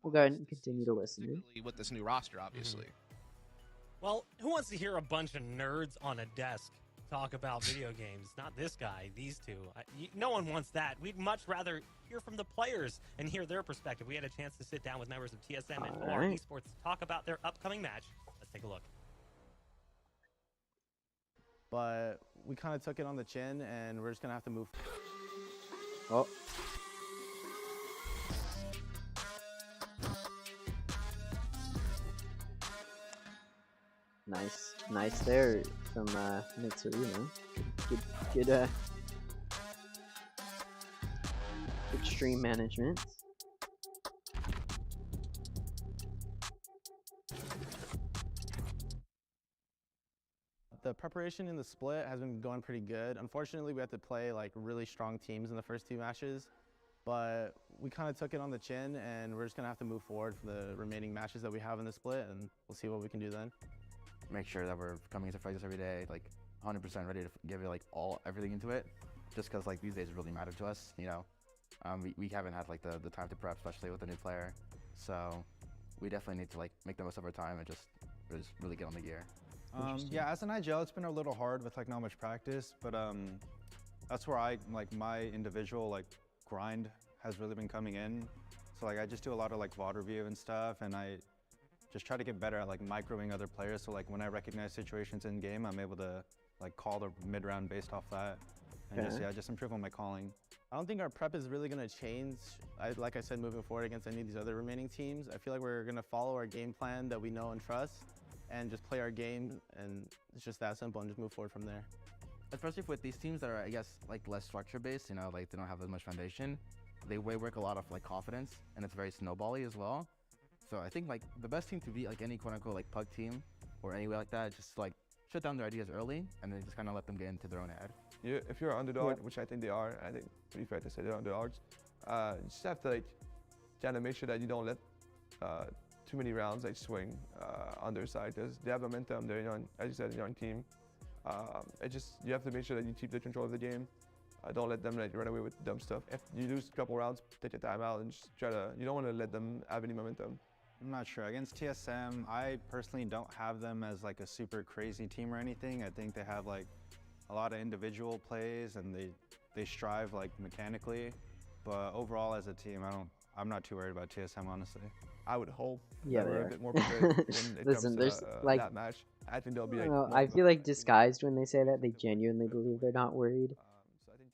we'll go ahead and continue to listen. With this new roster, obviously. Well, who wants to hear a bunch of nerds on a desk talk about video games? Not this guy, these two. No one wants that. We'd much rather hear from the players and hear their perspective. We had a chance to sit down with members of TSM and OR Esports to talk about their upcoming match. Let's take a look. But we kind of took it on the chin, and we're just going to have to move. Oh. Nice there from Mitsuruno. Good stream management. The preparation in the split has been going pretty good. Unfortunately, we had to play like really strong teams in the first 2 matches, but we kind of took it on the chin, and we're just gonna have to move forward for the remaining matches that we have in the split, and we'll see what we can do then. Make sure that we're coming into practice every day, like 100% ready to give it like everything into it, just because like these days really matter to us, you know. We haven't had like the time to prep, especially with a new player, so we definitely need to like make the most of our time and just really get on the gear. Yeah, as an IGL, it's been a little hard with like not much practice, but that's where my individual like grind has really been coming in. So like I just do a lot of like VOD review and stuff, and I just try to get better at like microing other players. So like when I recognize situations in game, I'm able to like call the mid round based off that, and just improve on my calling. I don't think our prep is really going to change. Like I said, moving forward against any of these other remaining teams, I feel like we're going to follow our game plan that we know and trust. and just play our game, and it's just that simple, and just move forward from there. Especially with these teams that are, I guess, like less structure based, you know, like they don't have as much foundation. They work a lot of like confidence, and it's very snowbally as well. So I think like the best team to beat like any quote unquote like pug team or anywhere like that, just like shut down their ideas early and then just kind of let them get into their own head. If you're an underdog, which I think they are, I think pretty fair to say they're underdogs. You just have to like kind of make sure that you don't let too many rounds like swing on their side, because they have momentum. They're young, as you said, a young team. You have to make sure that you keep the control of the game. Don't let them like run away with dumb stuff. If you lose a couple rounds, take a timeout and just try to. You don't want to let them have any momentum. I'm not sure. Against TSM, I personally don't have them as like a super crazy team or anything. I think they have like a lot of individual plays and they strive like mechanically. But overall as a team, I'm not too worried about TSM, honestly. I would hope Yeah, that they we're are. a bit more prepared when it Listen, comes there's to like that match. I think they'll be like. well, I feel like disguised when they say that. They genuinely believe they're not worried.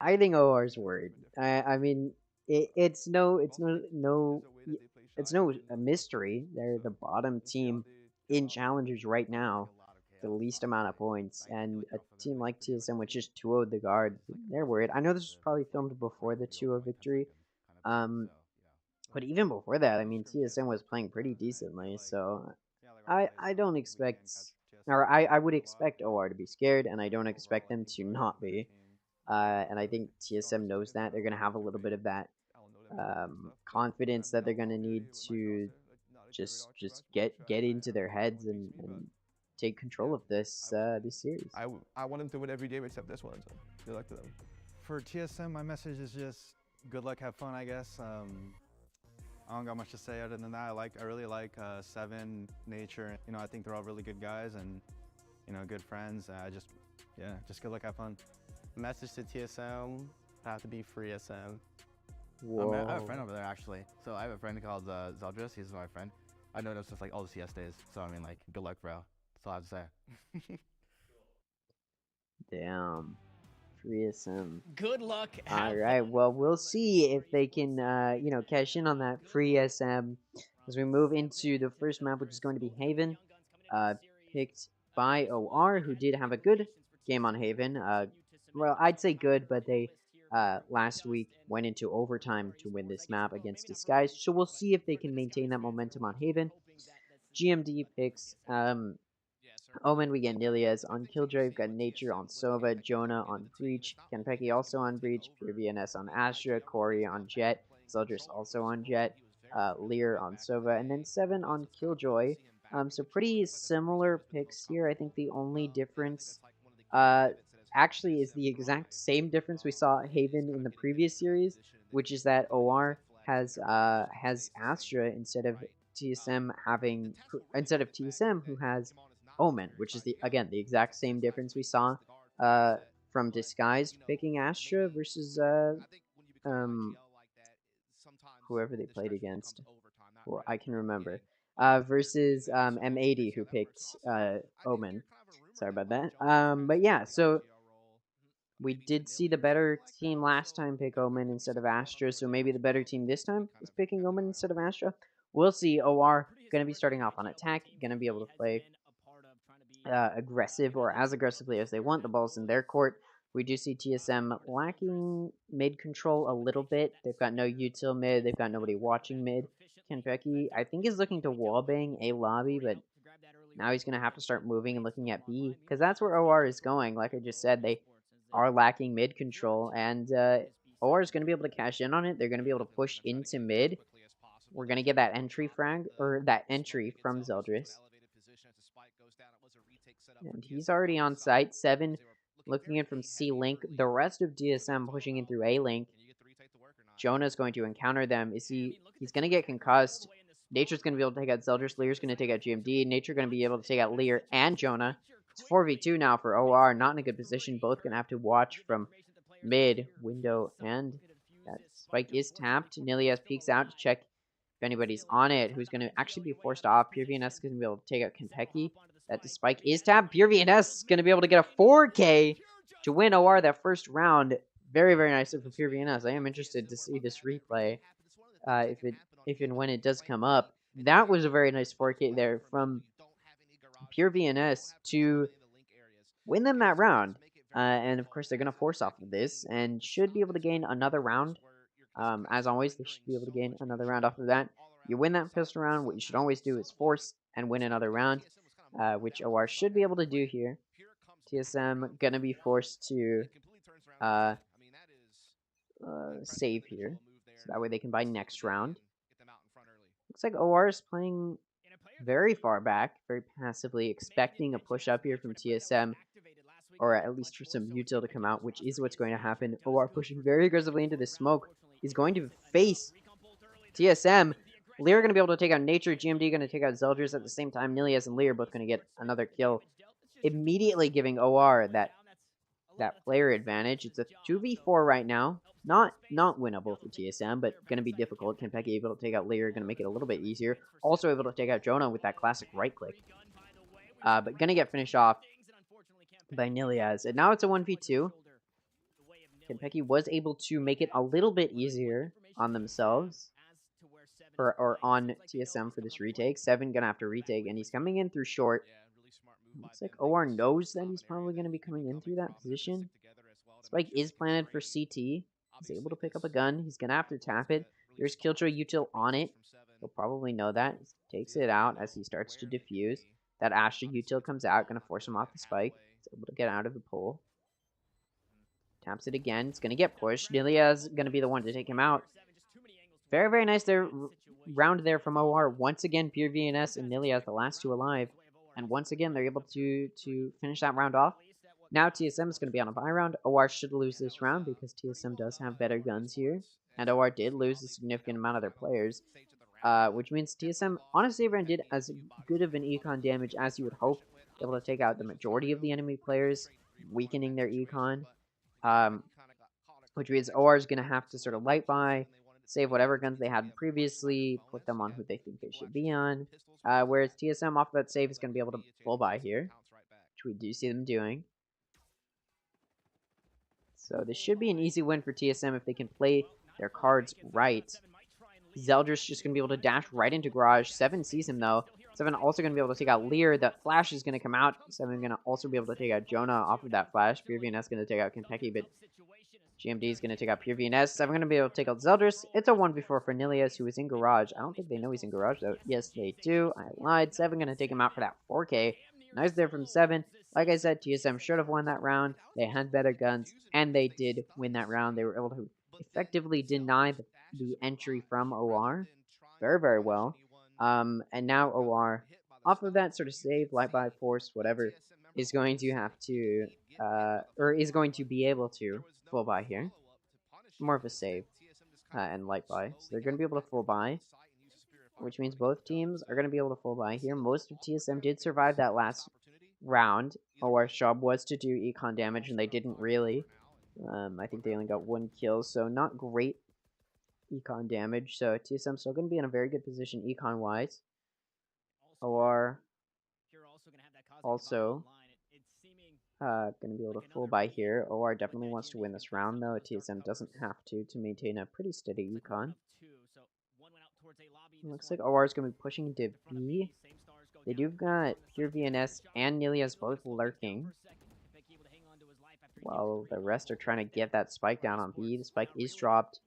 I think OR's worried. I mean, it's no a mystery. They're the bottom team in challengers right now, the least amount of points, and a team like TSM which just 2-0'd the guard, they're worried. I know this was probably filmed before the 2-0 victory, but even before that, I mean, TSM was playing pretty decently, so I don't expect, or I would expect OR to be scared, and I don't expect them to not be. And I think TSM knows that. They're going to have a little bit of that confidence that they're going to need to just get into their heads and take control of this series. I want them to win every game except this one, so good luck to them. For TSM, my message is just good luck, have fun, I guess. I don't got much to say other than that. I really like Seven, Nature. You know, I think they're all really good guys and, you know, good friends. Just good luck, have fun. Message to TSM, have to be free SM. I have a friend over there actually. So I have a friend called Zeldris. He's my friend. I know him since like all the CS days. So I mean, like, good luck, bro. That's all I have to say. Damn. Free SM. Good luck. All right. Well, we'll see if they can, cash in on that free SM as we move into the first map, which is going to be Haven, picked by OR, who did have a good game on Haven. Well, I'd say good, but they last week went into overtime to win this map against Disguise. So we'll see if they can maintain that momentum on Haven. GMD picks Omen, we get Nilias on Killjoy, we've got Nature on Sova, Jonah on Breach, Kenpeki also on Breach, PureVNS on Astra, Corey on Jet, Zeldris also on Jet, Lear on Sova, and then 7 on Killjoy. So pretty similar picks here. I think the only difference actually is the exact same difference we saw at Haven in the previous series, which is that OR has Astra instead of TSM who has Omen, which is the exact same difference we saw from Disguised picking Astra versus whoever they played against. Well, I can remember. Versus M80 who picked Omen. Sorry about that. But yeah, so we did see the better team last time pick Omen instead of Astra, so maybe the better team this time is picking Omen instead of Astra. We'll see. OR going to be starting off on attack, going to be able to play aggressive or as aggressively as they want. The ball's in their court. We do see TSM lacking mid control a little bit. They've got no util mid. They've got nobody watching mid. Kenpeki, I think, is looking to wallbang A lobby, but now he's going to have to start moving and looking at B, because that's where OR is going. Like I just said, they are lacking mid control, and OR is going to be able to cash in on it. They're going to be able to push into mid. We're going to get that entry frag, or that entry from Zeldris. And he's already on site. 7 looking in from C-Link. The rest of DSM pushing in through A-Link. Jonah's going to encounter them. He's going to get concussed. Nature's going to be able to take out Zeldris. Lear's going to take out GMD. Nature going to be able to take out Lear and Jonah. It's 4v2 now for OR. Not in a good position. Both going to have to watch from mid, window, and that spike is tapped. Nilias peeks out to check if anybody's on it, who's going to actually be forced off. PureVNS is going to be able to take out Kenpeki. That spike is tapped. PureVNS is going to be able to get a 4K to win OR that first round. Very, very nicely for PureVNS. I am interested to see this replay if and when it does come up. That was a very nice 4K there from Pure VNS to win them that round. And of course, they're going to force off of this and should be able to gain another round. As always, they should be able to gain another round off of that. You win that pistol round, what you should always do is force and win another round, which OR should be able to do here. TSM going to be forced to save here, so that way they can buy next round. Looks like OR is playing very far back, very passively, expecting a push up here from TSM, or at least for some util to come out, which is what's going to happen. OR pushing very aggressively into the smoke. He's going to face TSM. Lear going to be able to take out Nature. GMD going to take out Zeldris at the same time. Nilias and Lear both going to get another kill, immediately giving OR that player advantage. It's a 2v4 right now. Not winnable for TSM, but going to be difficult. Kenpeki able to take out Lear, going to make it a little bit easier. Also able to take out Jonah with that classic right click. But going to get finished off by Nilias. And now it's a 1v2. Kenpeki was able to make it a little bit easier on themselves. Or on TSM for this retake. 7 going to have to retake, and he's coming in through short. Looks like OR knows that he's probably going to be coming in through that position. Spike is planted for CT. He's able to pick up a gun. He's going to have to tap it. There's Killjoy util on it. He'll probably know that. He takes it out as he starts to defuse. That Astra util comes out, going to force him off the spike. He's able to get out of the pull. Taps it again. It's going to get pushed. Nilia's going to be the one to take him out. Very, very nice there. Round there from OR. Once again, Pure VNS and Nilias, the last two alive. And once again, they're able to finish that round off. Now TSM is going to be on a buy round. OR should lose this round because TSM does have better guns here. And OR did lose a significant amount of their players. Which means TSM on a save round did as good of an econ damage as you would hope. Able to take out the majority of the enemy players, weakening their econ. Which means OR is going to have to sort of light buy, save whatever guns they had previously, put them on who they think they should be on. Whereas TSM off that save is going to be able to full buy here, which we do see them doing. So this should be an easy win for TSM if they can play their cards right. Zeldris just going to be able to dash right into Garage. 7 sees him though. 7 also going to be able to take out Lear. That flash is going to come out. 7 going to also be able to take out Jonah off of that flash. Pure VNS going to take out Kentucky, but GMD is going to take out Pure VNS. 7 going to be able to take out Zeldris. It's a 1v4 for Nilias, who is in Garage. I don't think they know he's in Garage, though. Yes, they do. I lied. 7 going to take him out for that 4K. Nice there from 7. Like I said, TSM should have won that round. They had better guns, and they did win that round. They were able to effectively deny the entry from OR. Very, very well. And now OR, off of that sort of save, light by force, whatever, is going to have to, or is going to be able to full buy here. More of a save and light buy. So they're going to be able to full buy, which means both teams are going to be able to full buy here. Most of TSM did survive that last round. OR's job was to do econ damage, and they didn't really. I think they only got 1 kill, so not great econ damage. So TSM still going to be in a very good position econ-wise. OR also going to be able to full buy here. OR definitely wants to win this round, though. TSM doesn't have to maintain a pretty steady econ. Looks like OR is going to be pushing into B. They do got Pure VNS and Nilias both lurking, while the rest are trying to get that spike down on B. The spike is dropped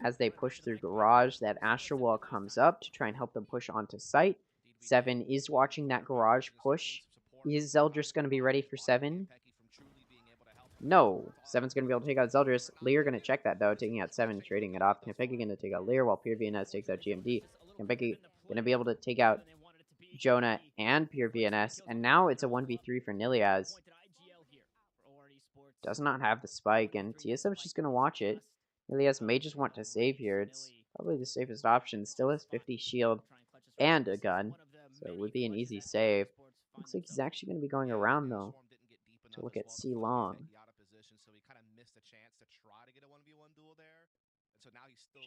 as they push through Garage. That Astra Wall comes up to try and help them push onto site. 7 is watching that Garage push. Is Zeldris going to be ready for 7? No. 7's going to be able to take out Zeldris. Lear going to check that, though, taking out 7, trading it off. Kenpeki going to take out Lear, while Pure VNS takes out GMD. Kenpeki going to be able to take out Jonah and Pure VNS, and now it's a 1v3 for Nilias. Does not have the spike, and TSM's just going to watch it. Nilias may just want to save here. It's probably the safest option. Still has 50 shield and a gun, so it would be an easy save. Looks like he's actually going to be going around, though, to look at C long.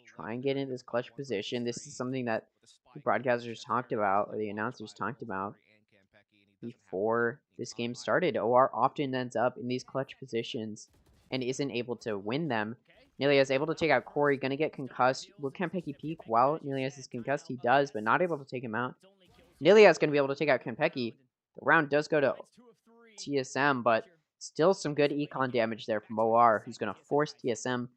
Try and get into this clutch position. This is something that the broadcasters talked about, or the announcers talked about before this game started. OR often ends up in these clutch positions and isn't able to win them. Nilias able to take out Corey, gonna get concussed. Will Kenpeki peek while Nilias is concussed? He does, but not able to take him out. Nilias gonna be able to take out Kenpeki. The round does go to TSM, but still some good econ damage there from OR, who's going to force TSM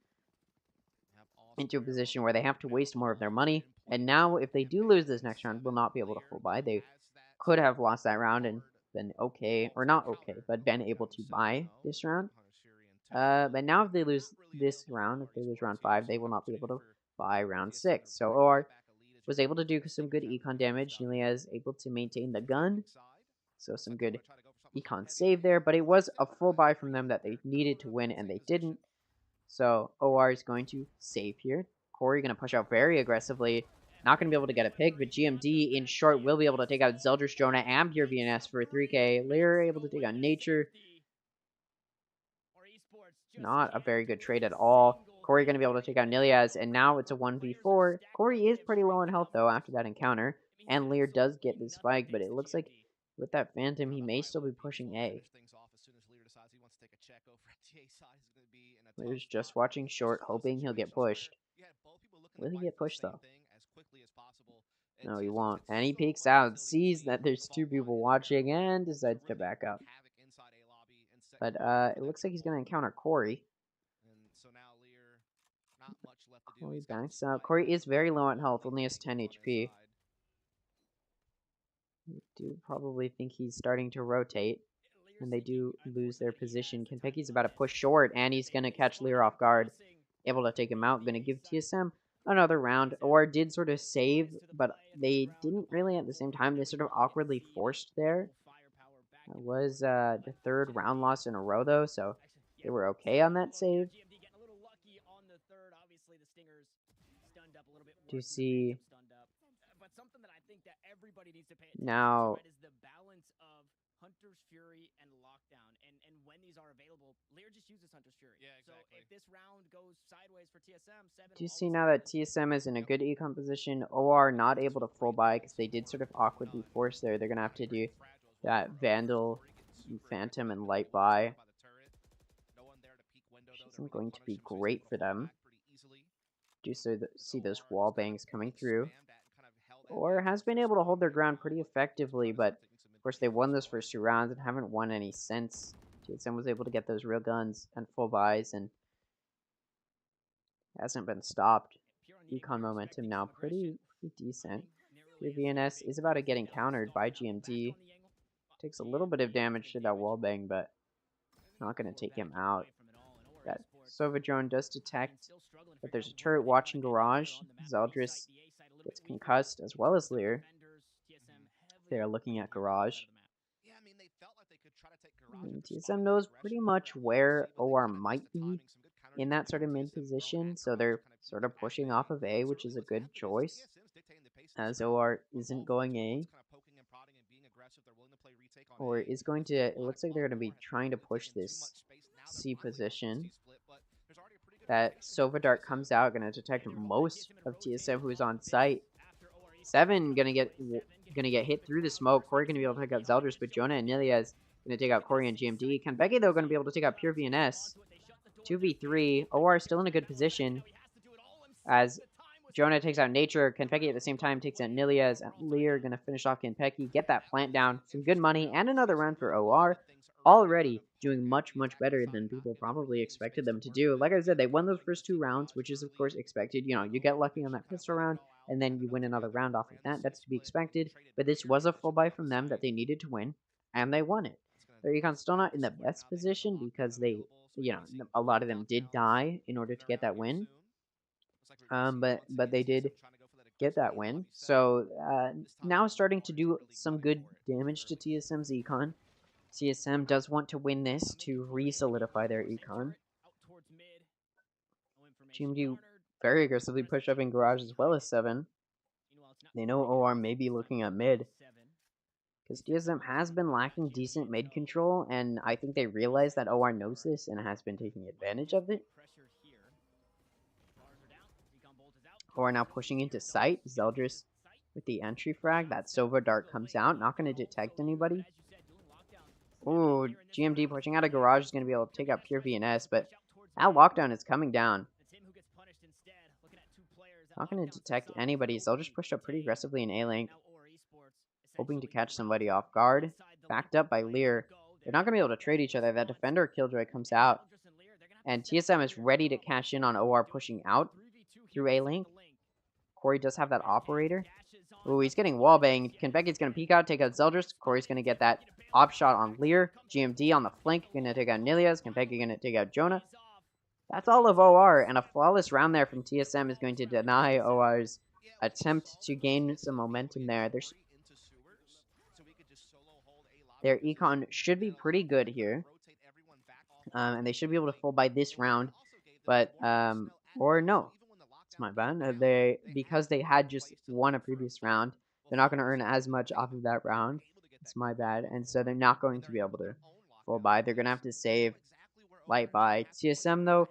into a position where they have to waste more of their money. And now, if they do lose this next round, will not be able to full buy. They could have lost that round and been okay, or not okay, but been able to buy this round. But now if they lose this round, if they lose round 5, they will not be able to buy round 6. So OR was able to do some good econ damage. Nelia is able to maintain the gun, so some good econ save there. But it was a full buy from them that they needed to win, and they didn't. So OR is going to save here. Corey going to push out very aggressively. Not going to be able to get a pick, but GMD in short will be able to take out Zeldris, Jonah, and Pure VNS for a 3K. Lear able to take out Nature. Not a very good trade at all. Corey going to be able to take out Niliaz, and now it's a 1v4. Corey is pretty low in health, though, after that encounter. And Lear does get the spike, but it looks like with that Phantom, he may still be pushing A. Lear's just watching short, hoping he'll get pushed. Will he get pushed, though? No, he won't. And he peeks out, sees that there's 2 people watching, and decides to back up. But it looks like he's going to encounter Corey. Corey backs up. Corey is very low on health, only has 10 HP. I do probably think he's starting to rotate. And they do lose their position. Kenpeki's about to push short, and he's going to catch Lear off guard. Able to take him out. Going to give TSM another round. Or did sort of save, but they didn't really at the same time. They sort of awkwardly forced there. It was the 3rd round loss in a row, though, so they were okay on that save. Do you see now? Hunter's Fury and Lockdown, and when these are available, Lear just uses Hunter's Fury. Yeah, exactly. So if this round goes sideways for TSM, 7. Do you see now that TSM is in a good econ position? OR not able to full buy because they did sort of awkwardly force there. They're gonna have to do that Vandal, Phantom, and light buy. Which isn't going to be great for them. Do you see those wall bangs coming through? OR has been able to hold their ground pretty effectively, but of course, they won those first 2 rounds and haven't won any since. TSM was able to get those real guns and full buys and hasn't been stopped. Econ momentum now pretty decent. Your VNS is about to get encountered by GMD. Takes a little bit of damage to that wallbang, but not going to take him out. That Sova drone does detect that there's a turret watching Garage. Zeldris gets concussed as well as Lear. They're looking at Garage. And TSM knows pretty much where OR might be in that sort of mid position, so they're sort of pushing off of A, which is a good choice, as OR isn't going A. Or is going to, it looks like they're going to be trying to push this C position. That Sova Dart comes out, going to detect most of TSM who's on site. 7 gonna get hit through the smoke. Corey gonna be able to take out Zeldris, but Jonah and Niliaz gonna take out Corey and GMD. Kenpeki though gonna be able to take out Pure VNS. 2v3. OR still in a good position as Jonah takes out Nature. Kenpeki at the same time takes out Niliaz. And Lear gonna finish off Kenpeki, get that plant down. Some good money and another round for OR. Already doing much better than people probably expected them to do. Like I said, they won those first 2 rounds, which is of course expected. You know, you get lucky on that pistol round, and then you win another round off of that. That's to be expected. But this was a full buy from them that they needed to win, and they won it. Their econ's still not in the best position because they, you know, a lot of them did die in order to get that win. But they did get that win. So now starting to do some good damage to TSM's econ. TSM does want to win this to re-solidify their econ. GMD very aggressively push up in Garage as well as 7. They know OR may be looking at mid. Because TSM has been lacking decent mid control, and I think they realize that OR knows this and has been taking advantage of it. OR now pushing into sight. Zeldris with the entry frag. That Sova Dart comes out, not going to detect anybody. Ooh, GMD pushing out of Garage is going to be able to take out Pure VNS, but that lockdown is coming down. Not going to detect anybody, so I'll just push up pretty aggressively in A-Link, hoping to catch somebody off guard. backed up by Lear. They're not going to be able to trade each other. That defender Killjoy comes out. And TSM is ready to cash in on OR pushing out through A-Link. Corey does have that operator. Ooh, he's getting wallbanged. Kenbeki's going to peek out, take out Zeldris. Corey's going to get that op shot on Lear. GMD on the flank, going to take out Nilias. Kenbeki going to take out Jonah. That's all of OR, and a flawless round there from TSM is going to deny OR's attempt to gain some momentum there. Their econ should be pretty good here, and they should be able to full by this round, but, or no, it's my bad. Because they had just won a previous round, they're not going to earn as much off of that round. It's my bad, and so they're not going to be able to full buy. They're going to have to save light buy. TSM, though,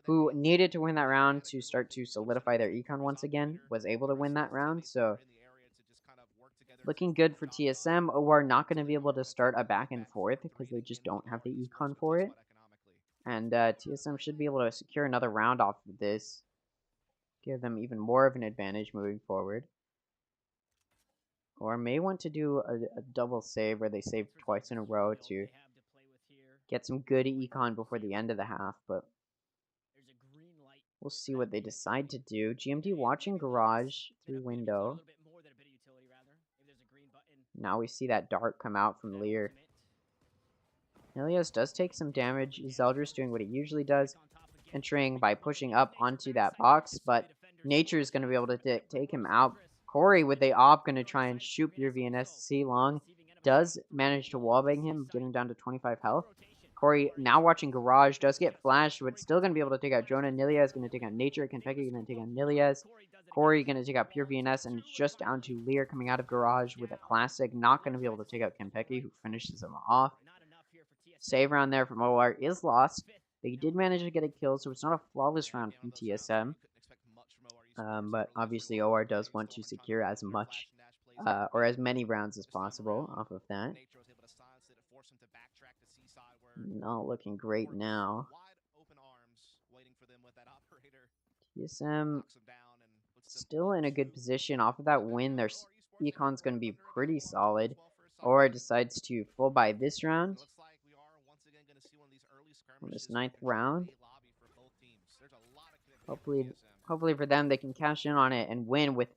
who needed to win that round to start to solidify their econ once again, was able to win that round, so looking good for TSM. OR not going to be able to start a back and forth because they just don't have the econ for it. And TSM should be able to secure another round off of this. Give them even more of an advantage moving forward. Or may want to do a double save where they save twice in a row to get some good econ before the end of the half, but we'll see what they decide to do. GMD watching Garage through window. Now we see that dart come out from Lear. Nilios does take some damage. Zeldris doing what he usually does, entering by pushing up onto that box, but Nature is going to be able to take him out. Corey with the op going to try and shoot your VNSC long. Does manage to wallbang him, getting down to 25 health. Corey now watching Garage, does get flashed, but still going to be able to take out Jonah. Nilia is going to take out Nature. Kenpeki going to take out Nilias. Corey going to take out Pure VNS, and it's just down to Lear coming out of Garage with a classic. Not going to be able to take out Kenpeki, who finishes him off. Save round there from OR is lost. They did manage to get a kill, so it's not a flawless round from TSM. But obviously OR does want to secure as much or as many rounds as possible off of that. Not looking great now. TSM still in a good position. Off of that win, their econ's going to be pretty solid. OR decides to full buy this round. On this 9th round. Hopefully for them, they can cash in on it and win with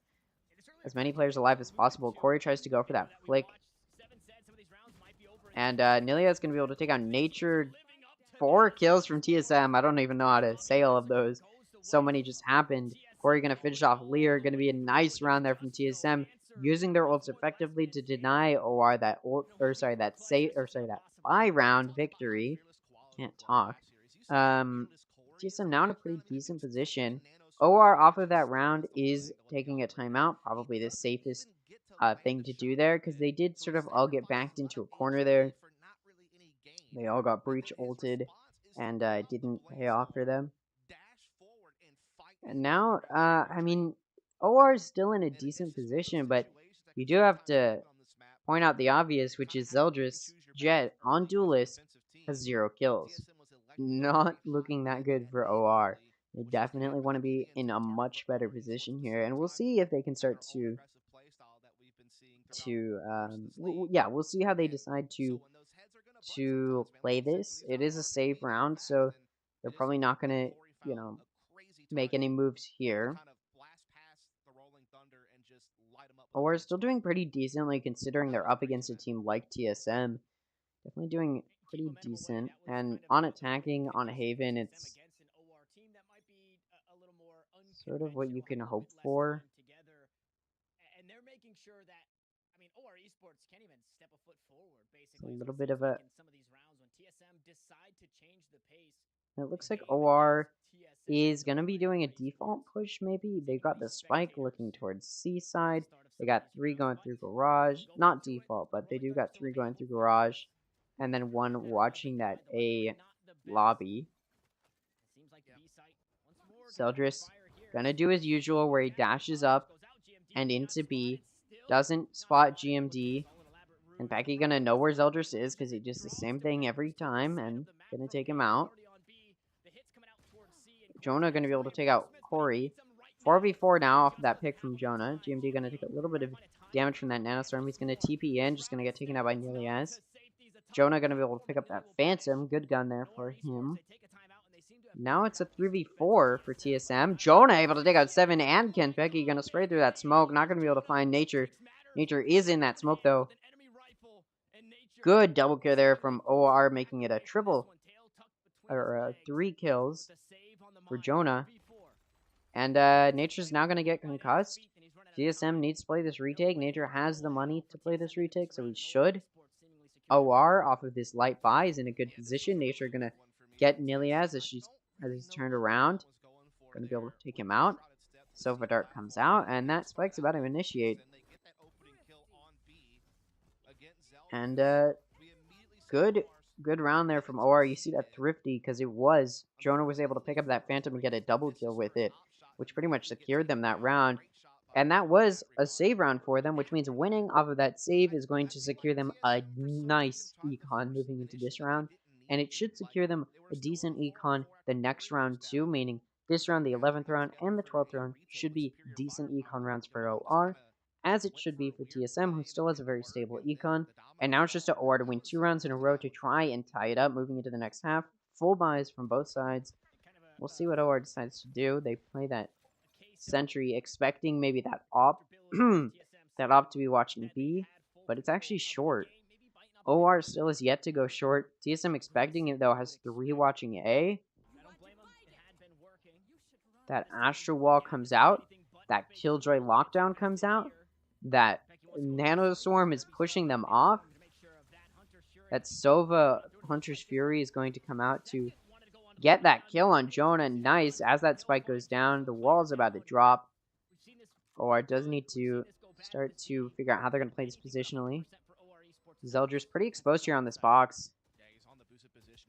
as many players alive as possible. Corey tries to go for that flick. And Nilia is going to be able to take out Nature. 4 kills from TSM. I don't even know how to say all of those. So many just happened. Corey going to finish off Lear. Going to be a nice round there from TSM. Using their ults effectively to deny OR that that buy round victory. Can't talk. TSM now in a pretty decent position. OR off of that round is taking a timeout. Probably the safest thing to do there, because they did sort of all get backed into a corner there. They all got breach ulted, and it didn't pay off for them. And now, I mean, OR is still in a decent position, but you do have to point out the obvious, which is Zeldris Jet on Duelist has 0 kills. Not looking that good for OR. They definitely want to be in a much better position here, and we'll see if they can start to we'll see how they decide to play this. It is a save round, so they're probably not going to, make any moves here. OR is still doing pretty decently considering they're up against a team like TSM. Definitely doing pretty decent. And on attacking on Haven, it's sort of what you can hope for. It's a little bit of a... It looks like OR is going to be doing a default push, maybe. They got the spike looking towards C side. They got 3 going through Garage. Not default, but they do got 3 going through Garage. And then 1 watching that A lobby. Zeldris gonna do his usual where he dashes up and into B. Doesn't spot GMD. And Becky gonna know where Zeldris is because he does the same thing every time and gonna take him out. Jonah gonna be able to take out Corey. 4v4 now off of that pick from Jonah. GMD gonna take a little bit of damage from that Nanostorm. He's going to TP in, just going to get taken out by Nilias. Jonah going to be able to pick up that Phantom. Good gun there for him. Now it's a 3v4 for TSM. Jonah able to take out 7 and Kenpeki. Going to spray through that smoke. Not going to be able to find Nature. Nature is in that smoke, though. Good double kill there from OR, making it a triple. Or 3 kills for Jonah. And Nature's now going to get concussed. TSM needs to play this retake. Nature has the money to play this retake, so he should. OR, off of this light buy, is in a good position. Nature going to get Nilias as he's turned around. Going to be able to take him out. Sofa Dart comes out, and that spike's about to initiate. And good round there from OR. You see that thrifty, because Jonah was able to pick up that Phantom and get a double kill with it, which pretty much secured them that round. And that was a save round for them, which means winning off of that save is going to secure them a nice econ moving into this round. And it should secure them a decent econ the next round too, meaning this round, the 11th round, and the 12th round should be decent econ rounds for OR, as it should be for TSM, who still has a very stable econ. And now it's just to OR to win 2 rounds in a row to try and tie it up moving into the next half. Full buys from both sides. We'll see what OR decides to do. They play that Sentry, expecting maybe that op that op to be watching B, but it's actually short. OR still is yet to go short. TSM expecting it though has 3 watching A. That Astral Wall comes out. That Killjoy Lockdown comes out. That Nanoswarm is pushing them off. That Sova Hunter's Fury is going to come out to get that kill on Jonah. Nice. As that spike goes down, the wall's about to drop. OR does need to start to figure out how they're going to play this positionally. Zeldris pretty exposed here on this box.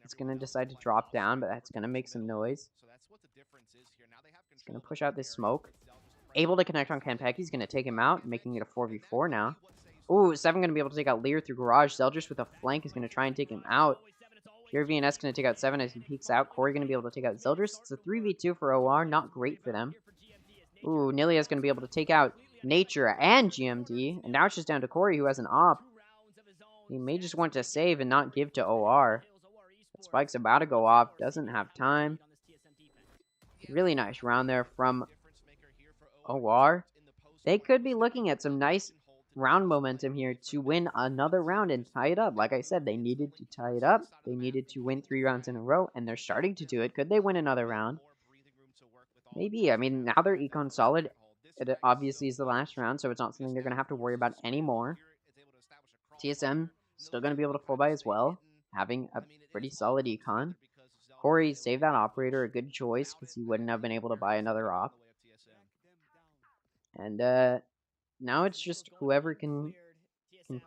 It's going to decide to drop down, but that's going to make some noise. It's going to push out this smoke. Able to connect on Kenpeki. He's going to take him out, making it a 4v4 now. Ooh, 7 going to be able to take out Lear through Garage. Zeldris with a flank is going to try and take him out. Pure VNS going to take out 7 as he peeks out. Corey going to be able to take out Zeldris. It's a 3v2 for OR. Not great for them. Ooh, Nilia's going to be able to take out Nature and GMD. And now it's just down to Corey, who has an op. He may just want to save and not give to OR. That spike's about to go off. Doesn't have time. Really nice round there from OR. They could be looking at some nice round momentum here to win another round and tie it up. Like I said, they needed to tie it up. They needed to win 3 rounds in a row, and they're starting to do it. Could they win another round? Maybe. I mean, now they're econ solid. It obviously is the last round, so it's not something they're going to have to worry about anymore. TSM still going to be able to full buy as well, having a pretty solid econ. Corey saved that operator, a good choice, because he wouldn't have been able to buy another op. And now it's just whoever can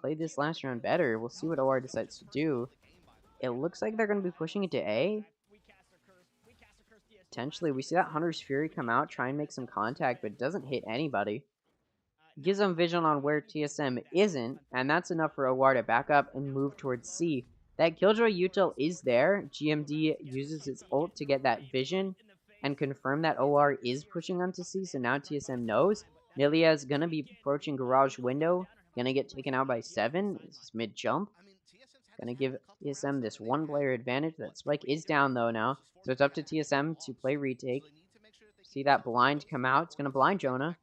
play this last round better. We'll see what OR decides to do. It looks like they're going to be pushing it to A. Potentially, we see that Hunter's Fury come out, try and make some contact, but it doesn't hit anybody. Gives them vision on where TSM isn't, and that's enough for OR to back up and move towards C. That Killjoy util is there. GMD uses its ult to get that vision and confirm that OR is pushing onto C, so now TSM knows. Nilia is going to be approaching Garage Window, going to get taken out by 7. This is mid-jump. Going to give TSM this 1-player advantage. That spike is down, though, now, so it's up to TSM to play retake. See that blind come out. It's going to blind Jonah.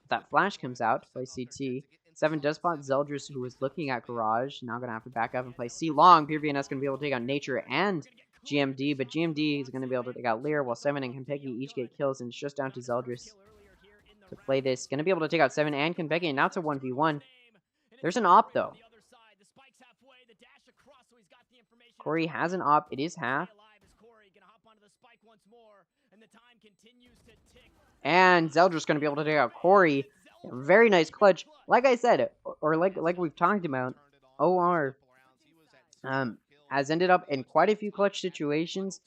That flash comes out to play CT. 7 does spot Zeldris, who was looking at Garage. Now going to have to back up and play C long. Pure VNS going to be able to take out Nature and GMD, but GMD is going to be able to take out Lear, while 7 and Kenpeki each get kills, and it's just down to Zeldris to play this. Going to be able to take out 7 and Kenpeki, and now it's a 1v1. There's an op, though. Corey has an op. It is half. And Zeldris going to be able to take out Corey. Very nice clutch. Like I said, or like we've talked about, OR has ended up in quite a few clutch situations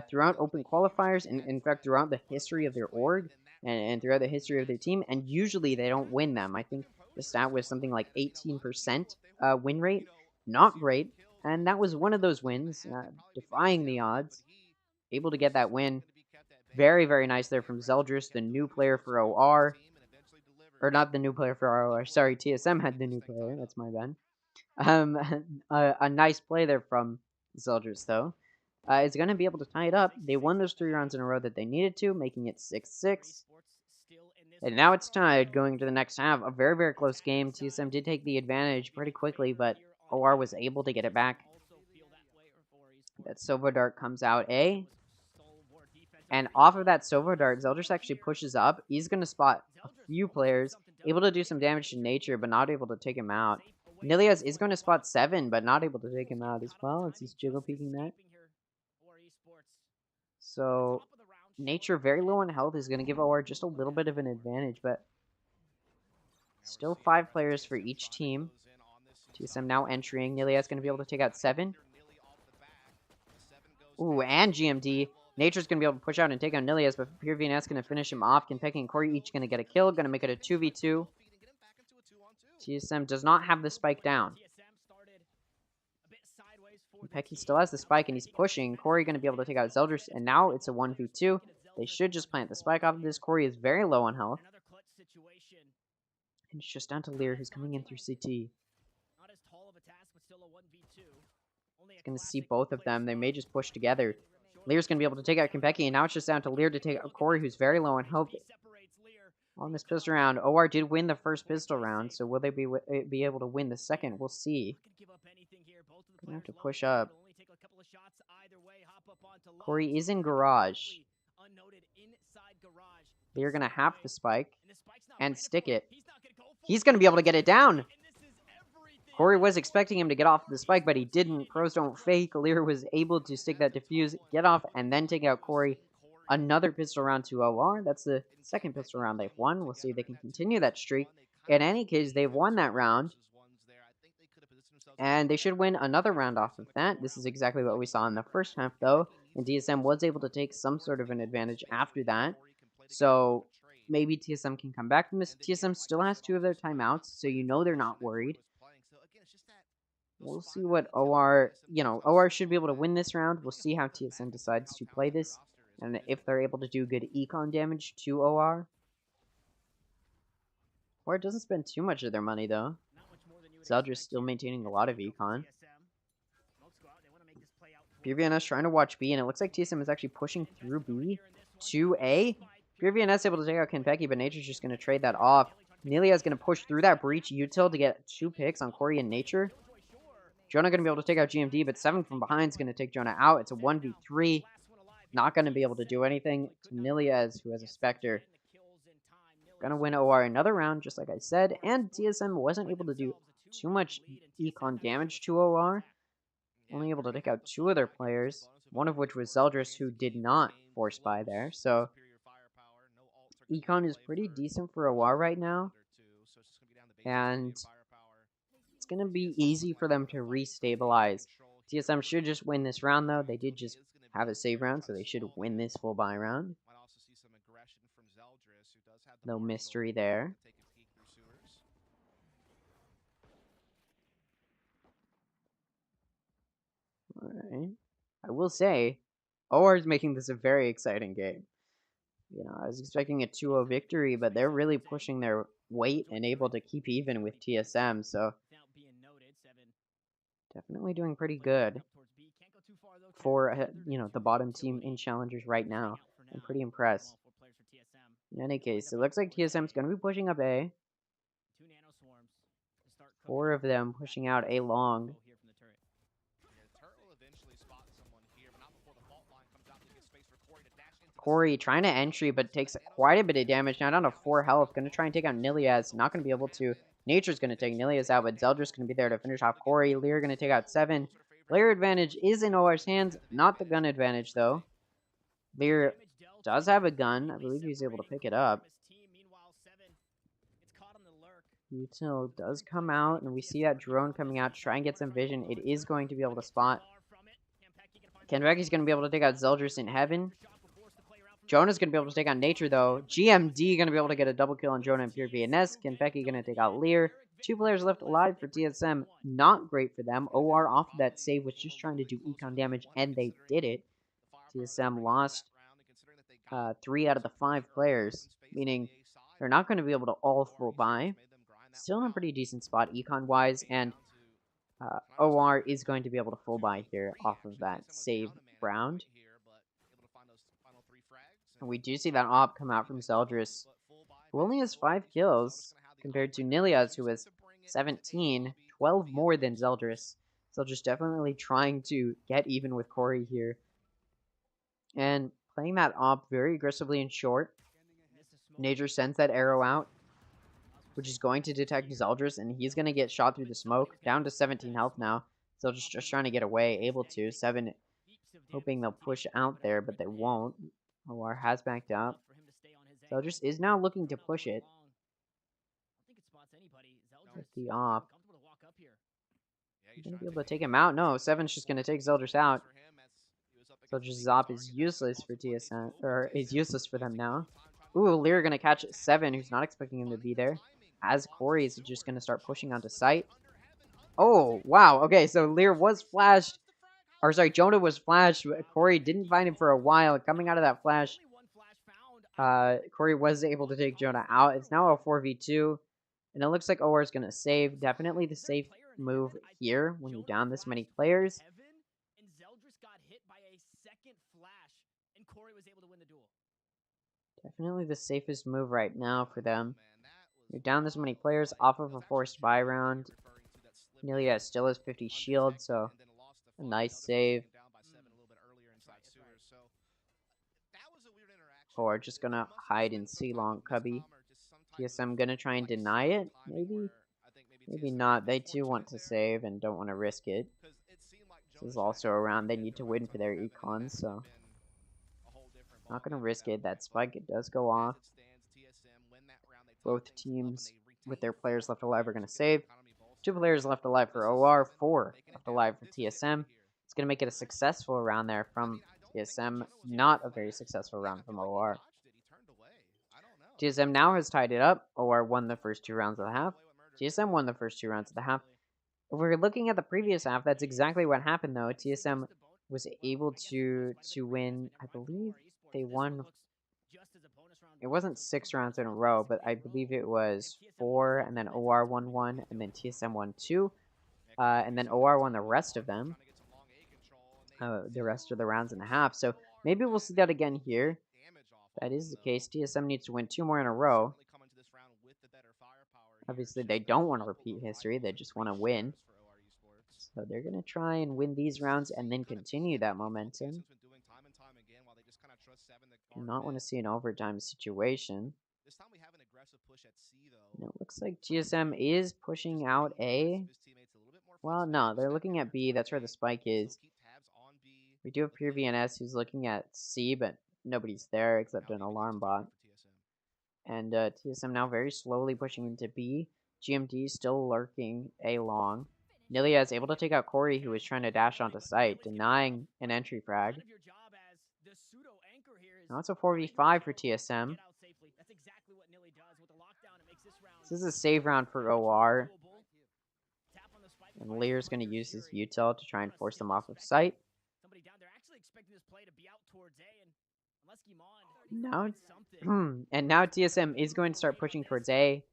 throughout open qualifiers, and in fact throughout the history of their org and throughout the history of their team, and usually they don't win them. I think the stat was something like 18% win rate. Not great, and that was one of those wins, defying the odds. Able to get that win. Very, very nice there from Zeldris, the new player for OR. or not the new player for ROR. Sorry, TSM had the new player. That's my bad. A nice play there from Zeldris, though. Is going to be able to tie it up. They won those 3 rounds in a row that they needed to, making it 6-6. And now it's tied going into the next half. A very, very close game. TSM did take the advantage pretty quickly, but OR was able to get it back. That Sova Dart comes out A. And off of that Sova Dart, Zeldris actually pushes up. He's going to spot a few players, able to do some damage to Nature, but not able to take him out. Nilias is going to spot 7, but not able to take him out as well, as he's jiggle peeking that. So, Nature, very low on health, is going to give OR just a little bit of an advantage, but still 5 players for each team. TSM now entering. Nilias going to be able to take out 7. Ooh, and GMD. Nature's going to be able to push out and take out Nilias, but Pure VNS going to finish him off. Kenpeki and Corey each going to get a kill. Going to make it a 2v2. TSM does not have the spike down. Kenpeki still has the spike, and he's pushing. Corey going to be able to take out Zeldris, and now it's a 1v2. They should just plant the spike off of this. Corey is very low on health. And it's just down to Lear, who's coming in through CT. He's going to see both of them. They may just push together. Lear's going to be able to take out Kenpeki, and now it's just down to Lear to take out Corey, who's very low on health. On this pistol round, OR did win the first pistol round, so will they be able to win the second? We'll see. Gonna have to push up. Corey is in garage. Lear gonna have the spike and stick it. He's gonna be able to get it down. Corey was expecting him to get off the spike, but he didn't. Pros don't fake. Lear was able to stick that defuse, get off, and then take out Corey. Another pistol round to OR. That's the second pistol round they've won. We'll see if they can continue that streak. In any case, they've won that round. And they should win another round off of that. This is exactly what we saw in the first half, though. And DSM was able to take some sort of an advantage after that. So maybe TSM can come back from this. TSM still has 2 of their timeouts, so you know they're not worried. We'll see what OR, OR should be able to win this round. We'll see how TSM decides to play this. And if they're able to do good econ damage to OR. OR doesn't spend too much of their money, though. Zeldris still maintaining a lot of econ. PureVNS trying to watch B, and it looks like TSM is actually pushing through B to A. PureVNS able to take out Kenpeki, but Nature's just going to trade that off. Nelia is going to push through that breach util to get 2 picks on Corey and Nature. Jonah going to be able to take out GMD, but 7 from behind is going to take Jonah out. It's a 1v3. Not going to be able to do anything to Nilias, who has a Spectre. Going to win OR another round, just like I said, and TSM wasn't able to do too much econ damage to OR. Only able to take out 2 of their players, one of which was Zeldris, who did not force buy there. So econ is pretty decent for OR right now, and it's going to be easy for them to restabilize. TSM should just win this round, though. They did just have a save round, so they should win this full buy round. No mystery there. Alright. I will say, OR is making this a very exciting game. I was expecting a 2-0 victory, but they're really pushing their weight and able to keep even with TSM, so definitely doing pretty good for, the bottom team in Challengers right now. I'm pretty impressed. In any case, it looks like TSM's going to be pushing up A. 4 of them pushing out A long. Corey trying to entry, but takes quite a bit of damage. Now down to 4 health. Going to try and take out Nilias. Not going to be able to. Nature's going to take Nilias out, but Zeldris going to be there to finish off Corey. Lear going to take out 7. Lear advantage is in OR's hands. Not the gun advantage, though. Lear does have a gun. I believe he's able to pick it up. Util does come out, and we see that drone coming out to try and get some vision. It is going to be able to spot. Kenpeki's going to be able to take out Zeldris in heaven. Jonah's going to be able to take out Nature, though. GMD going to be able to get a double kill on Jonah and Pure VNS. Kenpeki going to take out Lear. 2 players left alive for TSM. Not great for them. OR off of that save was just trying to do econ damage, and they did it. TSM lost 3 out of the 5 players, meaning They're not going to be able to all full buy. Still in a pretty decent spot econ-wise, and OR is going to be able to full buy here off of that save round. And we do see that op come out from Zeldris, who only has 5 kills, compared to Niliaz, who has 17, 12 more than Zeldris. Zeldris definitely trying to get even with Corey here. And playing that op very aggressively and short. Nature sends that arrow out, which is going to detect Zeldris, and he's going to get shot through the smoke. Down to 17 health now. Zeldris just trying to get away, able to. 7 hoping they'll push out there, but they won't. OR has backed up. Zeldris is now looking to push it. With the op. He's going to be able to take him out. No, 7's just going to take Zeldris out. Zeldris' op is useless for TSM, or is useless for them now. Ooh, Lear going to catch 7, who's not expecting him to be there. As Corey is just going to start pushing onto site. Oh, wow. Okay, so Lear was flashed. Or sorry, Jonah was flashed. Corey didn't find him for a while. Coming out of that flash, Corey was able to take Jonah out. It's now a 4v2. And it looks like OR is going to save. Definitely the safe move here when you down this many players. Definitely the safest move right now for them. You're down this many players off of a forced buy round. Nelia still has 50 shield, so a nice save. Or just gonna hide and see long cubby. TSM gonna try and deny it? Maybe? Maybe not. They too want to save and don't want to risk it. This is also a round they need to win for their econs, so not gonna risk it. That spike, it does go off. Both teams with their players left alive are gonna save. 2 players left alive for OR, 4 left alive for TSM. It's gonna make it a successful round there from TSM, not a very successful round from OR. TSM now has tied it up. OR won the first 2 rounds of the half. TSM won the first 2 rounds of the half. If we're looking at the previous half, that's exactly what happened though. TSM was able to win, I believe they won. It wasn't 6 rounds in a row, but I believe it was 4, and then OR won 1, and then TSM won 2, and then OR won the rest of them. The rest of the rounds and a half. So maybe we'll see that again here. If that is the case, TSM needs to win 2 more in a row. Obviously, they don't want to repeat history. They just want to win. So they're going to try and win these rounds and then continue that momentum. Do not want to see an overtime situation. And it looks like TSM is pushing out A. Well, no, they're looking at B. That's where the spike is. We do have Pure VNS who's looking at C, but nobody's there except an alarm bot. And TSM now very slowly pushing into B. GMD still lurking A long. Nilia is able to take out Corey, who is trying to dash onto site, denying an entry frag. Now it's a 4v5 for TSM. This is a save round for OR. And Lear's going to use his util to try and force them off of site. Now, and now TSM is going to start pushing towards A.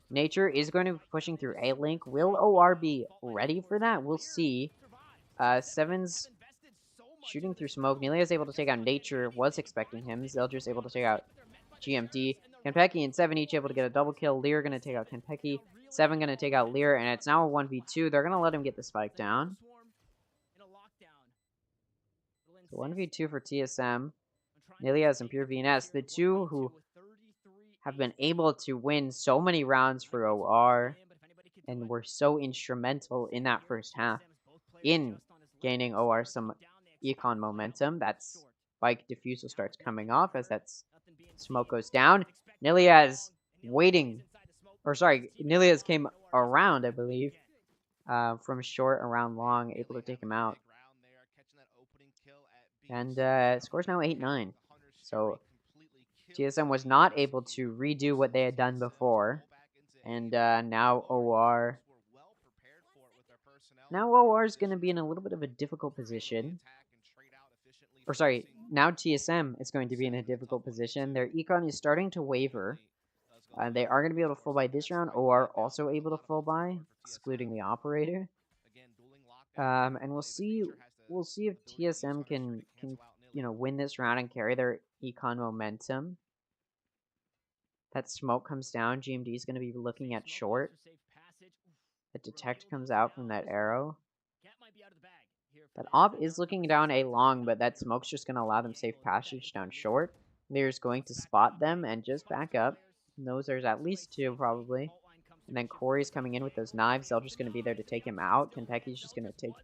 Nature is going to be pushing through A link. Will OR be ready for that? We'll see. 7's shooting through smoke. Nelia is able to take out Nature. Was expecting him. Zeldris able to take out GMD. Kenpeki and 7 each able to get a double kill. Lear going to take out Kenpeki. 7 going to take out Lear, and it's now a 1v2. They're going to let him get the spike down. So 1v2 for TSM. Niliaz and Pure VNS, the two who have been able to win so many rounds for OR and were so instrumental in that first half in gaining OR some econ momentum. That spike diffusal starts coming off as that smoke goes down. Niliaz waiting, or sorry, Niliaz came around, I believe, from short around long, able to take him out. And score's now 8-9. So TSM was not able to redo what they had done before. And now OR. Now OR is going to be in a little bit of a difficult position. Or sorry, now TSM is going to be in a difficult position. Their econ is starting to waver. They are going to be able to full buy this round, or also able to full buy, excluding the operator. And we'll see. We'll see if TSM can win this round and carry their econ momentum. That smoke comes down. GMD is going to be looking at short. The detect comes out from that arrow. That op is looking down a long, but that smoke's just going to allow them safe passage down short. Lear's going to spot them and just back up. Knows there's at least two, probably. And then Corey's coming in with those knives. Zeldris going to be there to take him out. Kentucky's just going to take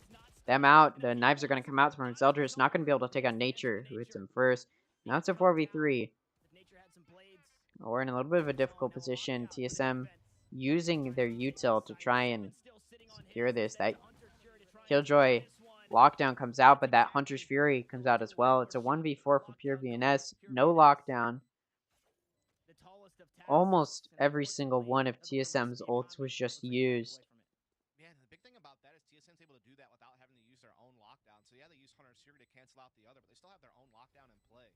them out. The knives are going to come out from Zeldris. Not going to be able to take on Nature, who hits him first. Now it's a 4v3. We're in a little bit of a difficult position. TSM using their util to try and secure this. That Killjoy lockdown comes out, but that Hunter's Fury comes out as well. It's a 1v4 for pure VNS. No lockdown. Almost every single one of TSM's ults was just used. Yeah, the big thing about that is TSM's able to do that without having to use their own lockdown. So yeah, they use Hunter's Fury to cancel out the other, but they still have their own lockdown in play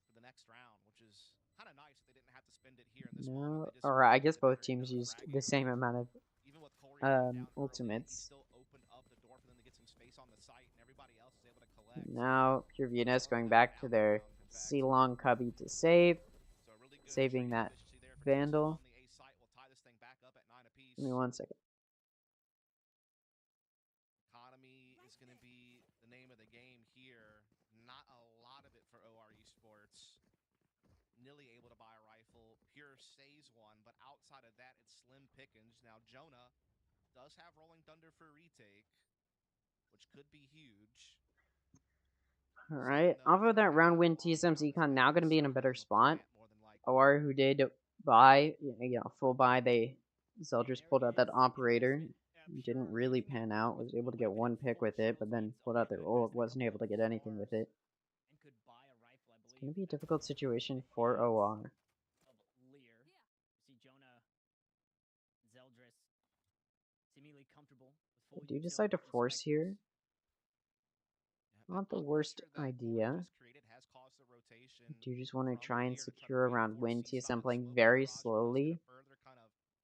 for the next round, which is kind of nice that they didn't have to spend it here in this moment. No, or I guess both teams used the same amount of ultimates. Now pure VNS going back to their C-Long Cubby to save, saving that Vandal. Give me 1 second. Economy is going to be the name of the game here. Not a lot of it for OR Esports. Nilly able to buy a rifle. Pure stays one, but outside of that, it's slim pickings. Now Jonah does have Rolling Thunder for retake, which could be huge. Alright, off of that round win, TSM's econ now going to be in a better spot. OR, who did buy, full buy, Zeldris pulled out that operator. Didn't really pan out, was able to get one pick with it, but then pulled out their ult, wasn't able to get anything with it. It's going to be a difficult situation for OR. They do decide to force here. Not the worst idea. Do you just want to try and secure around win? TSM playing very slowly.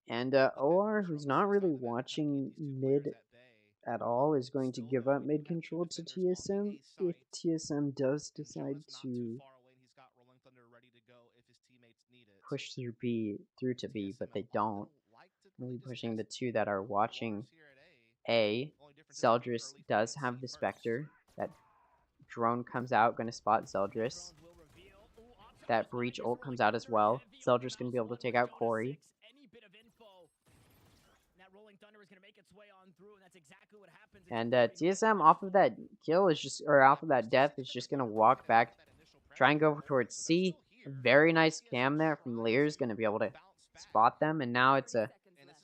And OR, who's not really watching mid at all, is going to give up mid control to TSM if TSM does decide to push through to B, but they don't. Really pushing the two that are watching A. Zeldris does have the Spectre. That drone comes out, going to spot Zeldris. That Breach ult comes out as well. Zeldris going to be able to take out Corey. And TSM off of that kill is just, or off of that death is just going to walk back, try and go towards C. A very nice cam there from Lear is going to be able to spot them. And now it's a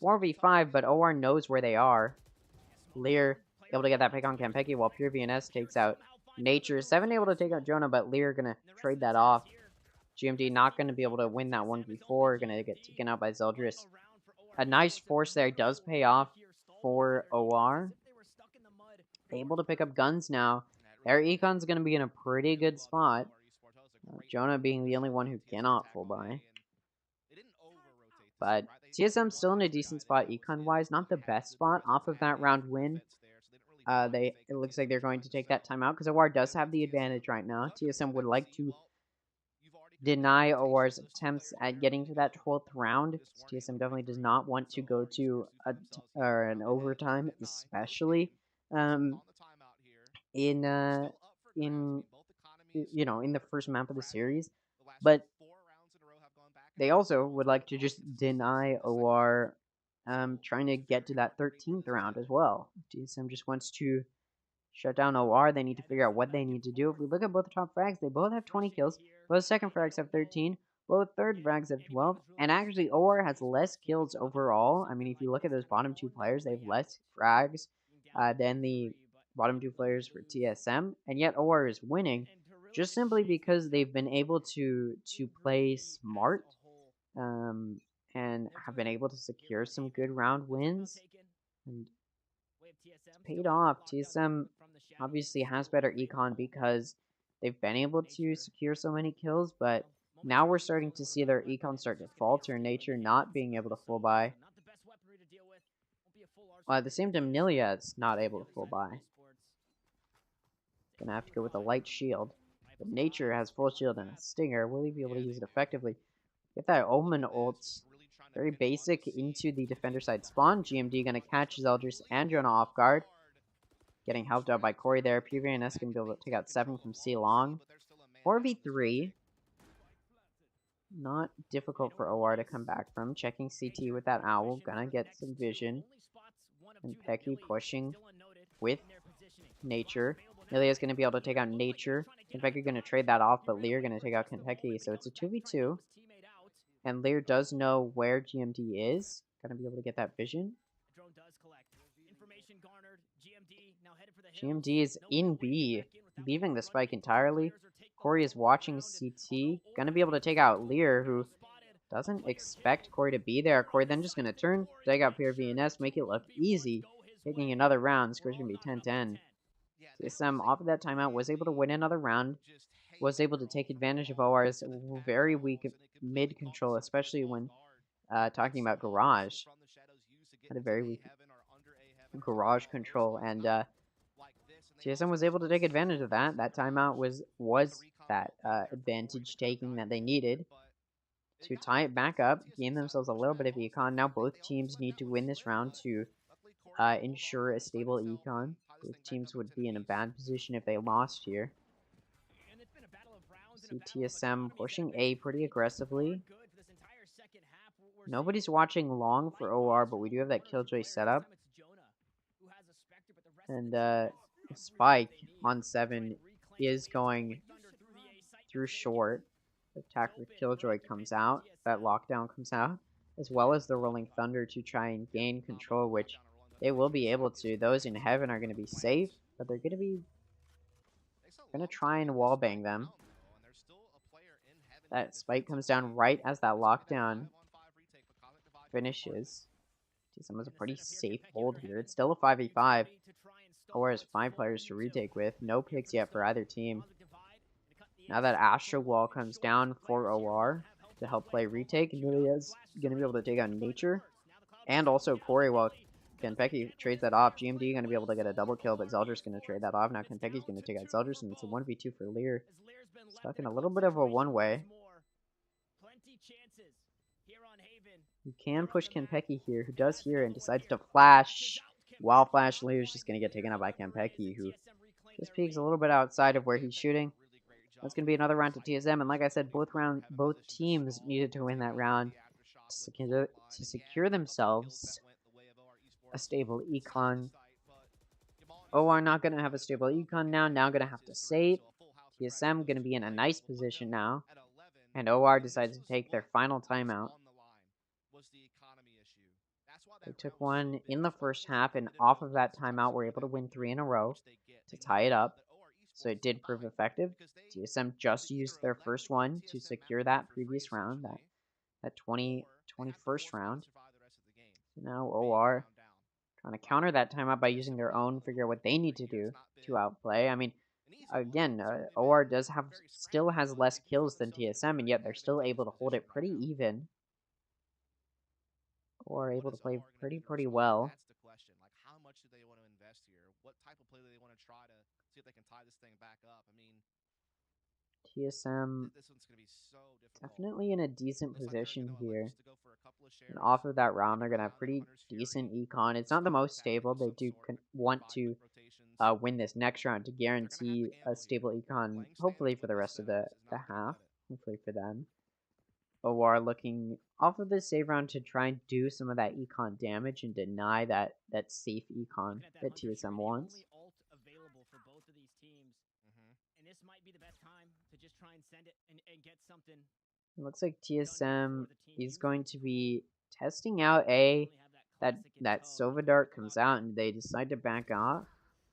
4v5, but OR knows where they are. Lear able to get that pick on Campeki while Pure VNS takes out Nature. 7 able to take out Jonah, but Lear going to trade that off. GMD not going to be able to win that 1v4. Going to get taken out by Zeldris. A nice force there does pay off for OR. Able to pick up guns now. Their econ's going to be in a pretty good spot. Jonah being the only one who cannot full buy. But TSM still in a decent spot econ-wise. Not the best spot off of that round win. It looks like they're going to take that time out because OR does have the advantage right now. TSM would like to deny OR's attempts at getting to that 12th round. TSM definitely does not want to go to an overtime, especially in the first map of the series. But they also would like to just deny OR trying to get to that 13th round as well. TSM just wants to shut down OR. They need to figure out what they need to do. If we look at both the top frags, they both have 20 kills. Both second frags have 13. Both third frags have 12. And actually, OR has less kills overall. I mean, if you look at those bottom two players, they have less frags than the bottom two players for TSM. And yet OR is winning just simply because they've been able to play smart and have been able to secure some good round wins. And it's paid off. TSM obviously has better econ because they've been able to secure so many kills, but Now we're starting to see their econ start to falter, Nature not being able to full buy. Well, at the same time, Nilia's not able to full buy. Gonna have to go with a light shield. But Nature has full shield and a stinger. Will he be able to use it effectively? Get that Omen ult. Very basic into the defender side spawn. GMD gonna catch Zeldris and Jonah off guard. Getting helped out by Corey there. PVNS gonna be able to take out 7 from C Long. 4v3. Not difficult for OR to come back from. Checking CT with that Owl. Gonna get some vision. And Pecky pushing with Nature. Nilia's going to be able to take out Nature. Kentucky going to trade that off, but Lear going to take out Kentucky. So it's a 2v2. And Lear does know where GMD is. Going to be able to get that vision. GMD is in B, leaving the spike entirely. Corey is watching CT. Going to be able to take out Lear, who doesn't expect Corey to be there. Corey then just going to turn, take out PRVNS, make it look easy. Taking another round. Score's going to be 10-10. TSM off of that timeout was able to win another round. Was able to take advantage of OR's very weak mid control, especially when talking about Garage. Had a very weak Garage control, and TSM was able to take advantage of that. That timeout was that advantage taking that they needed to tie it back up, gain themselves a little bit of econ. Now both teams need to win this round to ensure a stable econ. Both teams would be in a bad position if they lost here. See TSM pushing A pretty aggressively. Nobody's watching long for OR, but we do have that Killjoy setup. And Spike on 7 is going through short. The attack with Killjoy comes out. That lockdown comes out. As well as the Rolling Thunder to try and gain control, which they will be able to. Those in heaven are going to be safe, but they're going to try and wallbang them. That spike comes down right as that lockdown finishes. TSM has a pretty safe hold here. It's still a 5v5. OR has 5 players to retake with. No picks yet for either team. Now that Astro Wall comes down for OR to help play retake, Nilia's going to be able to take out Nature. And also Corey, while Kenpecky trades that off. GMD going to be able to get a double kill, but Zeldris going to trade that off. Now Kenpecky's going to take out Zeldris, and it's a 1v2 for Lear. Stuck in a little bit of a one-way. You can push Kenpecky here, who does here and decides to flash. While Flash, Lear's just going to get taken out by Kenpecky, who just peeks a little bit outside of where he's shooting. That's going to be another round to TSM, and like I said, both teams needed to win that round to secure themselves a stable econ. OR not going to have a stable econ now. Now going to have to save. TSM going to be in a nice position now. And OR decides to take their final timeout. They took one in the first half, and off of that timeout, were able to win 3 in a row to tie it up. So it did prove effective. TSM just used their first one to secure that previous round, that 21st round. So now OR trying to counter that timeout by using their own, figure out what they need to do to outplay. I mean, again, OR still has less kills than TSM, and yet they're still able to hold it pretty even. Or able to play pretty well. That's the question. Like, how much do they want to invest here? What type of play do they want to try to see if they can tie this thing back up? I mean, TSM this one's going to be so difficult. Definitely in a decent position here. And off of that round, they're going to have pretty decent econ. It's not the most stable. They do want to win this next round to guarantee a stable econ, hopefully for the rest of the half. Hopefully for them. OR looking off of the save round to try and do some of that econ damage and deny that safe econ that TSM wants. It looks like TSM is going to be testing out that Sova Dart comes out and they decide to back off.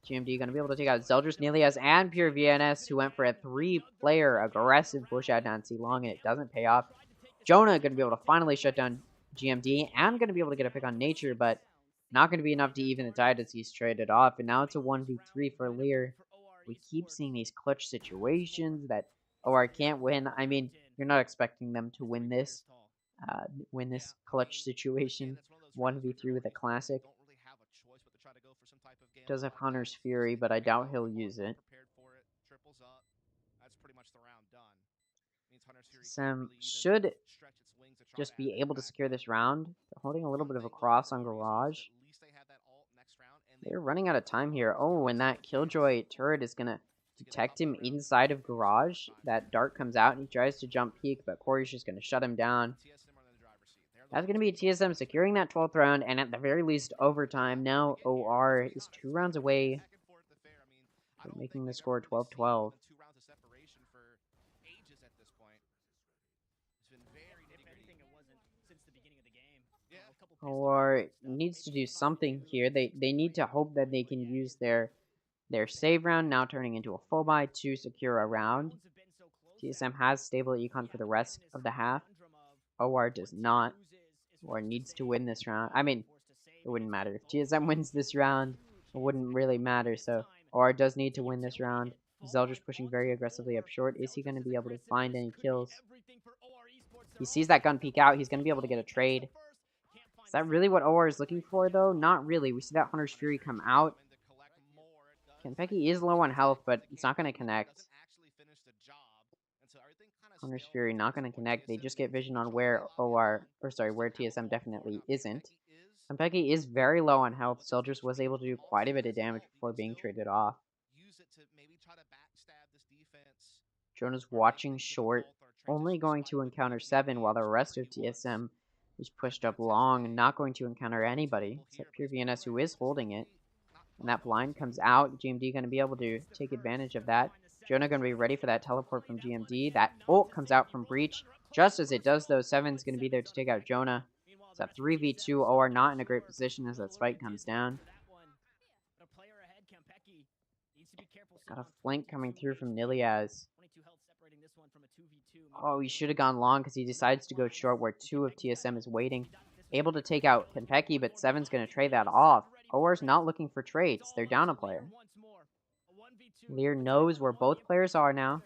GMD going to be able to take out Zeldris, Nilias, and Pure VNS, who went for a 3-player aggressive push out down C Long, and it doesn't pay off. Jonah going to be able to finally shut down GMD and going to be able to get a pick on Nature, but not going to be enough to even the tide as he's traded off. And now it's a 1v3 for Lear. We keep seeing these clutch situations that OR can't win. I mean, you're not expecting them to win this clutch situation. 1v3 with a classic. Does have Hunter's Fury, but I doubt he'll use it. Sam should just be able to secure this round. They're holding a little bit of a cross on Garage. They're running out of time here. Oh, and that Killjoy turret is going to detect him inside of Garage. That dart comes out and he tries to jump peek, but Corey's just going to shut him down. That's going to be TSM securing that 12th round, and at the very least overtime. Now OR is 2 rounds away from making the score 12-12. Or needs to do something here. They need to hope that they can use their save round, now turning into a full buy, to secure a round. TSM has stable econ for the rest of the half. OR does not, or needs to win this round. I mean, it wouldn't matter. If TSM wins this round, it wouldn't really matter. So OR does need to win this round. Zelda's pushing very aggressively up short. Is he going to be able to find any kills? He sees that gun peek out. He's going to be able to get a trade. Is that really what OR is looking for, though? Not really. We see that Hunter's Fury come out. Kenpeki is low on health, but it's not going to connect. Hunter's Fury not going to connect. They just get vision on where where TSM definitely isn't. Kenpeki is very low on health. Soldiers was able to do quite a bit of damage before being traded off. Jonah's watching short, only going to encounter 7, while the rest of TSM is pushed up long and not going to encounter anybody except Pure VNS, who is holding it. And that blind comes out. GMD going to be able to take advantage of that. Jonah going to be ready for that teleport from GMD. That ult comes out from Breach. Just as it does, though, 7's going to be there to take out Jonah. It's a 3v2. OR not in a great position as that spike comes down. Got a flank coming through from Niliaz. Oh, he should have gone long because he decides to go short where 2 of TSM is waiting. Able to take out Kenpeki, but 7's going to trade that off. OR's not looking for trades. They're down a player. Lear knows where both players are now.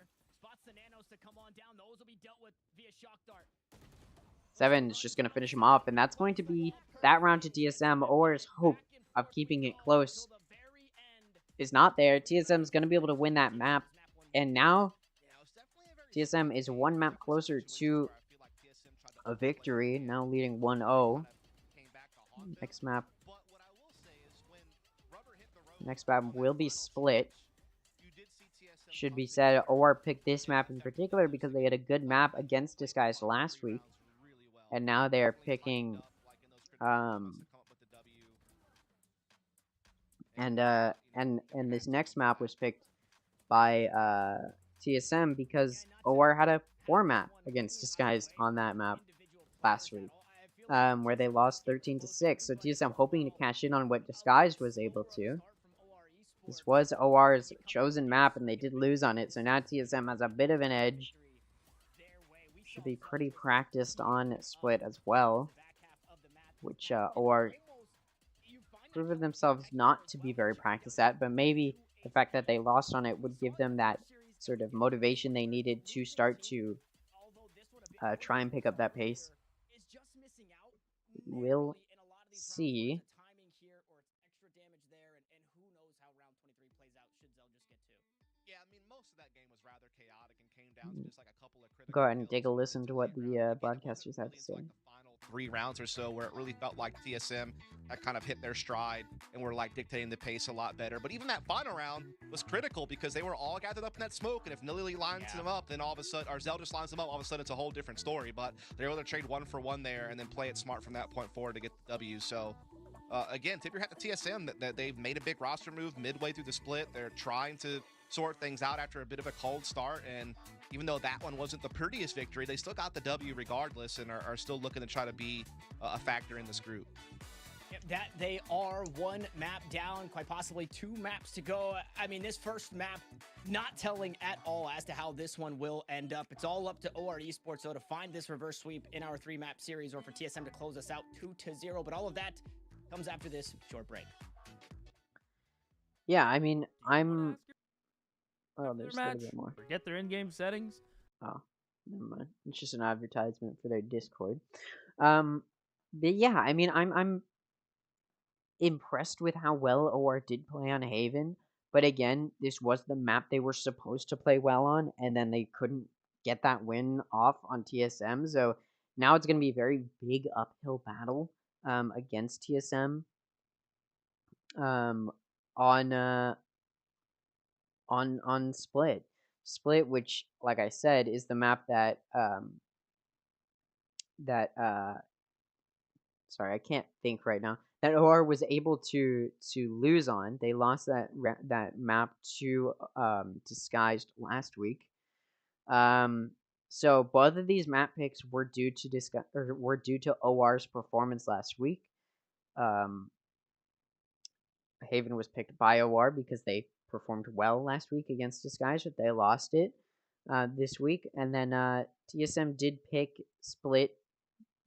7 is just going to finish him off, and that's going to be that round to TSM. OR's hope of keeping it close is not there. TSM is going to be able to win that map, and now TSM is 1 map closer to a victory, now leading 1-0. Next map will be split. Should be said, OR picked this map in particular because they had a good map against Disguise last week, and now they're picking and this next map was picked by TSM because OR had a poor map against Disguised on that map last week, where they lost 13-6. So TSM hoping to cash in on what Disguised was able to. This was OR's chosen map, and they did lose on it, so now TSM has a bit of an edge. Should be pretty practiced on Split as well, which OR proven themselves not to be very practiced at, but maybe the fact that they lost on it would give them that sort of motivation they needed to start to try and pick up that pace. We'll see. Go ahead and take a listen to what the broadcasters have to say. 3 rounds or so where it really felt like TSM had kind of hit their stride and were like dictating the pace a lot better. But even that final round was critical because they were all gathered up in that smoke, and if Nilly lines them up, then all of a sudden, or Zelda lines them up, all of a sudden it's a whole different story. But they were able to trade 1 for 1 there and then play it smart from that point forward to get the W. So again, tip your hat to TSM that they've made a big roster move midway through the split. They're trying to sort things out after a bit of a cold start, and even though that one wasn't the prettiest victory, they still got the W regardless and are still looking to try to be a factor in this group. That they are 1 map down, quite possibly 2 maps to go. I mean, this first map not telling at all as to how this one will end up. It's all up to OR Esports, though, to find this reverse sweep in our 3-map series, or for TSM to close us out 2-0. But all of that comes after this short break. Yeah, I mean, Oh, there's a little bit more. Forget their in-game settings. Oh, Never mind. It's just an advertisement for their Discord. But yeah, I mean, I'm impressed with how well OR did play on Haven. But again, this was the map they were supposed to play well on, and then they couldn't get that win off on TSM. So now it's going to be a very big uphill battle against TSM on Split. Split, which, like I said, is the map that that sorry, I can't think right now. That OR was able to lose on. They lost that map to Disguised last week. So both of these map picks were due to OR's performance last week. Haven was picked by OR because they performed well last week against Disguise, but they lost it this week. And then TSM did pick Split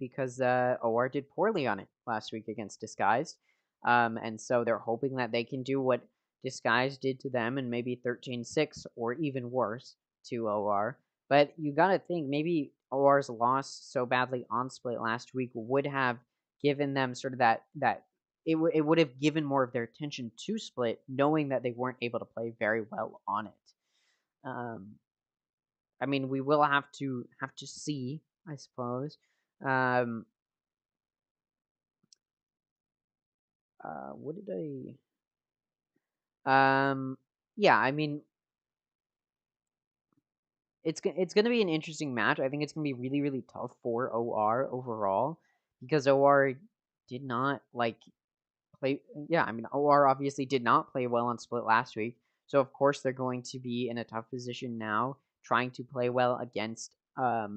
because OR did poorly on it last week against Disguised. And so they're hoping that they can do what Disguised did to them and maybe 13-6 or even worse to OR. But you gotta think, maybe OR's loss so badly on Split last week would have given them sort of that it would have given more of their attention to Split, knowing that they weren't able to play very well on it. I mean, we will have to see, I suppose. What did I? Yeah, I mean, it's gonna be an interesting match. I think it's gonna be really, really tough for OR overall because OR did not play. Yeah, I mean, OR obviously did not play well on Split last week, so of course they're going to be in a tough position now, trying to play well against a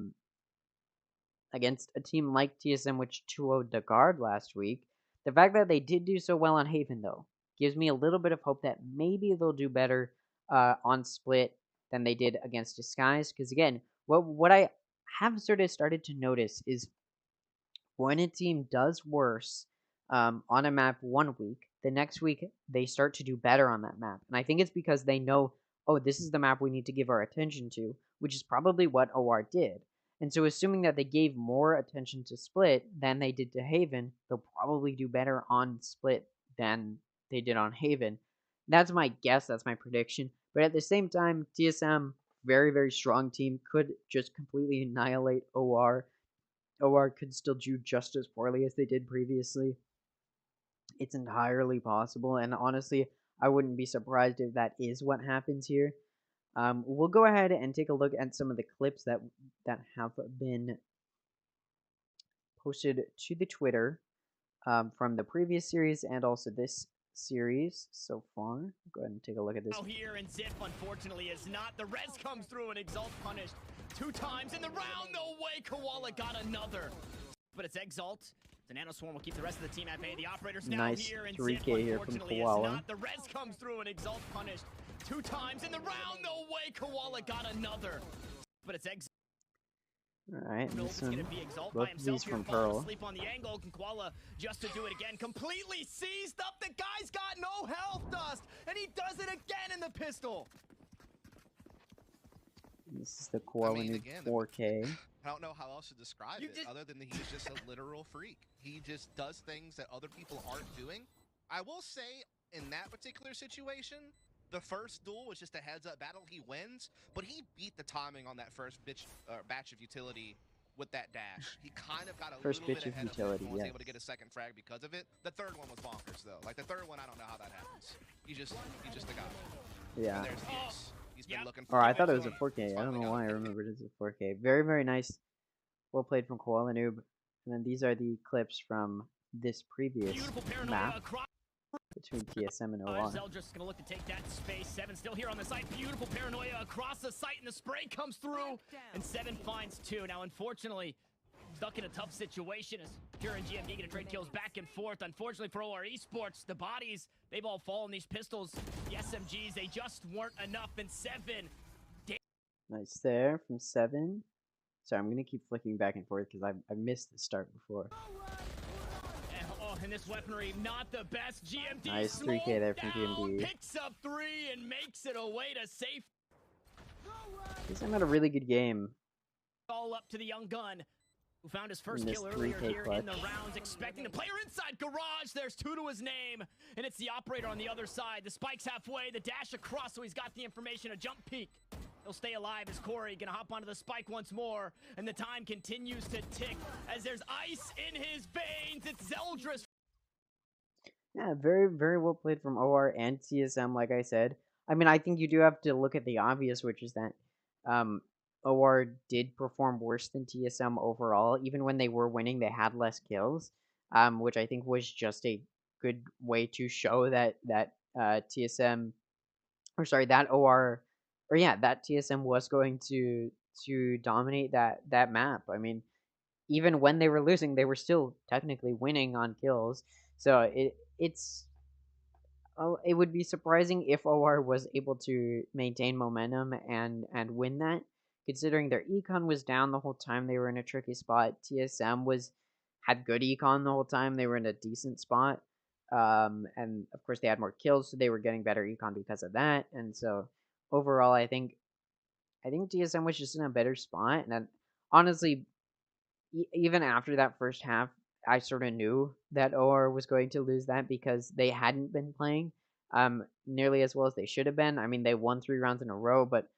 team like TSM, which 2-0'd the guard last week. The fact that they did do so well on Haven, though, gives me a little bit of hope that maybe they'll do better on Split than they did against Disguise. Because again, what I have sort of started to notice is when a team does worse on a map one week, the next week they start to do better on that map. And I think it's because they know, oh, this is the map we need to give our attention to, which is probably what OR did. And so, assuming that they gave more attention to Split than they did to Haven, they'll probably do better on Split than they did on Haven. That's my guess, that's my prediction. But at the same time, TSM, very, very strong team, could just completely annihilate OR. OR could still do just as poorly as they did previously. It's entirely possible, and honestly, I wouldn't be surprised if that is what happens here. We'll go ahead and take a look at some of the clips that have been posted to the Twitter from the previous series and also this series so far. Go ahead and take a look at this. Here and Zip, unfortunately, is not. The res comes through and Exalt punished 2 times in the round. No way, Koala got another. But it's Exalt. The Nanoswarm will keep the rest of the team at bay. The operator's now nice here and 3K Zip, here from unfortunately, is Koala. not. The res comes through and Exalt punished 2 times in the round. No way, Koala got another. But it's Exalt. Alright, this one, both of these from Pearl. Sleep on the angle. Can Koala just to do it again. Completely seized up. The guy's got no health dust. And he does it again in the pistol. This is the Koala new 4K. I don't know how else to describe it other than that he's just a literal freak. He just does things that other people aren't doing. I will say, in that particular situation, the first duel was just a heads-up battle. He wins, but he beat the timing on that first batch of utility with that dash. He kind of got a first little bitch bit of ahead utility, of him and was yes. able to get a second frag because of it. The third one was bonkers, though. Like, the third one, I don't know how that happens. He's just a guy. Yeah. And there's Geese. He's been looking for Oh, I thought it was a 4K. I don't know why I remembered it as a 4K. Very, very nice. Well played from Koala Noob. And then these are the clips from this previous map between TSM and OR. Zeldris gonna look to take that space. 7 still here on the site. Beautiful paranoia across the site, and the spray comes through. And 7 finds 2. Now, unfortunately, stuck in a tough situation as Pure and GMD gonna trade kills back and forth. Unfortunately for OR Esports, the bodies, they've all fallen. These pistols, the SMGs, they just weren't enough. And 7. Nice there from 7. Sorry, I'm gonna keep flicking back and forth because I missed the start before. And this weaponry, not the best. GMD nice 3K there from GMD. Picks up 3 and makes it away to safe. He's had a really good game. All up to the young gun, who found his first In this kill earlier 3K here clutch. in the rounds, expecting the player inside garage. There's 2 to his name, and it's the operator on the other side. The spike's halfway, the dash across, so he's got the information, a jump peek. He'll stay alive as Corey gonna hop onto the spike once more, and the time continues to tick as there's ice in his veins. It's Zeldris. Yeah, very, very well played from OR and TSM, like I said. I mean, I think you do have to look at the obvious, which is that OR did perform worse than TSM overall. Even when they were winning, they had less kills, which I think was just a good way to show that TSM, or sorry, that OR, or yeah, that TSM was going to dominate that map. I mean, even when they were losing, they were still technically winning on kills. So it would be surprising if OR was able to maintain momentum and win that, considering their econ was down the whole time they were in a tricky spot. TSM had good econ the whole time they were in a decent spot, and of course they had more kills, so they were getting better econ because of that. And so overall, I think TSM was just in a better spot. And then, honestly, even after that first half, I sort of knew that OR was going to lose that because they hadn't been playing nearly as well as they should have been. I mean, they won 3 rounds in a row, but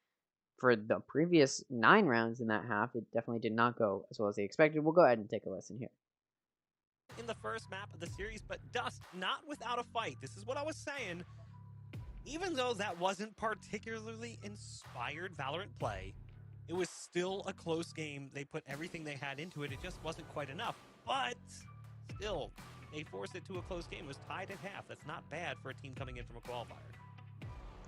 for the previous 9 rounds in that half, it definitely did not go as well as they expected. We'll go ahead and take a listen here. In the first map of the series, but Dust, not without a fight. This is what I was saying. Even though that wasn't particularly inspired Valorant play, it was still a close game. They put everything they had into it. It just wasn't quite enough. But still, they forced it to a close game. It was tied at half. That's not bad for a team coming in from a qualifier.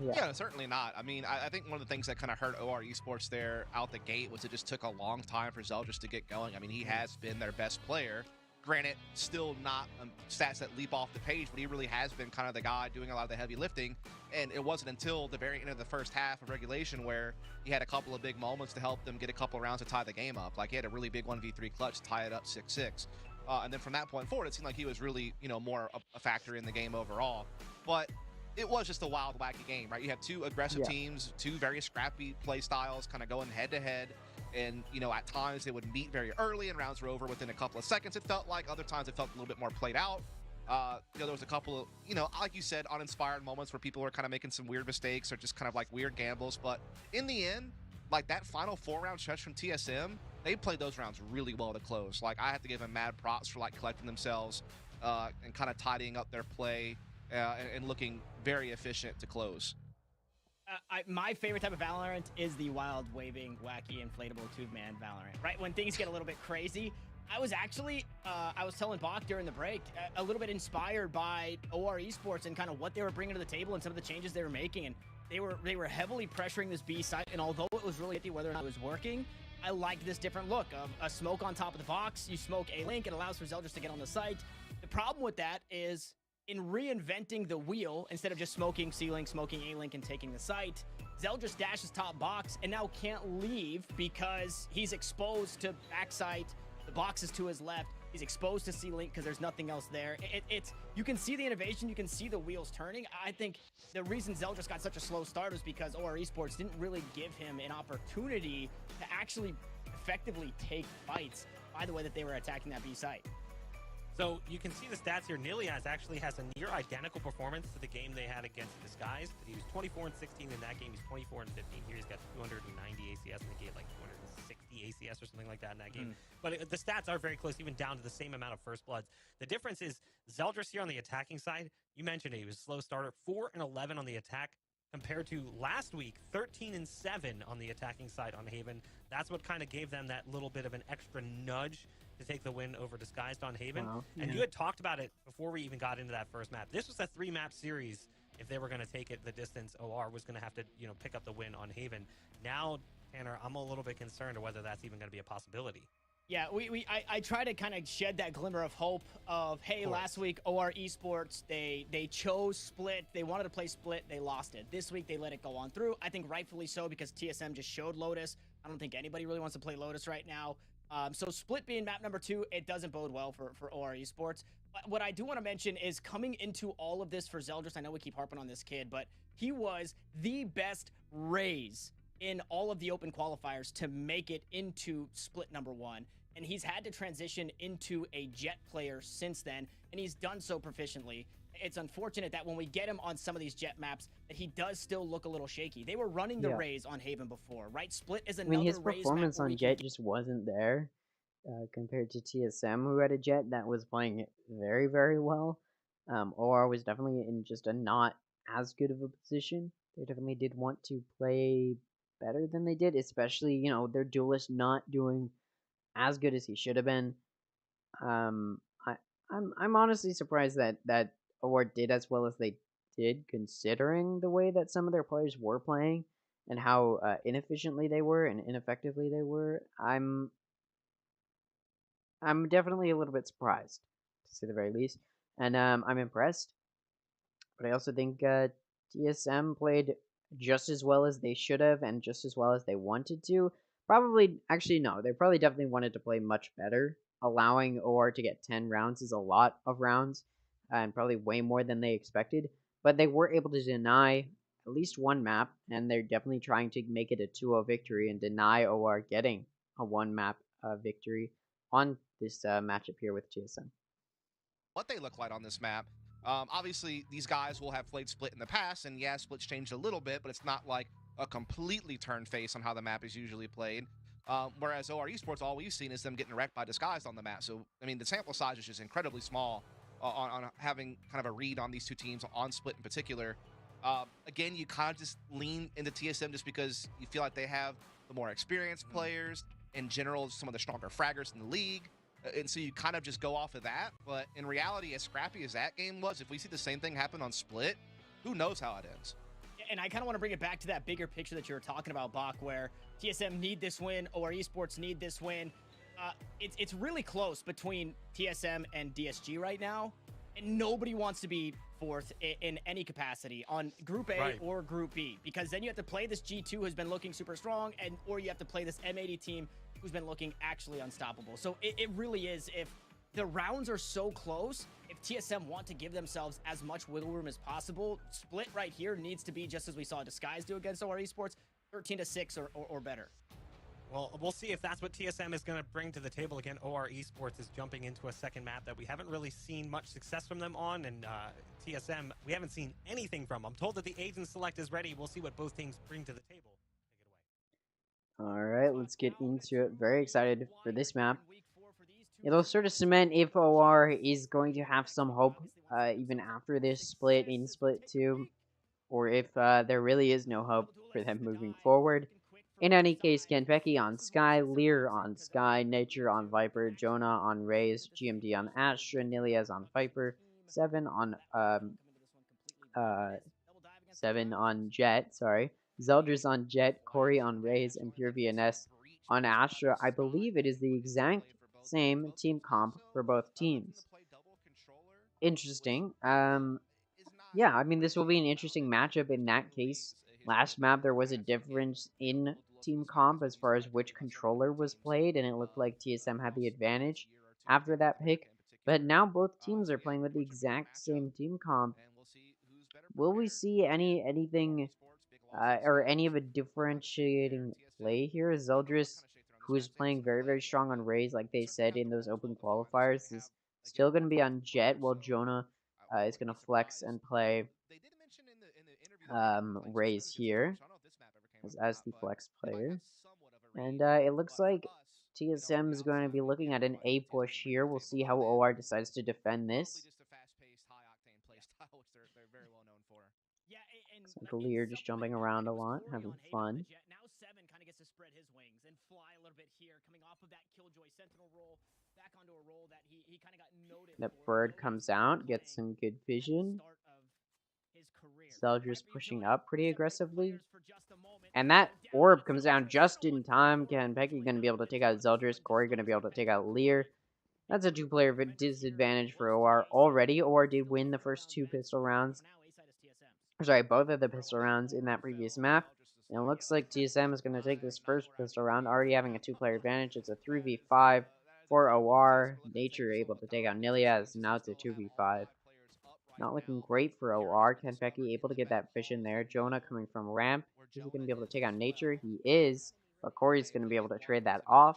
Yeah, certainly not. I mean, I think one of the things that kind of hurt OR Esports there out the gate was it just took a long time for Zeldris to get going. I mean, he has been their best player. Granted, still not stats that leap off the page, but he really has been kind of the guy doing a lot of the heavy lifting. And it wasn't until the very end of the first half of regulation where he had a couple of big moments to help them get a couple of rounds to tie the game up. Like, he had a really big 1v3 clutch to tie it up 6-6. And then from that point forward, it seemed like he was really, more a factor in the game overall. But it was just a wild, wacky game, right? You have 2 aggressive teams, 2 very scrappy play styles kind of going head-to-head. And, at times they would meet very early and rounds were over within a couple of seconds, it felt like. Other times it felt a little bit more played out. There was a couple of, like you said, uninspired moments where people were kind of making some weird mistakes or just kind of like weird gambles. But in the end, like that final 4-round stretch from TSM, they played those rounds really well to close. Like, I have to give them mad props for like collecting themselves and kind of tidying up their play and looking very efficient to close. My favorite type of Valorant is the wild, waving, wacky, inflatable tube-man Valorant, right? When things get a little bit crazy. I was actually, I was telling Bach during the break, a little bit inspired by OR Esports and kind of what they were bringing to the table and some of the changes they were making. And they were heavily pressuring this B side, and although it was really iffy whether or not it was working, I liked this different look of a smoke on top of the box. You smoke A-Link, it allows for Zeldris to get on the site. The problem with that is, in reinventing the wheel, instead of just smoking C-Link, smoking A-Link, and taking the site, Zeldris dashes top box and now can't leave because he's exposed to backside. The box is to his left. He's exposed to C-Link because there's nothing else there. You can see the innovation. You can see the wheels turning. I think the reason Zeldris got such a slow start was because OR Esports didn't really give him an opportunity to actually effectively take fights by the way that they were attacking that B site. So you can see the stats here. Nilias actually has a near identical performance to the game they had against Disguise. He was 24-16 in that game. He's 24-15 here. He's got 290 ACS in the game, like 260 ACS or something like that in that game. But the stats are very close, even down to the same amount of first bloods. The difference is Zeldris here on the attacking side. You mentioned it. He was a slow starter, 4-11 on the attack, compared to last week, 13-7 on the attacking side on Haven. That's what kind of gave them that little bit of an extra nudge to take the win over Disguised on Haven. Wow. And you had talked about it before we even got into that first map. This was a 3-map series. If they were going to take it the distance, OR was going to have to, pick up the win on Haven. Now, Tanner, I'm a little bit concerned of whether that's even going to be a possibility. Yeah, I try to kind of shed that glimmer of hope of, hey, last week OR Esports, they chose Split. They wanted to play Split. They lost it. This week they let it go on through. I think rightfully so because TSM just showed Lotus. I don't think anybody really wants to play Lotus right now. So Split being map number 2, it doesn't bode well for OR Esports. But what I do want to mention is coming into all of this for Zeldris, I know we keep harping on this kid, but he was the best Raze in all of the open qualifiers to make it into split number 1. And he's had to transition into a Jet player since then, and he's done so proficiently. It's unfortunate that when we get him on some of these Jet maps, that he does still look a little shaky. They were running the Yeah. Rays on Haven before, right? Split is I another mean, his Rays map performance where we on can Jet just wasn't there compared to TSM, who had a Jet that was playing very, very well. OR was definitely in just a not as good of a position. They definitely did want to play better than they did, especially, you know, their duelist not doing as good as he should have been. Um, I, I'm honestly surprised that OR did as well as they did, considering the way that some of their players were playing and how inefficiently they were and ineffectively they were. I'm definitely a little bit surprised, to say the very least, and I'm impressed. But I also think TSM played just as well as they should have and just as well as they wanted to. Probably, actually, no, they probably definitely wanted to play much better. Allowing OR to get 10 rounds is a lot of rounds, and probably way more than they expected. But they were able to deny at least one map, and they're definitely trying to make it a 2-0 victory and deny OR getting a one map victory on this matchup here with TSM. What they look like on this map. Obviously, these guys will have played Split in the past, and yeah, Split's changed a little bit, but it's not like a completely turned face on how the map is usually played. Whereas OR Esports, all we've seen is them getting wrecked by Disguised on the map. So, I mean, the sample size is just incredibly small on having kind of a read on these two teams, on Split in particular. Again, you kind of just lean into TSM just because you feel like they have the more experienced players, in general, some of the stronger fraggers in the league. And so you kind of just go off of that. But in reality, as scrappy as that game was, if we see the same thing happen on Split, who knows how it ends. And I kind of want to bring it back to that bigger picture that you were talking about, Bach, where TSM need this win, OR Esports need this win. It's really close between TSM and DSG right now, and nobody wants to be fourth in any capacity on Group A or Group B, because then you have to play this G2 who's been looking super strong, or you have to play this M80 team who's been looking actually unstoppable. So it really is, if the rounds are so close, if TSM want to give themselves as much wiggle room as possible, Split right here needs to be just as we saw Disguise do against OR Esports, 13-6 or better. Well, we'll see if that's what TSM is going to bring to the table. Again, OR Esports is jumping into a second map that we haven't really seen much success from them on, and TSM, we haven't seen anything from. I'm told that the agent select is ready. We'll see what both teams bring to the table. All right, let's get into it. Very excited for this map. It'll sort of cement if OR is going to have some hope even after this split in Split 2, or if there really is no hope for them moving forward. In any case, Kenpeki on Sky, Lear on Sky, Nature on Viper, Jonah on Raze, GMD on Astra, Nilias on Viper, 7 on Jet, sorry. Zeldris on Jet, Corey on Raze, and Pure VNS on Astra. I believe it is the exact same team comp for both teams. Interesting. Yeah, I mean, this will be an interesting matchup in that case. Last map, there was a difference in team comp as far as which controller was played, and it looked like TSM had the advantage after that pick. But now both teams are playing with the exact same team comp. Will we see anything or any of a differentiating play here? Zeldris, who is playing very, very strong on Raze, like they said in those open qualifiers, is still going to be on Jet, while Jonah is going to flex and play Raze here as the flex player. And it looks like TSM is going to be looking at an A push here. We'll see how OR decides to defend this. So Lear just jumping around a lot, having fun. Now 7 kind of gets to spread his wings and fly a little bit here, coming off of that Killjoy Sentinel roll, back onto a roll that he kind of got noted. That bird comes out, gets some good vision. Zeldris pushing up pretty aggressively. And that orb comes down just in time. Kenpeki going to be able to take out Zeldris. Corey going to be able to take out Lear. That's a two-player disadvantage for OR already. OR did win the first 2 pistol rounds. Sorry, both of the pistol rounds in that previous map. And it looks like TSM is going to take this first pistol round, already having a 2-player advantage. It's a 3v5 for OR. Nature able to take out Nilias. Now it's a 2v5. Not looking great for OR. Kenpeki able to get that vision there. Jonah coming from ramp. Is he going to be able to take out Nature? He is, but Corey's going to be able to trade that off.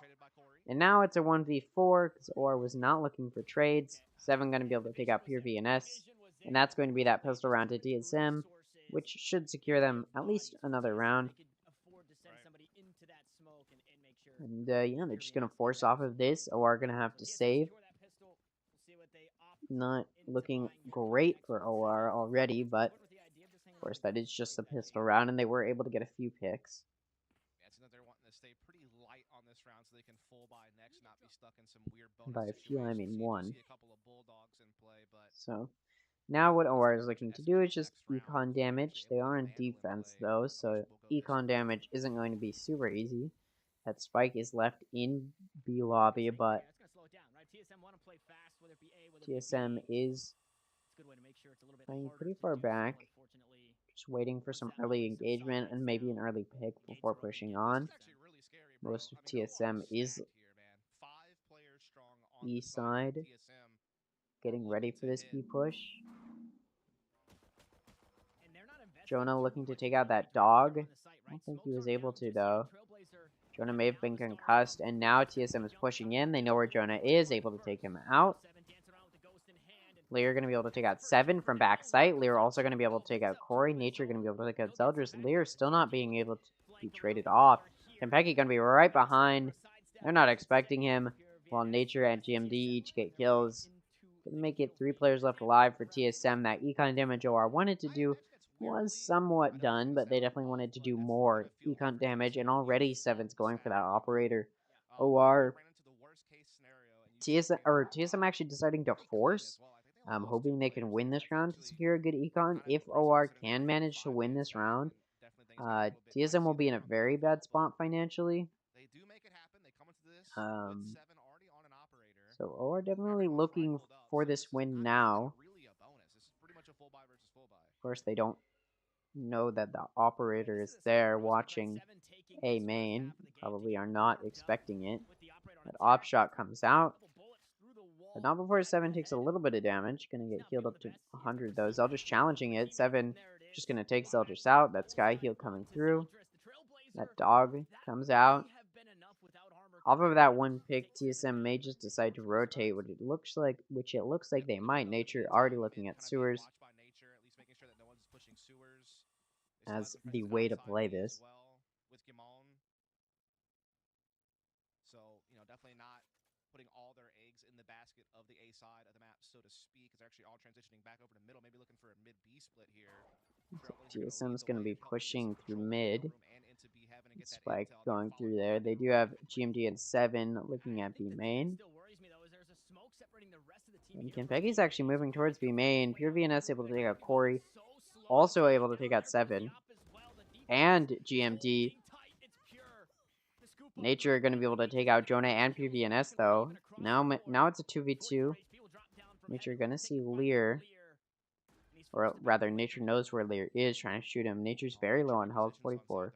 And now it's a 1v4 because OR was not looking for trades. 7 going to be able to take out Pure VNS. And that's going to be that pistol round to TSM, which should secure them at least another round. And yeah, they're just going to force off of this. OR going to have to save. Not looking great for OR already, but of course that is just a pistol round, and they were able to get a few picks. Yeah, it's they're wanting to stay pretty light on this round so they can full buy next, not be stuck in some weird bonus By a few, I mean one. See a couple of bulldogs in play, but So now what OR is looking to do is just econ damage. They are on defense though, so econ damage isn't going to be super easy. That spike is left in B lobby, but TSM is playing pretty far back. Just waiting for some early engagement and maybe an early pick before pushing on. Most of TSM is E side, getting ready for this B push. Jonah looking to take out that dog. I don't think he was able to though. Jonah may have been concussed, and now TSM is pushing in. They know where Jonah is, able to take him out. Lear going to be able to take out 7 from backside. Lear also going to be able to take out Corey. Nature going to be able to take out Zeldris. Lear still not being able to be traded off. Kenpeki going to be right behind. They're not expecting him, while Nature and GMD each get kills. Going to make it 3 players left alive for TSM. That econ damage OR wanted to do was somewhat done, but they definitely wanted to do more econ damage, and already 7's going for that operator. OR TSM actually deciding to force. I'm hoping they can win this round to secure a good econ. If OR can manage to win this round, TSM will be in a very bad spot financially. So OR definitely looking for this win now. Of course, they don't know that the operator is there watching A main. Probably are not expecting it. That op shot comes out. But not before 7 takes a little bit of damage. Gonna get healed up to 100 though. Zeldris challenging it. 7 just gonna take Zeldris out. That Sky heal coming through. That dog comes out. Off of that one pick, TSM may just decide to rotate, which it looks like they might. Nature already looking at sewers as the way to play this. So, definitely not putting all their eggs in the basket of the A side of the map, so to speak, because they're actually all transitioning back over to middle, maybe looking for a mid-B split here. TSM's going to be pushing through mid. Spike going through there. They do have GMD and 7 looking at B main. And Kenpeki's actually moving towards B main. Pure VNS able to take out Corey. Also able to take out 7. And GMD. Nature going to be able to take out Jonah and Pure VNS though. Now it's a 2v2. Nature going to see Lear. Or rather, Nature knows where Lear is, trying to shoot him. Nature's very low on health, 44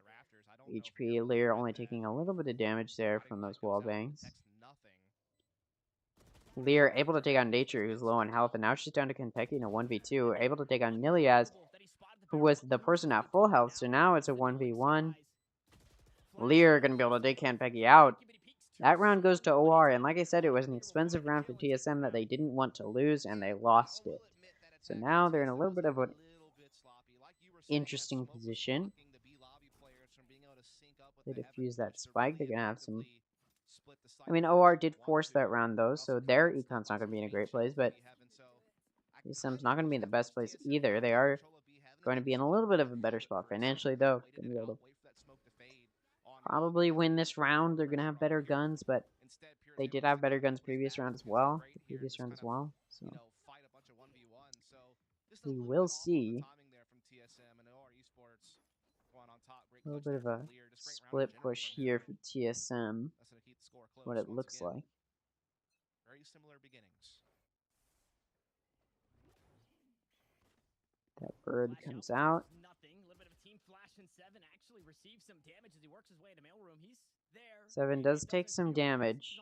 HP. Lear only taking a little bit of damage there from those wall bangs. Lear able to take on Nature, who's low on health, and now she's down to Kenpeki in a 1v2. Able to take on Niliaz, who was the person at full health, so now it's a 1v1. Lear going to be able to take Kenpeki out. That round goes to OR, and like I said, it was an expensive round for TSM that they didn't want to lose, and they lost it. So now they're in a little bit of an interesting position. They defuse that spike. They're going to have some... I mean, OR did force that round, though, so their econ's not going to be in a great place, but TSM's not going to be in the best place either. They are going to be in a little bit of a better spot financially, though. Going to be able to probably win this round. They're going to have better guns, but they did have better guns previous round as well. So we will see a little bit of a split push here for TSM. What it looks like. Very similar beginnings. That bird comes out. Seven does take some damage.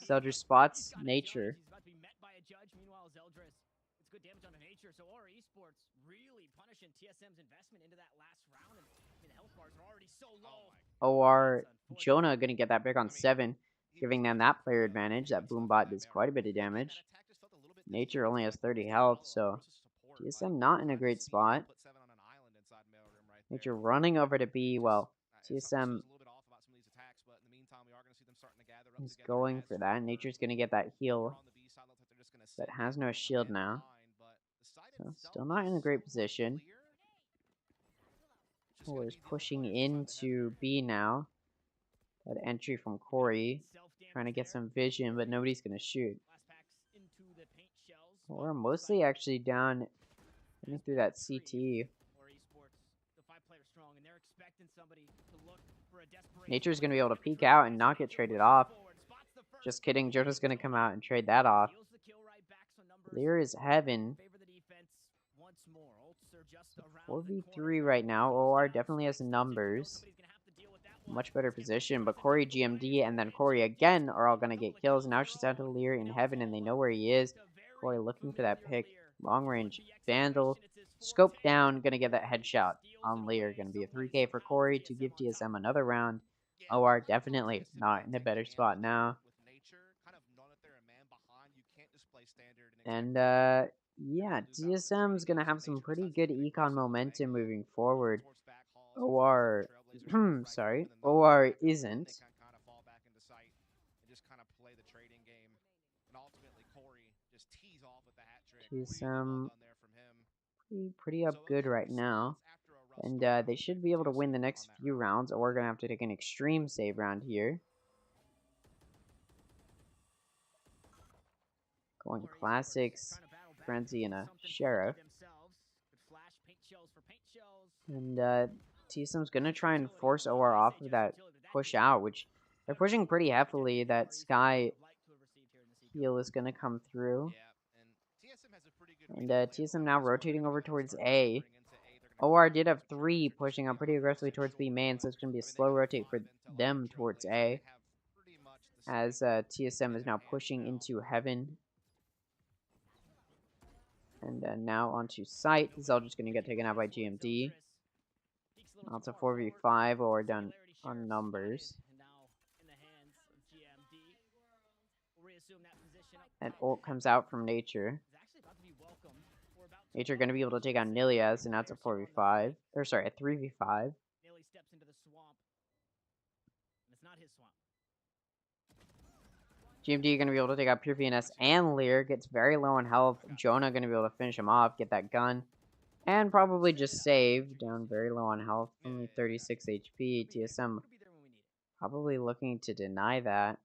Zeldris spots Nature. That's good damage on nature. So OR Esports really punishing TSM's investment into that last round. And I mean, the health bars are already so low. OR Jonah gonna get that pick on 7, giving them that player advantage. That Boombot does quite a bit of damage. Nature only has 30 health, so TSM not in a great spot. Nature running over to B. Well, TSM is going for that. Nature's gonna get that heal, but has no shield now. So still not in a great position. OR is pushing into B now. That entry from Corey, trying to get some vision, but nobody's gonna shoot. We're mostly actually down through that CT. Nature's gonna be able to peek out and not get traded off. Just kidding, Jota's gonna come out and trade that off. Lear is Heaven. 4v3 right now. OR definitely has numbers. Much better position, but Corey, GMD, and then Corey again are all going to get kills. Now she's down to Lear in Heaven, and they know where he is. Corey looking for that pick. Long range Vandal. Scope down, going to get that headshot on Lear. Going to be a 3K for Corey to give TSM another round. OR definitely not in a better spot now. And, yeah, TSM's going to have some pretty good econ momentum moving forward. OR, sorry, OR isn't. TSM pretty up good right now. And they should be able to win the next few rounds, or we're going to have to take an extreme save round here. Going classics, Frenzy, and a Sheriff. And TSM's going to try and force OR off of that push out, which they're pushing pretty heavily. That Sky heal is going to come through. And TSM now rotating over towards A. OR did have 3 pushing up pretty aggressively towards B main, so it's going to be a slow rotate for them towards A. As TSM is now pushing into Heaven. And now onto site. Zeldris going to get taken out by GMD. Now it's a 4v5 or done on numbers. And ult comes out from Nature. Nature going to be able to take out Nilias, and now it's a 4v5. Or sorry, a 3v5. GMD going to be able to take out Pure VNS and Lear. Gets very low on health. Jonah going to be able to finish him off, get that gun. And probably just save. Down very low on health. Only 36 HP. TSM probably looking to deny that.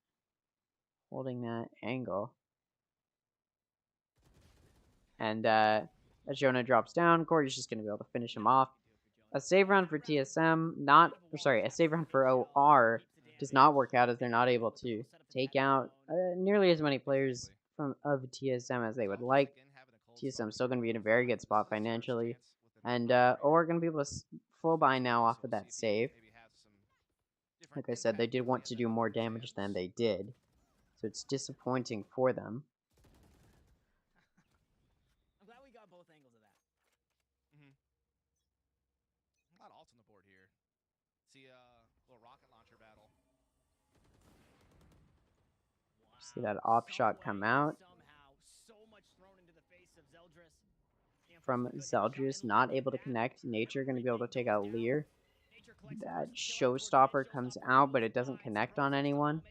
Holding that angle. And as Jonah drops down, Corey's just going to be able to finish him off. A save round for TSM, a save round for OR does not work out as they're not able to take out nearly as many players of TSM as they would like. TSM still going to be in a very good spot financially. And OR going to be able to full buy now off of that save. Like I said, they did want to do more damage than they did. So it's disappointing for them. I'm glad we got both angles of that. A lot of ults on the board here. See a little rocket launcher battle. See that op shot come out from Zeldris, not able to connect. Nature going to be able to take out Lear. That showstopper comes out, but it doesn't connect on anyone.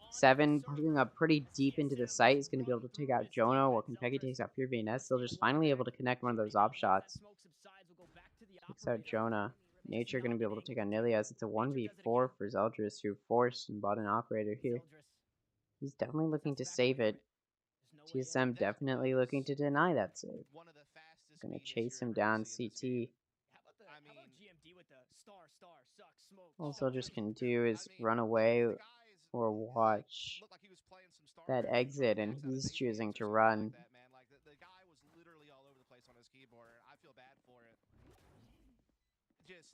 7 pushing up pretty deep into the site is going to be able to take out Jonah, while Kentucky takes out Pure VNS. They'll just finally able to connect one of those op shots. Takes out Jonah. Nature going to be able to take out Nilias. It's a 1v4 for Zeldris, who forced and bought an operator here. He's definitely looking to save it. TSM definitely looking to deny that save. Gonna chase him down CT. All Zeldris can do is run away or watch that exit, and he's choosing to run. The guy was literally all over the place on his keyboard. I feel bad for it. Just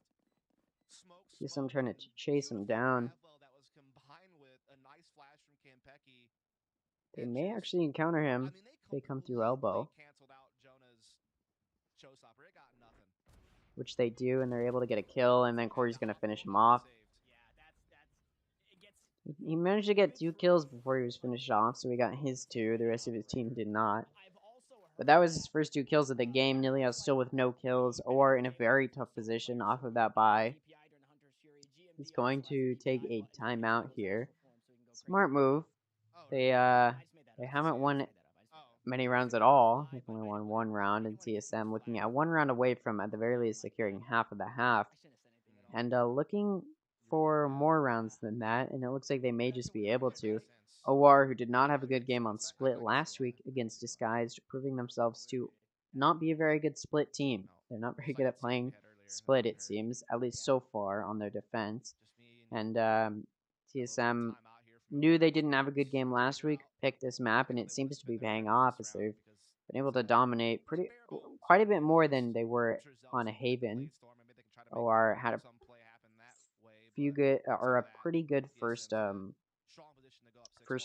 smoke. TSM trying to chase him down. That was combined with a nice flash from Kentucky. They may actually encounter him if they come through elbow. Canceled which they do, and they're able to get a kill, and then Corey's going to finish him off. He managed to get 2 kills before he was finished off, so he got his 2. The rest of his team did not. But that was his first 2 kills of the game. Nilia's still with no kills, or in a very tough position off of that bye. He's going to take a timeout here. Smart move. They haven't won many rounds at all. They've only won 1 round in TSM, looking at 1 round away from, at the very least, securing half of the half. And looking for more rounds than that, and it looks like they may just be able to. OR, who did not have a good game on Split last week against Disguised, proving themselves to not be a very good Split team. They're not very good at playing Split, it seems, at least so far on their defense. And TSM knew they didn't have a good game last week, picked this map, and it seems to be paying off as they've been able to dominate quite a bit more than they were on a Haven. OR had a few good or a pretty good first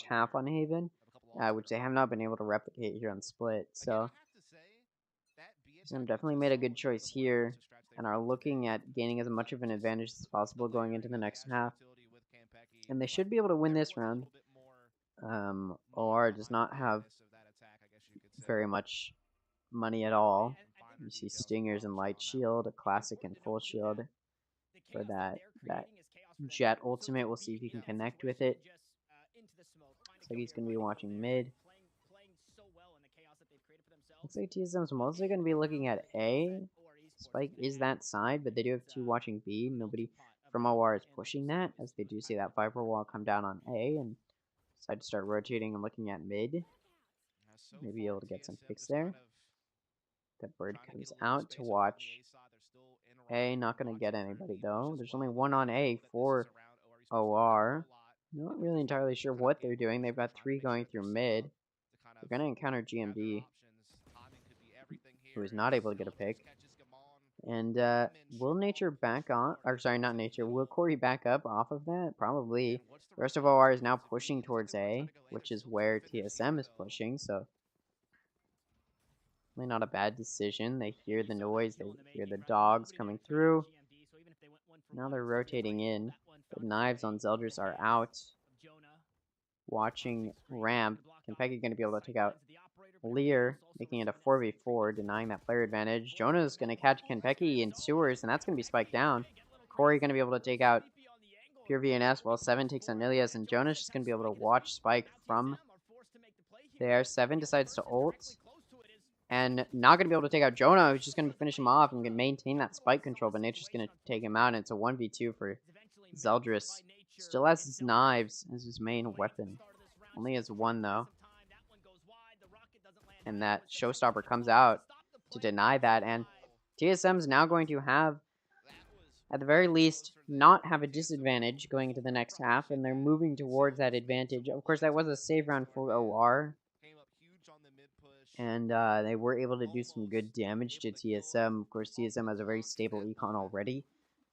half on Haven, which they have not been able to replicate here on Split. So definitely made a good choice here and are looking at gaining as much of an advantage as possible going into the next half. And they should be able to win this round. OR does not have very much money at all. You see Stingers and Light Shield, a Classic and Full Shield for that Jet ultimate. We'll see if he can connect with it. Looks like he's going to be watching mid. Looks like TSM's mostly going to be looking at A. Spike is that side, but they do have 2 watching B. Nobody from OR is pushing that, as they do see that Viper wall come down on A and decide to start rotating and looking at mid. Maybe able to get some picks there. The bird comes out to watch A. Not going to get anybody, though. There's only 1 on A for OR. Not really entirely sure what they're doing. They've got 3 going through mid. They're going to encounter GMD, who is not able to get a pick. And will Nature back on? Or sorry, not Nature. Will Corey back up off of that? Probably. The rest of OR is now pushing towards A, which is where TSM is pushing, so really not a bad decision. They hear the noise. They hear the dogs coming through. Now they're rotating in. The knives on Zeldris are out. Watching ramp. Kenpeki going to be able to take out Lear, making it a 4v4, denying that player advantage. Jonah's going to catch Kenpeki in sewers, and that's going to be spiked down. Corey going to be able to take out Pure VNS while 7 takes on Nilias, and Jonah's just going to be able to watch Spike from there. 7 decides to ult, and not going to be able to take out Jonah, who's just going to finish him off and can maintain that Spike control, but Nature's going to take him out, and it's a 1v2 for Zeldris. Still has his knives as his main weapon. Only has 1, though. And that Showstopper comes out to deny that, and TSM's now going to have, at the very least, not have a disadvantage going into the next half, and they're moving towards that advantage. Of course, that was a save round for OR, and they were able to do some good damage to TSM. Of course, TSM has a very stable econ already,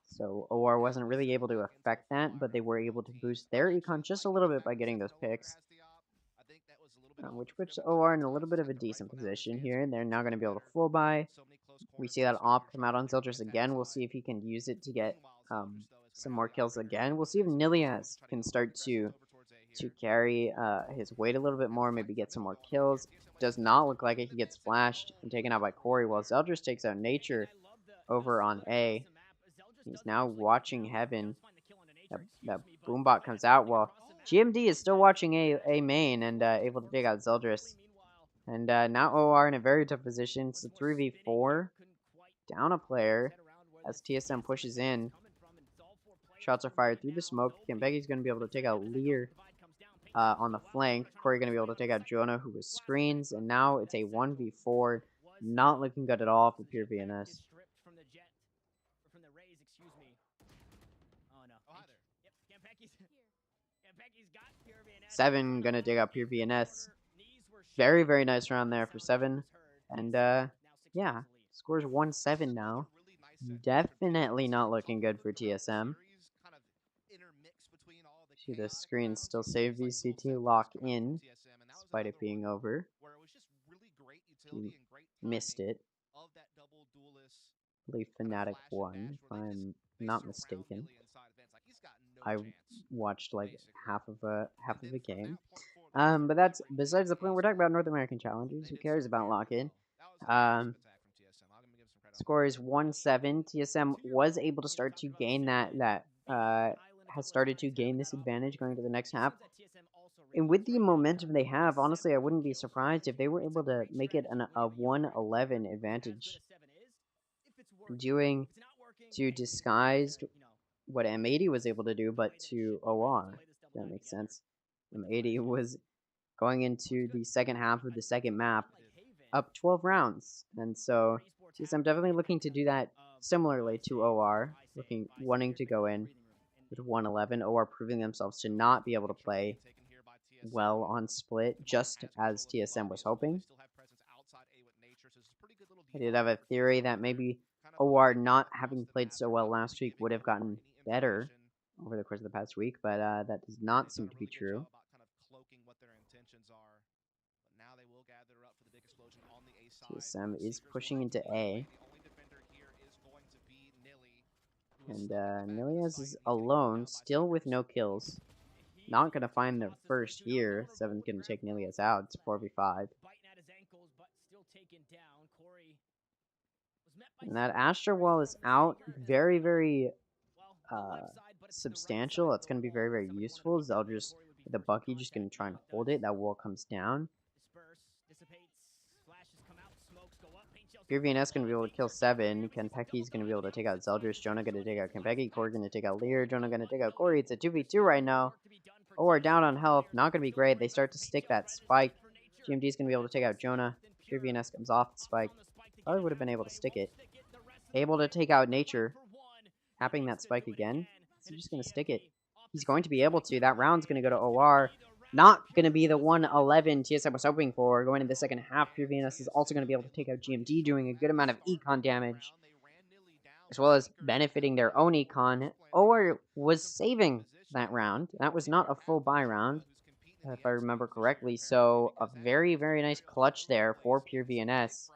so OR wasn't really able to affect that, but they were able to boost their econ just a little bit by getting those picks. Which puts OR in a little bit of a decent position here. They're now going to be able to full buy. We see that op come out on Zeldris again. We'll see if he can use it to get some more kills again. We'll see if Nilias can start to carry his weight a little bit more, maybe get some more kills. Does not look like it. He gets flashed and taken out by Corey, while Zeldris takes out Nature over on A. He's now watching Heaven. That Boombot comes out while GMD is still watching A main and able to take out Zeldris. And now OR in a very tough position. It's a 3v4. Down a player as TSM pushes in. Shots are fired through the smoke. Kenpeki's going to be able to take out Lear on the flank. Corey going to be able to take out Jonah, who was screens. And now it's a 1v4. Not looking good at all for Pure VNS. 7 gonna dig out Pure VNS. Very, very nice round there for 7. And yeah, scores 1-7 now. Definitely not looking good for TSM. See the screen still save VCT lock in, despite it being over. He missed it. I believe Fnatic won, if I'm not mistaken. I watched like half of a game. But that's besides the point. We're talking about North American challengers. Who cares about lock-in? Score is 1-7. TSM was able to start to gain has started to gain this advantage going to the next half. And with the momentum they have, honestly, I wouldn't be surprised if they were able to make it a 1-11 advantage. Doing to disguised what M80 was able to do, but to OR. If that makes sense. M80 was going into the second half of the second map up 12 rounds. And so I'm definitely looking to do that similarly to OR, wanting to go in with 111. OR proving themselves to not be able to play well on split, just as TSM was hoping. I did have a theory that maybe OR not having played so well last week would have gotten better over the course of the past week, but that does not seem to be true. TSM is pushing into A. And Nilias is alone, still with no kills. Not going to find the first here. Seven's going to take Nilias out. It's 4v5. And that Astra wall is out. Very, very substantial. That's going to be very, very useful. Zeldris with the Bucky just going to try and hold it. That wall comes down. VNS going to be able to kill 7. Kenpecky's going to be able to take out Zeldris. Jonah going to take out Kenpecky. Corey going to take out Lear. Jonah going to take out Corey. It's a 2v2 right now. OR down on health. Not going to be great. They start to stick that spike. GMD's going to be able to take out Jonah. VNS comes off the spike. Probably would have been able to stick it. Able to take out Nature. Tapping that spike again. He's just going to stick it. He's going to be able to. That round's going to go to OR. Not going to be the 111 TSM was hoping for. Going into the second half, VNS is also going to be able to take out GMD, doing a good amount of econ damage, as well as benefiting their own econ. OR was saving that round. That was not a full buy round, if I remember correctly. So a very, very nice clutch there for Pure VNS.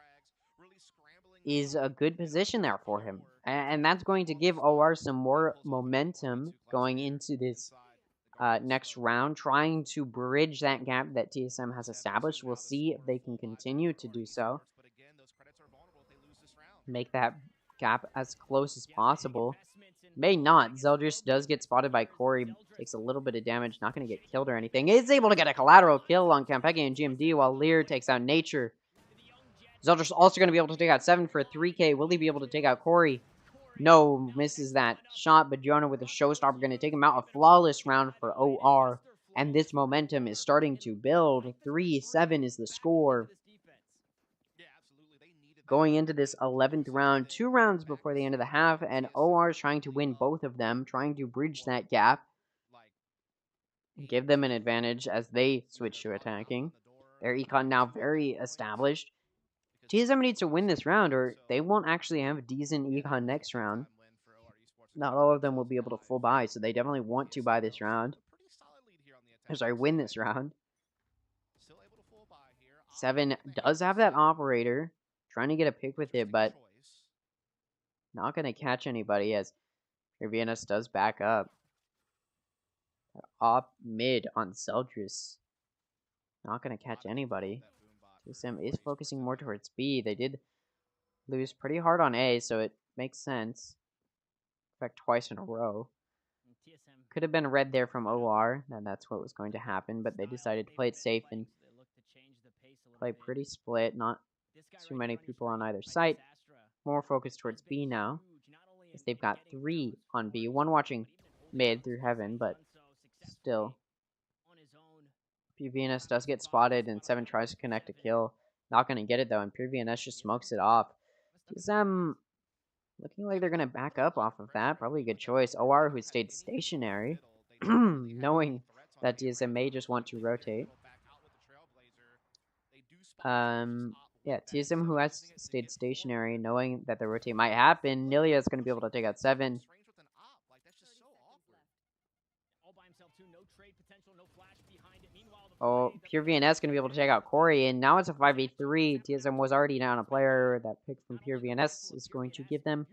Is a good position there for him. And that's going to give OR some more momentum going into this next round, trying to bridge that gap that TSM has established. We'll see if they can continue to do so. Make that gap as close as possible. May not. Zeldris does get spotted by Corey. Takes a little bit of damage. Not going to get killed or anything. Is able to get a collateral kill on Campegi and GMD while Lear takes out Nature. Zeldris also going to be able to take out 7 for a 3k. Will he be able to take out Corey? No, misses that shot, but Jonah with a showstopper going to take him out. A flawless round for OR, and this momentum is starting to build. 3-7 is the score. Going into this 11th round, 2 rounds before the end of the half, and OR is trying to win both of them, trying to bridge that gap. Give them an advantage as they switch to attacking. Their econ now very established. TSM needs to win this round, or they won't actually have a decent econ next round. Not all of them will be able to full buy, so they definitely want to buy this round. Win this round. 7 does have that operator. Trying to get a pick with it, but not going to catch anybody as VNS does back up. Off mid on Zeldris. Not going to catch anybody. TSM is focusing more towards B. They did lose pretty hard on A, so it makes sense. In fact, twice in a row. Could have been red there from OR, and that's what was going to happen, but they decided to play it safe and play pretty split. Not too many people on either side. More focused towards B now, as they've got 3 on B. 1 watching mid through heaven, but still. PVNS does get spotted, and 7 tries to connect a kill. Not going to get it, though, and PVNS just smokes it off. TSM looking like they're going to back up off of that. Probably a good choice. OR, who stayed stationary, knowing that TSM may just want to rotate. Yeah, TSM, who has stayed stationary, knowing that the rotate might happen. Nilia is going to be able to take out 7. Oh, Pure VNS going to be able to take out Corey, and now it's a 5v3. TSM was already down a player. That pick from Pure VNS is going to give them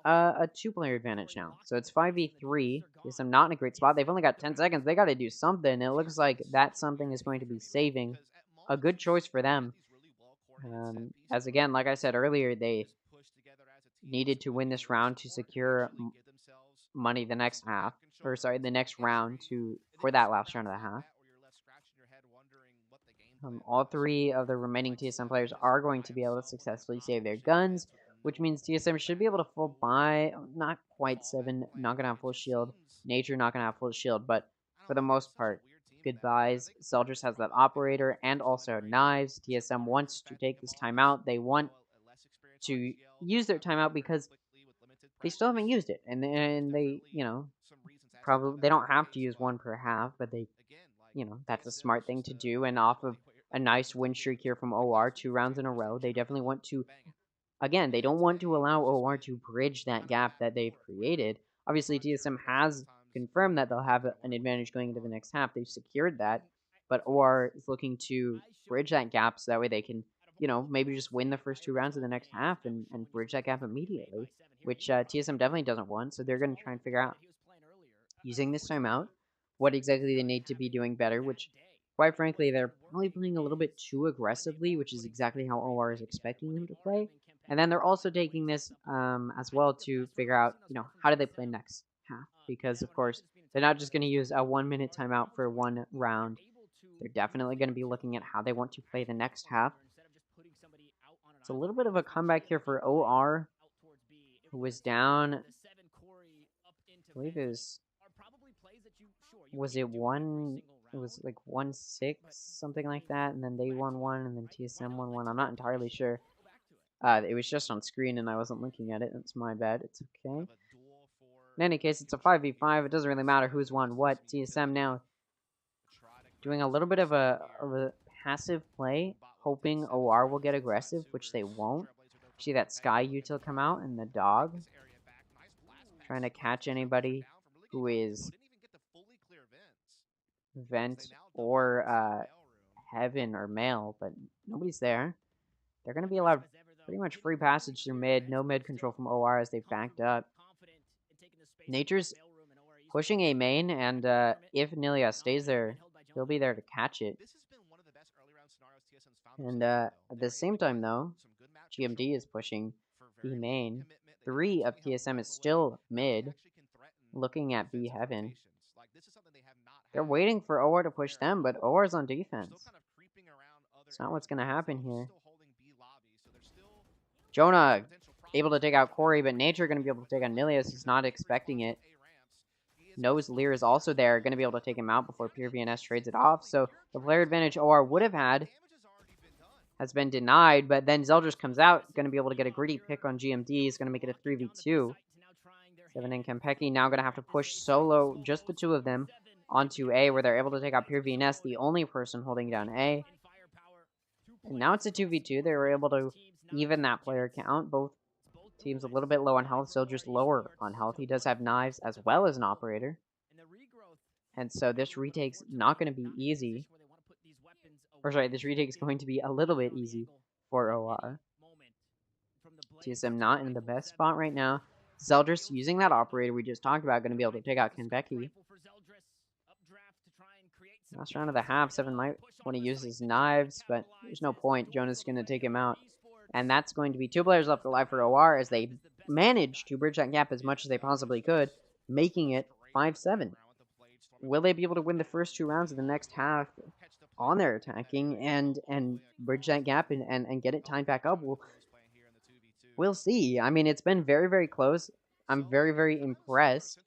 a 2-player advantage now. So it's 5v3. TSM not in a great spot. They've only got 10 seconds. They got to do something. It looks like that something is going to be saving. A good choice for them. As again, like I said earlier, they needed to win this round to secure money the next half, or sorry, the next round for that last round of the half. All 3 of the remaining TSM players are going to be able to successfully save their guns, which means TSM should be able to full buy. Not quite 7, not gonna have full shield. Nature not gonna have full shield, but for the most part, good buys. Zeldris has that operator and also knives. TSM wants to take this timeout. They want to use their timeout because they still haven't used it, and they, you know, probably they don't have to use one per half, but they, you know, that's a smart thing to do. And off of a nice win streak here from OR, 2 rounds in a row, they definitely want to. Again, they don't want to allow OR to bridge that gap that they've created. Obviously, TSM has confirmed that they'll have an advantage going into the next half. They've secured that, but OR is looking to bridge that gap so that way they can, you know, maybe just win the first 2 rounds of the next half and bridge that gap immediately, which TSM definitely doesn't want. So they're going to try and figure out, using this timeout, what exactly they need to be doing better, which, quite frankly, they're probably playing a little bit too aggressively, which is exactly how OR is expecting them to play. And then they're also taking this as well to figure out, you know, how do they play next half? Because, of course, they're not just going to use a 1-minute timeout for 1 round. They're definitely going to be looking at how they want to play the next half. It's a little bit of a comeback here for OR, who was down, I believe it was it 1, it was like 1-6, something like that, and then they won 1, and then TSM won 1. I'm not entirely sure. It was just on screen and I wasn't looking at it. That's my bad. It's okay. In any case, it's a 5v5. It doesn't really matter who's won what. TSM now doing a little bit of a passive play, hoping OR will get aggressive, which they won't. See that Sky util come out and the dog trying to catch anybody who is vent or heaven or male, but nobody's there. They're going to be allowed pretty much free passage through mid. No mid control from OR as they've backed up. Nature's pushing a main, and if Nilia stays there, he'll be there to catch it. And at the same time, though, GMD is pushing B main. 3 of TSM is still mid, looking at B heaven. They're waiting for OR to push them, but OR's on defense. It's not what's going to happen here. Jonah able to take out Corey, but Nature going to be able to take out Nilius. He's not expecting it. Knows Lear is also there, going to be able to take him out before Pure VNS trades it off. So the player advantage OR would have had has been denied, but then Zeldris comes out, going to be able to get a gritty pick on GMD. He's going to make it a 3v2. 7 and Kempeki now going to have to push solo, just the 2 of them, onto A, where they're able to take out Pure VNS, the only person holding down A. And now it's a 2v2. They were able to even that player count. Both teams a little bit low on health, still just lower on health. He does have knives as well as an operator. And so this retake's not going to be easy. Or sorry, this retake is going to be a little bit easy for OR. TSM not in the best spot right now. Zeldris using that operator we just talked about, going to be able to take out Kempeki. Last round of the half, 7 might want to use his knives, but there's no point. Jonah's going to take him out. And that's going to be 2 players left alive for OR as they manage to bridge that gap as much as they possibly could, making it 5-7. Will they be able to win the first 2 rounds of the next half on their attacking and bridge that gap and get it timed back up? We'll see. I mean, it's been very, very close. I'm very, very impressed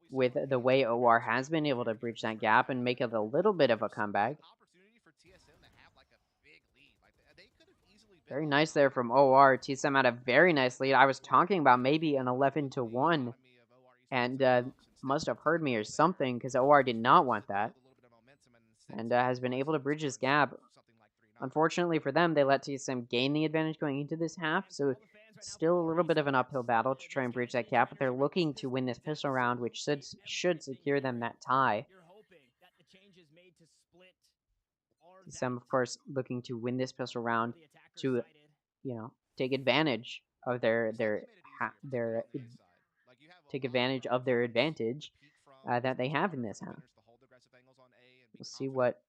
with the way OR has been able to bridge that gap and make it a little bit of a comeback. Very nice there from OR. TSM had a very nice lead. I was talking about maybe an 11-1 and must have heard me or something because OR did not want that and has been able to bridge this gap. Unfortunately for them, they let TSM gain the advantage going into this half, so it's still a little bit of an uphill battle to try and bridge that gap, but they're looking to win this pistol round, which should secure them that tie. Some, of course, looking to win this pistol round to, take advantage of take advantage of their advantage that they have in this half. We'll see what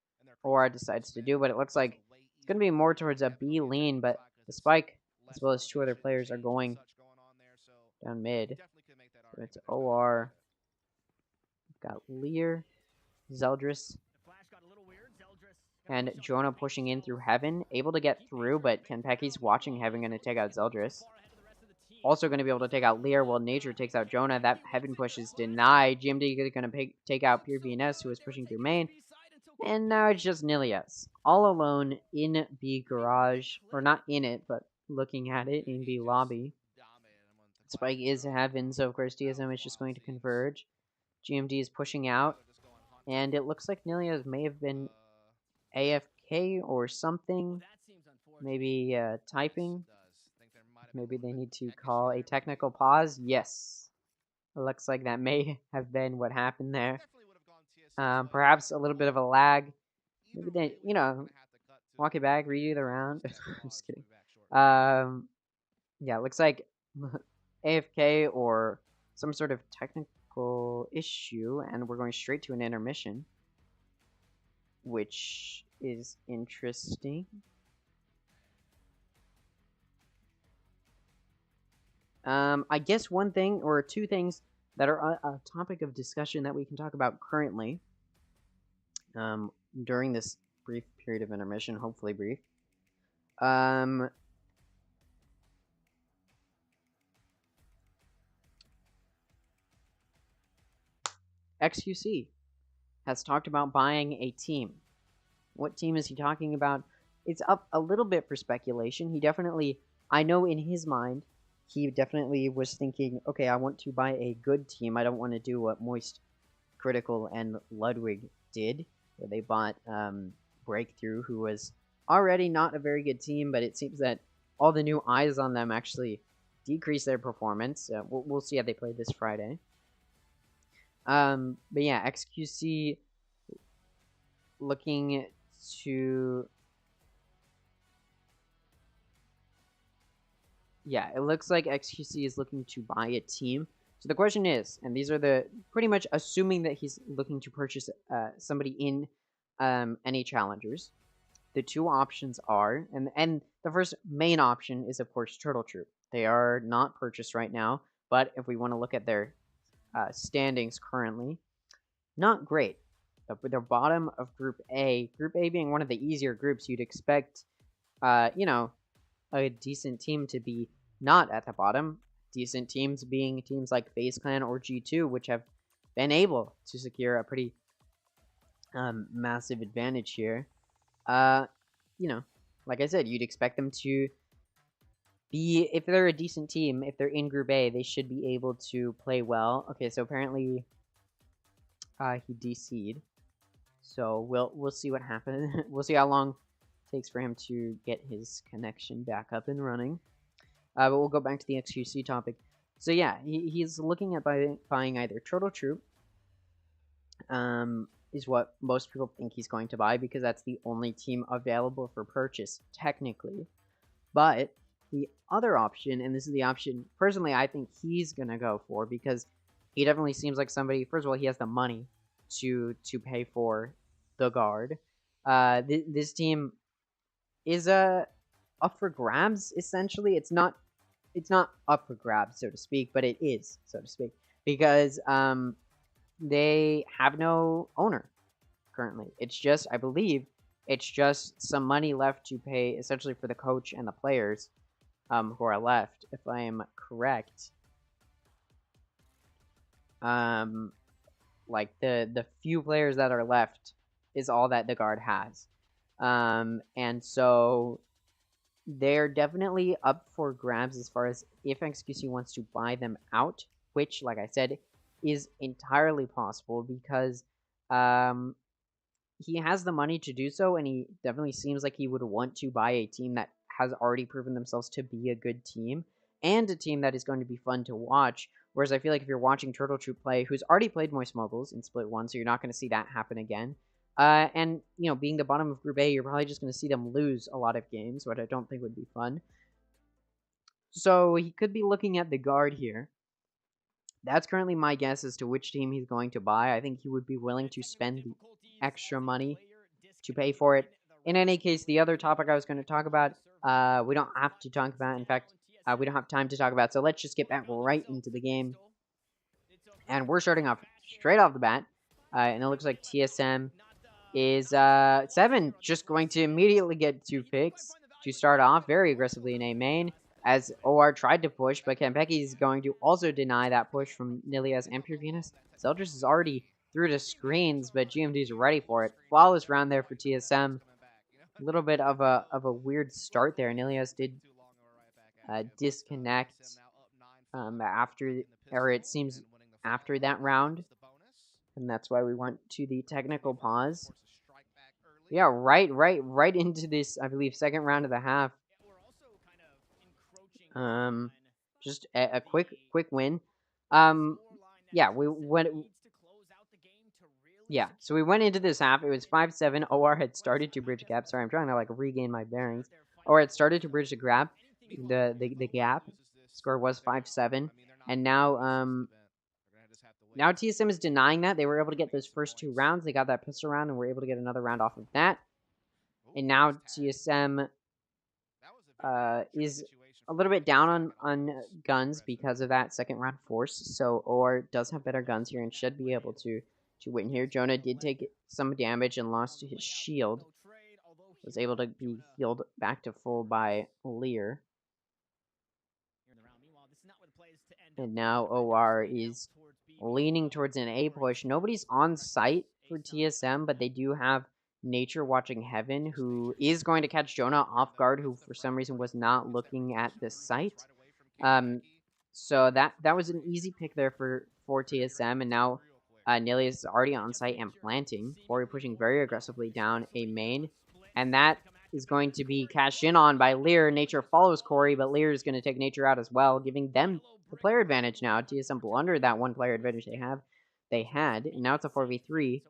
OR decides to do, but it looks like it's going to be more towards a B lean, but the Spike, as well as two other players, are going down mid. So it's OR. We've got Lear, Zeldris, and Jonah pushing in through Heaven. Able to get through, but Kenpecky's watching Heaven, going to take out Zeldris. Also going to be able to take out Lear while Nature takes out Jonah. That Heaven push is denied. GMD is going to take out Pure VNS, who is pushing through main. And now it's just Nilias, all alone in B garage. Or not in it, but looking at it in B lobby. Spike is Heaven, so of course DSM is just going to converge. GMD is pushing out. And it looks like Nilias may have been AFK or something. Maybe typing. Maybe they need to call a technical pause. Yes. It looks like that may have been what happened there. Perhaps a little bit of a lag. Maybe they, walk it back, redo the round. I'm just kidding. Yeah, it looks like AFK or some sort of technical issue, and we're going straight to an intermission, which is interesting. I guess one thing or two things that are a topic of discussion that we can talk about currently during this brief period of intermission, hopefully brief. XQC has talked about buying a team. What team is he talking about? It's up a little bit for speculation. He definitely, I know in his mind, he definitely was thinking, okay, I want to buy a good team. I don't want to do what Moist, Critical, and Ludwig did, where they bought Breakthrough, who was already not a very good team, but it seems that all the new eyes on them actually decreased their performance. We'll see how they play this Friday. But yeah, XQC looking to... Yeah, it looks like XQC is looking to buy a team. So the question is, and these are the pretty much assuming that he's looking to purchase somebody in any challengers. The two options are, and the first main option is of course Turtle Troop. They are not purchased right now, but if we want to look at their standings currently, not great. They're bottom of Group A. Group A being one of the easier groups, you'd expect, a decent team to be not at the bottom. Decent teams being teams like FaZe Clan or G2, which have been able to secure a pretty massive advantage here. Like I said, you'd expect them to be, if they're a decent team, if they're in Group A, they should be able to play well. Okay, so apparently he DC'd. So we'll see what happens. We'll see how long it takes for him to get his connection back up and running. But we'll go back to the XQC topic. So yeah, he's looking at buying either Turtle Troop, is what most people think he's going to buy, because that's the only team available for purchase, technically. But the other option, and this is the option, personally, I think he's going to go for, because he definitely seems like somebody, first of all, he has the money to pay for the guard. This team is up for grabs, essentially. It's not up for grabs, so to speak, but it is, so to speak, because they have no owner currently. It's just, I believe, it's just some money left to pay essentially for the coach and the players who are left, if I am correct. Like the few players that are left is all that the guard has. And so they're definitely up for grabs as far as if XQC wants to buy them out, which, like I said, is entirely possible, because he has the money to do so, and he definitely seems like he would want to buy a team that has already proven themselves to be a good team, and a team that is going to be fun to watch. Whereas I feel like if you're watching Turtle Troop play, who's already played Moist Moguls in Split 1, so you're not going to see that happen again, And, you know, being the bottom of Group A, you're probably just going to see them lose a lot of games, which I don't think would be fun. So he could be looking at the guard here. That's currently my guess as to which team he's going to buy. I think he would be willing to spend the extra money to pay for it. In any case, the other topic I was going to talk about, we don't have to talk about. In fact, we don't have time to talk about. So let's just get back right into the game. And we're starting off straight off the bat. And it looks like TSM is 7 just going to immediately get 2 picks to start off very aggressively in A main. As OR tried to push, but Kenpeki is going to also deny that push from Nilias and Pure Venus. Zeldris is already through the screens, but GMD is ready for it. Flawless round there for TSM. A little bit of a weird start there. Nilias did disconnect after, or it seems after that round, and that's why we went to the technical pause. Yeah, right into this, I believe, second round of the half. Just a quick win. Yeah, we went. Yeah, so we went into this half. It was 5-7. OR had started to bridge gap. Sorry, I'm trying to like regain my bearings. OR had started to bridge the gap. The gap. Score was 5-7, and now now TSM is denying that. They were able to get those first 2 rounds. They got that pistol round and were able to get another round off of that. And now TSM is a little bit down on guns because of that second round force. So OR does have better guns here and should be able to win here. Jonah did take some damage and lost his shield. Was able to be healed back to full by Lear. And now OR is leaning towards an A push. Nobody's on site for TSM, but they do have Nature watching Heaven, who is going to catch Jonah off guard, who for some reason was not looking at the site. So that was an easy pick there for TSM, and now Nilius is already on site and planting. Corey pushing very aggressively down A main, and that is going to be cashed in on by Lear. Nature follows Corey, but Lear is going to take Nature out as well, giving them the player advantage now. TSM blundered that one player advantage they had, and now it's a 4v3.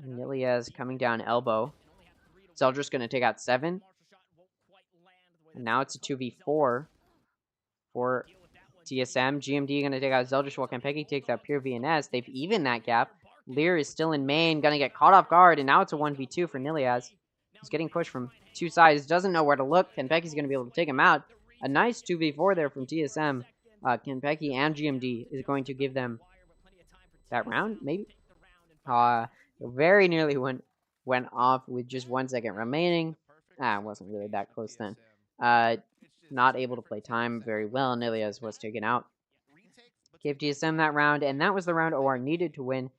Nilias coming down elbow. Zeldris going to take out 7. And now it's a 2v4 for TSM. GMD going to take out Zeldris while Kenpeki takes out Pure VNS. They've evened that gap. Lear is still in main, going to get caught off guard, and now it's a 1v2 for Nilias. He's getting pushed from 2 sides, doesn't know where to look. Kenpeki's going to be able to take him out. A nice 2v4 there from TSM. Kenpeki and GMD is going to give them that round, maybe? Very nearly went off with just 1 second remaining. It wasn't really that close then. Not able to play time very well. Nilias was taken out. Gave TSM that round, and that was the round OR needed to win.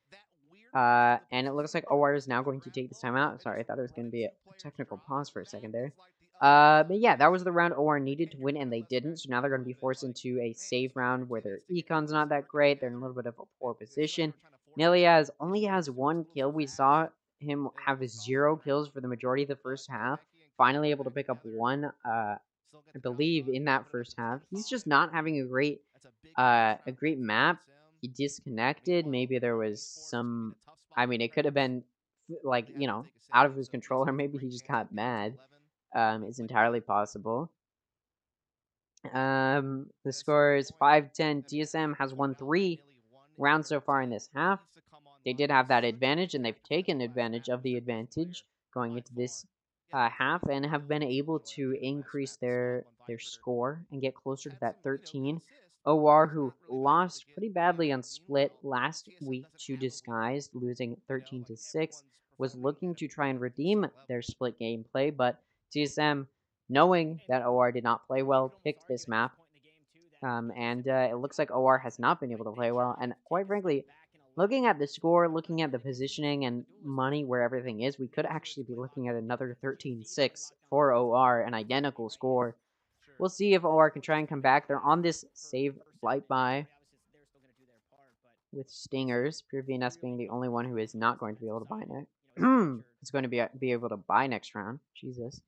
And it looks like OR is now going to take this time out. Sorry, I thought it was going to be a technical pause for a second there. But yeah, that was the round OR needed to win, and they didn't. So now they're going to be forced into a save round where their econ's not that great. They're in a little bit of a poor position. Nilias only has 1 kill. We saw him have 0 kills for the majority of the first half. Finally able to pick up 1, I believe, in that first half. He's just not having a great map. He disconnected. Maybe there was some, I mean, it could have been like, you know, out of his control, or maybe he just got mad. It's entirely possible. The score is 5-10. TSM has won 3 rounds so far in this half. They did have that advantage, and they've taken advantage of the advantage going into this half, and have been able to increase their score and get closer to that 13. OR, who lost pretty badly on Split last week to Disguised, losing 13-6, was looking to try and redeem their Split gameplay, but TSM, knowing that OR did not play well, picked this map. And it looks like OR has not been able to play well, and quite frankly, looking at the score, looking at the positioning and money where everything is, we could actually be looking at another 13-6 for OR, an identical score. We'll see if OR can try and come back. They're on this save flight by with Stingers. Pure VNS being the only one who is not going to be able to buy next. It's going to be able to buy next round. Jesus.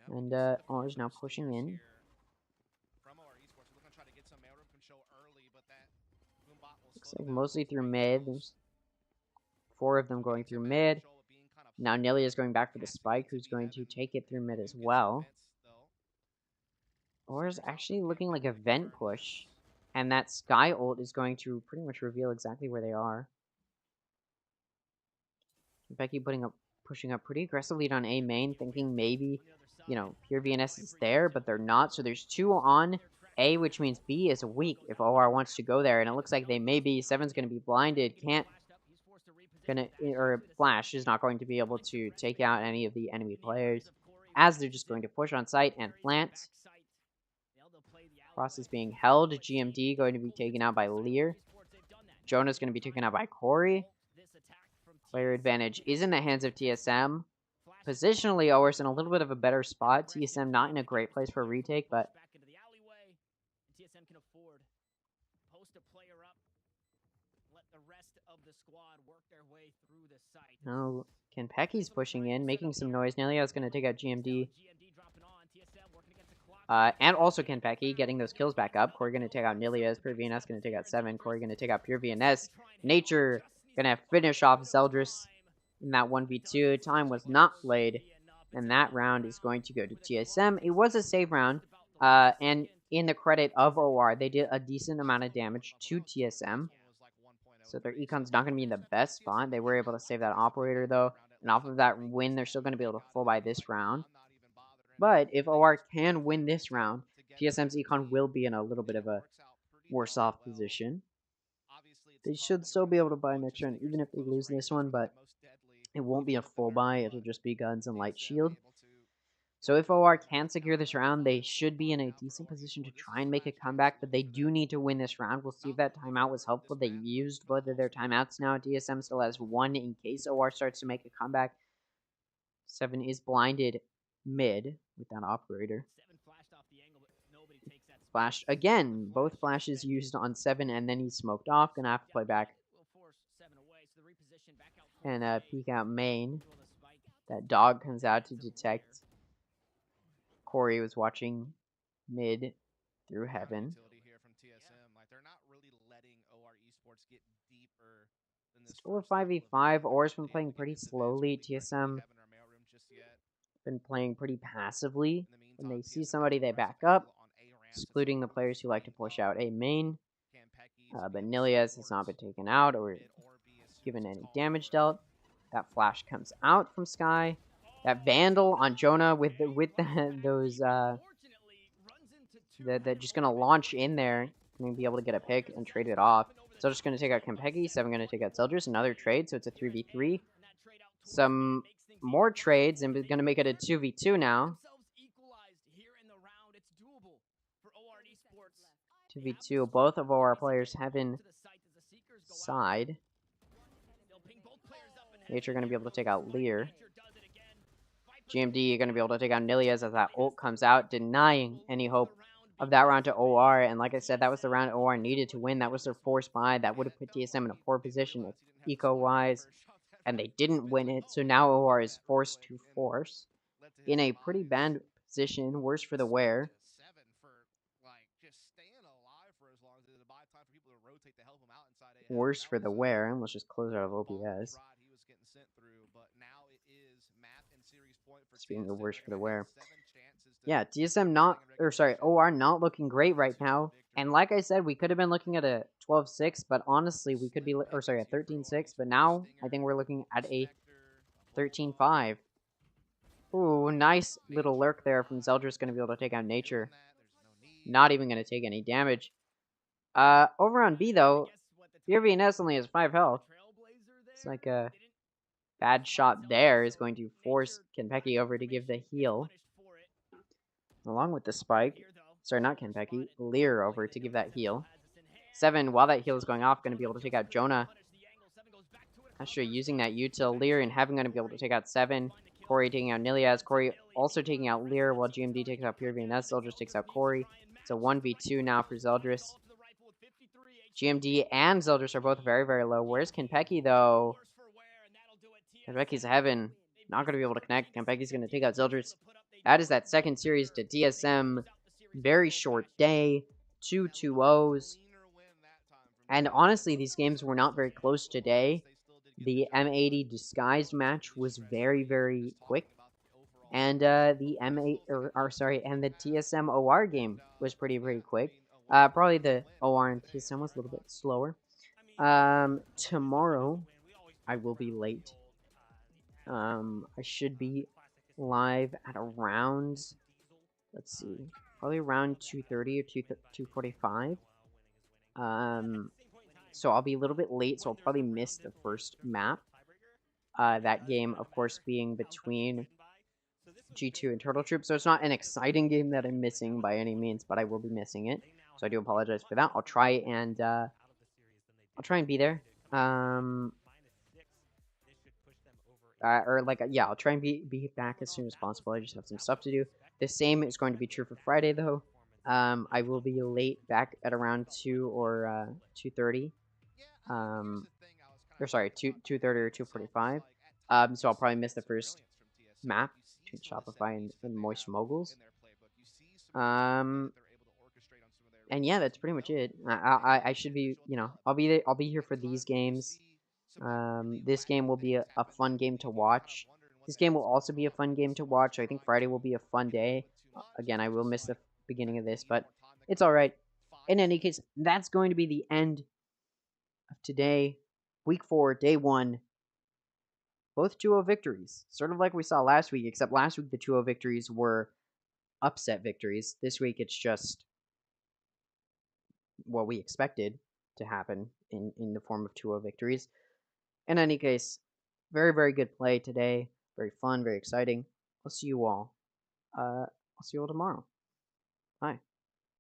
And OR is now pushing in. Looks like mostly through mid. There's 4 of them going through mid. Now Nilia is going back for the spike, who's going to take it through mid as well. Or is actually looking like a vent push, and that Sky ult is going to pretty much reveal exactly where they are. Becky pushing up pretty aggressively on A main, thinking maybe, you know, pure VNS is there, but they're not. So there's 2 on A, which means B is weak if OR wants to go there, and it looks like they may be. Seven's going to be blinded, or Flash is not going to be able to take out any of the enemy players, as they're just going to push on site and plant. Cross is being held. GMD going to be taken out by Lear. Jonah's going to be taken out by Corey. Player advantage is in the hands of TSM. Positionally, OR's in a little bit of a better spot. TSM not in a great place for a retake, but no, Kenpecky's pushing in, making some noise. Nelia's going to take out GMD. And also Kenpecky getting those kills back up. Corey going to take out Nilias. Pure VNS going to take out 7. Corey going to take out Pure VNS. Nature going to finish off Zeldris in that 1v2. Time was not played, and that round is going to go to TSM. It was a save round, and in the credit of OR, they did a decent amount of damage to TSM. So their econ's not going to be in the best spot. They were able to save that operator, though, and off of that win, they're still going to be able to full buy this round. But if OR can win this round, TSM's econ will be in a little bit of a worse off position. They should still be able to buy next round, even if they lose this one, but it won't be a full buy. It'll just be guns and light shield. So if OR can secure this round, they should be in a decent position to try and make a comeback, but they do need to win this round. We'll see if that timeout was helpful. They used both of their timeouts now. TSM still has 1 in case OR starts to make a comeback. 7 is blinded mid with that operator. Flashed again. Both flashes used on 7, and then he smoked off. Gonna have to play back and peek out main. That dog comes out to detect. Corey was watching mid through heaven. Still a 5v5. OR's been playing pretty slowly. TSM been playing pretty passively. When they see somebody, they back up, excluding the players who like to push out A main. But Nilias has not been taken out or given any damage dealt. That flash comes out from Sky. That Vandal on Jonah with those that just gonna launch in there, gonna be able to get a pick and trade it off. So just gonna take out Kenpecky. 7 gonna take out Zeldris. Another trade, so it's a 3v3. Some more trades, and we're gonna make it a 2v2 now. 2v2. Both of our players have been side. Nature going to be able to take out Lear. GMD going to be able to take out Nilias as that ult comes out, denying any hope of that round to OR. And like I said, that was the round OR needed to win. That was their force buy. That would have put TSM in a poor position eco-wise. And they didn't win it. So now OR is forced to force in a pretty bad position. Worse for the wear. Worse for the wear. And let's just close out of OBS. Speaking of worse for the wear. Yeah, TSM OR not looking great right now. And like I said, we could have been looking at a 12-6, but honestly, we could be, a 13-6, but now I think we're looking at a 13-5. Ooh, nice little lurk there from Zeldris, going to be able to take out Nature. Not even going to take any damage. Over on B, though, Pure VNS only has 5 health. It's like a bad shot there is going to force Kenpecky over to give the heal. Along with the spike. Sorry, not Kenpecky. Lear over to give that heal. 7, while that heal is going off, going to be able to take out Jonah. Astra using that util. Lear and Heaven going to be able to take out 7. Corey taking out Nilias. Corey also taking out Lear while GMD takes out Pure VNS. Zeldris takes out Corey. It's a 1v2 now for Zeldris. GMD and Zeldris are both very, very low. Where's Kenpecky, though? Kenpecky's Heaven. Not going to be able to connect. Kenpecky's going to take out Zeldris. That is that second series to DSM. Very short day. 2 2-0s. And honestly, these games were not very close today. The M80 disguised match was very, very quick. And the M8, and the TSM OR game was pretty quick. Probably the OR and TSM was a little bit slower. Tomorrow, I will be late. I should be live at around, let's see, probably around 2:30 or 2:45. So I'll be a little bit late, so I'll probably miss the first map. That game, of course, being between G2 and Turtle Troop, so it's not an exciting game that I'm missing by any means, but I will be missing it. So I do apologize for that. I'll try and be there. I'll try and be back as soon as possible. I just have some stuff to do. The same is going to be true for Friday, though. I will be late back at around 2 or 2:30. Or sorry, 2:30 or 2:45. So I'll probably miss the first map between Shopify and Moist Moguls. And yeah, that's pretty much it. I should be, I'll be here for these games. This game will be a fun game to watch. This game will also be a fun game to watch. I think Friday will be a fun day. Again, I will miss the beginning of this, but it's all right. In any case, that's going to be the end of today. Week 4, day 1. Both 2-0 victories. Sort of like we saw last week, except last week the 2-0 victories were upset victories. This week it's just what we expected to happen in the form of 2-0 victories. In any case, very, very good play today. Very fun, very exciting. I'll see you all. I'll see you all tomorrow. Bye.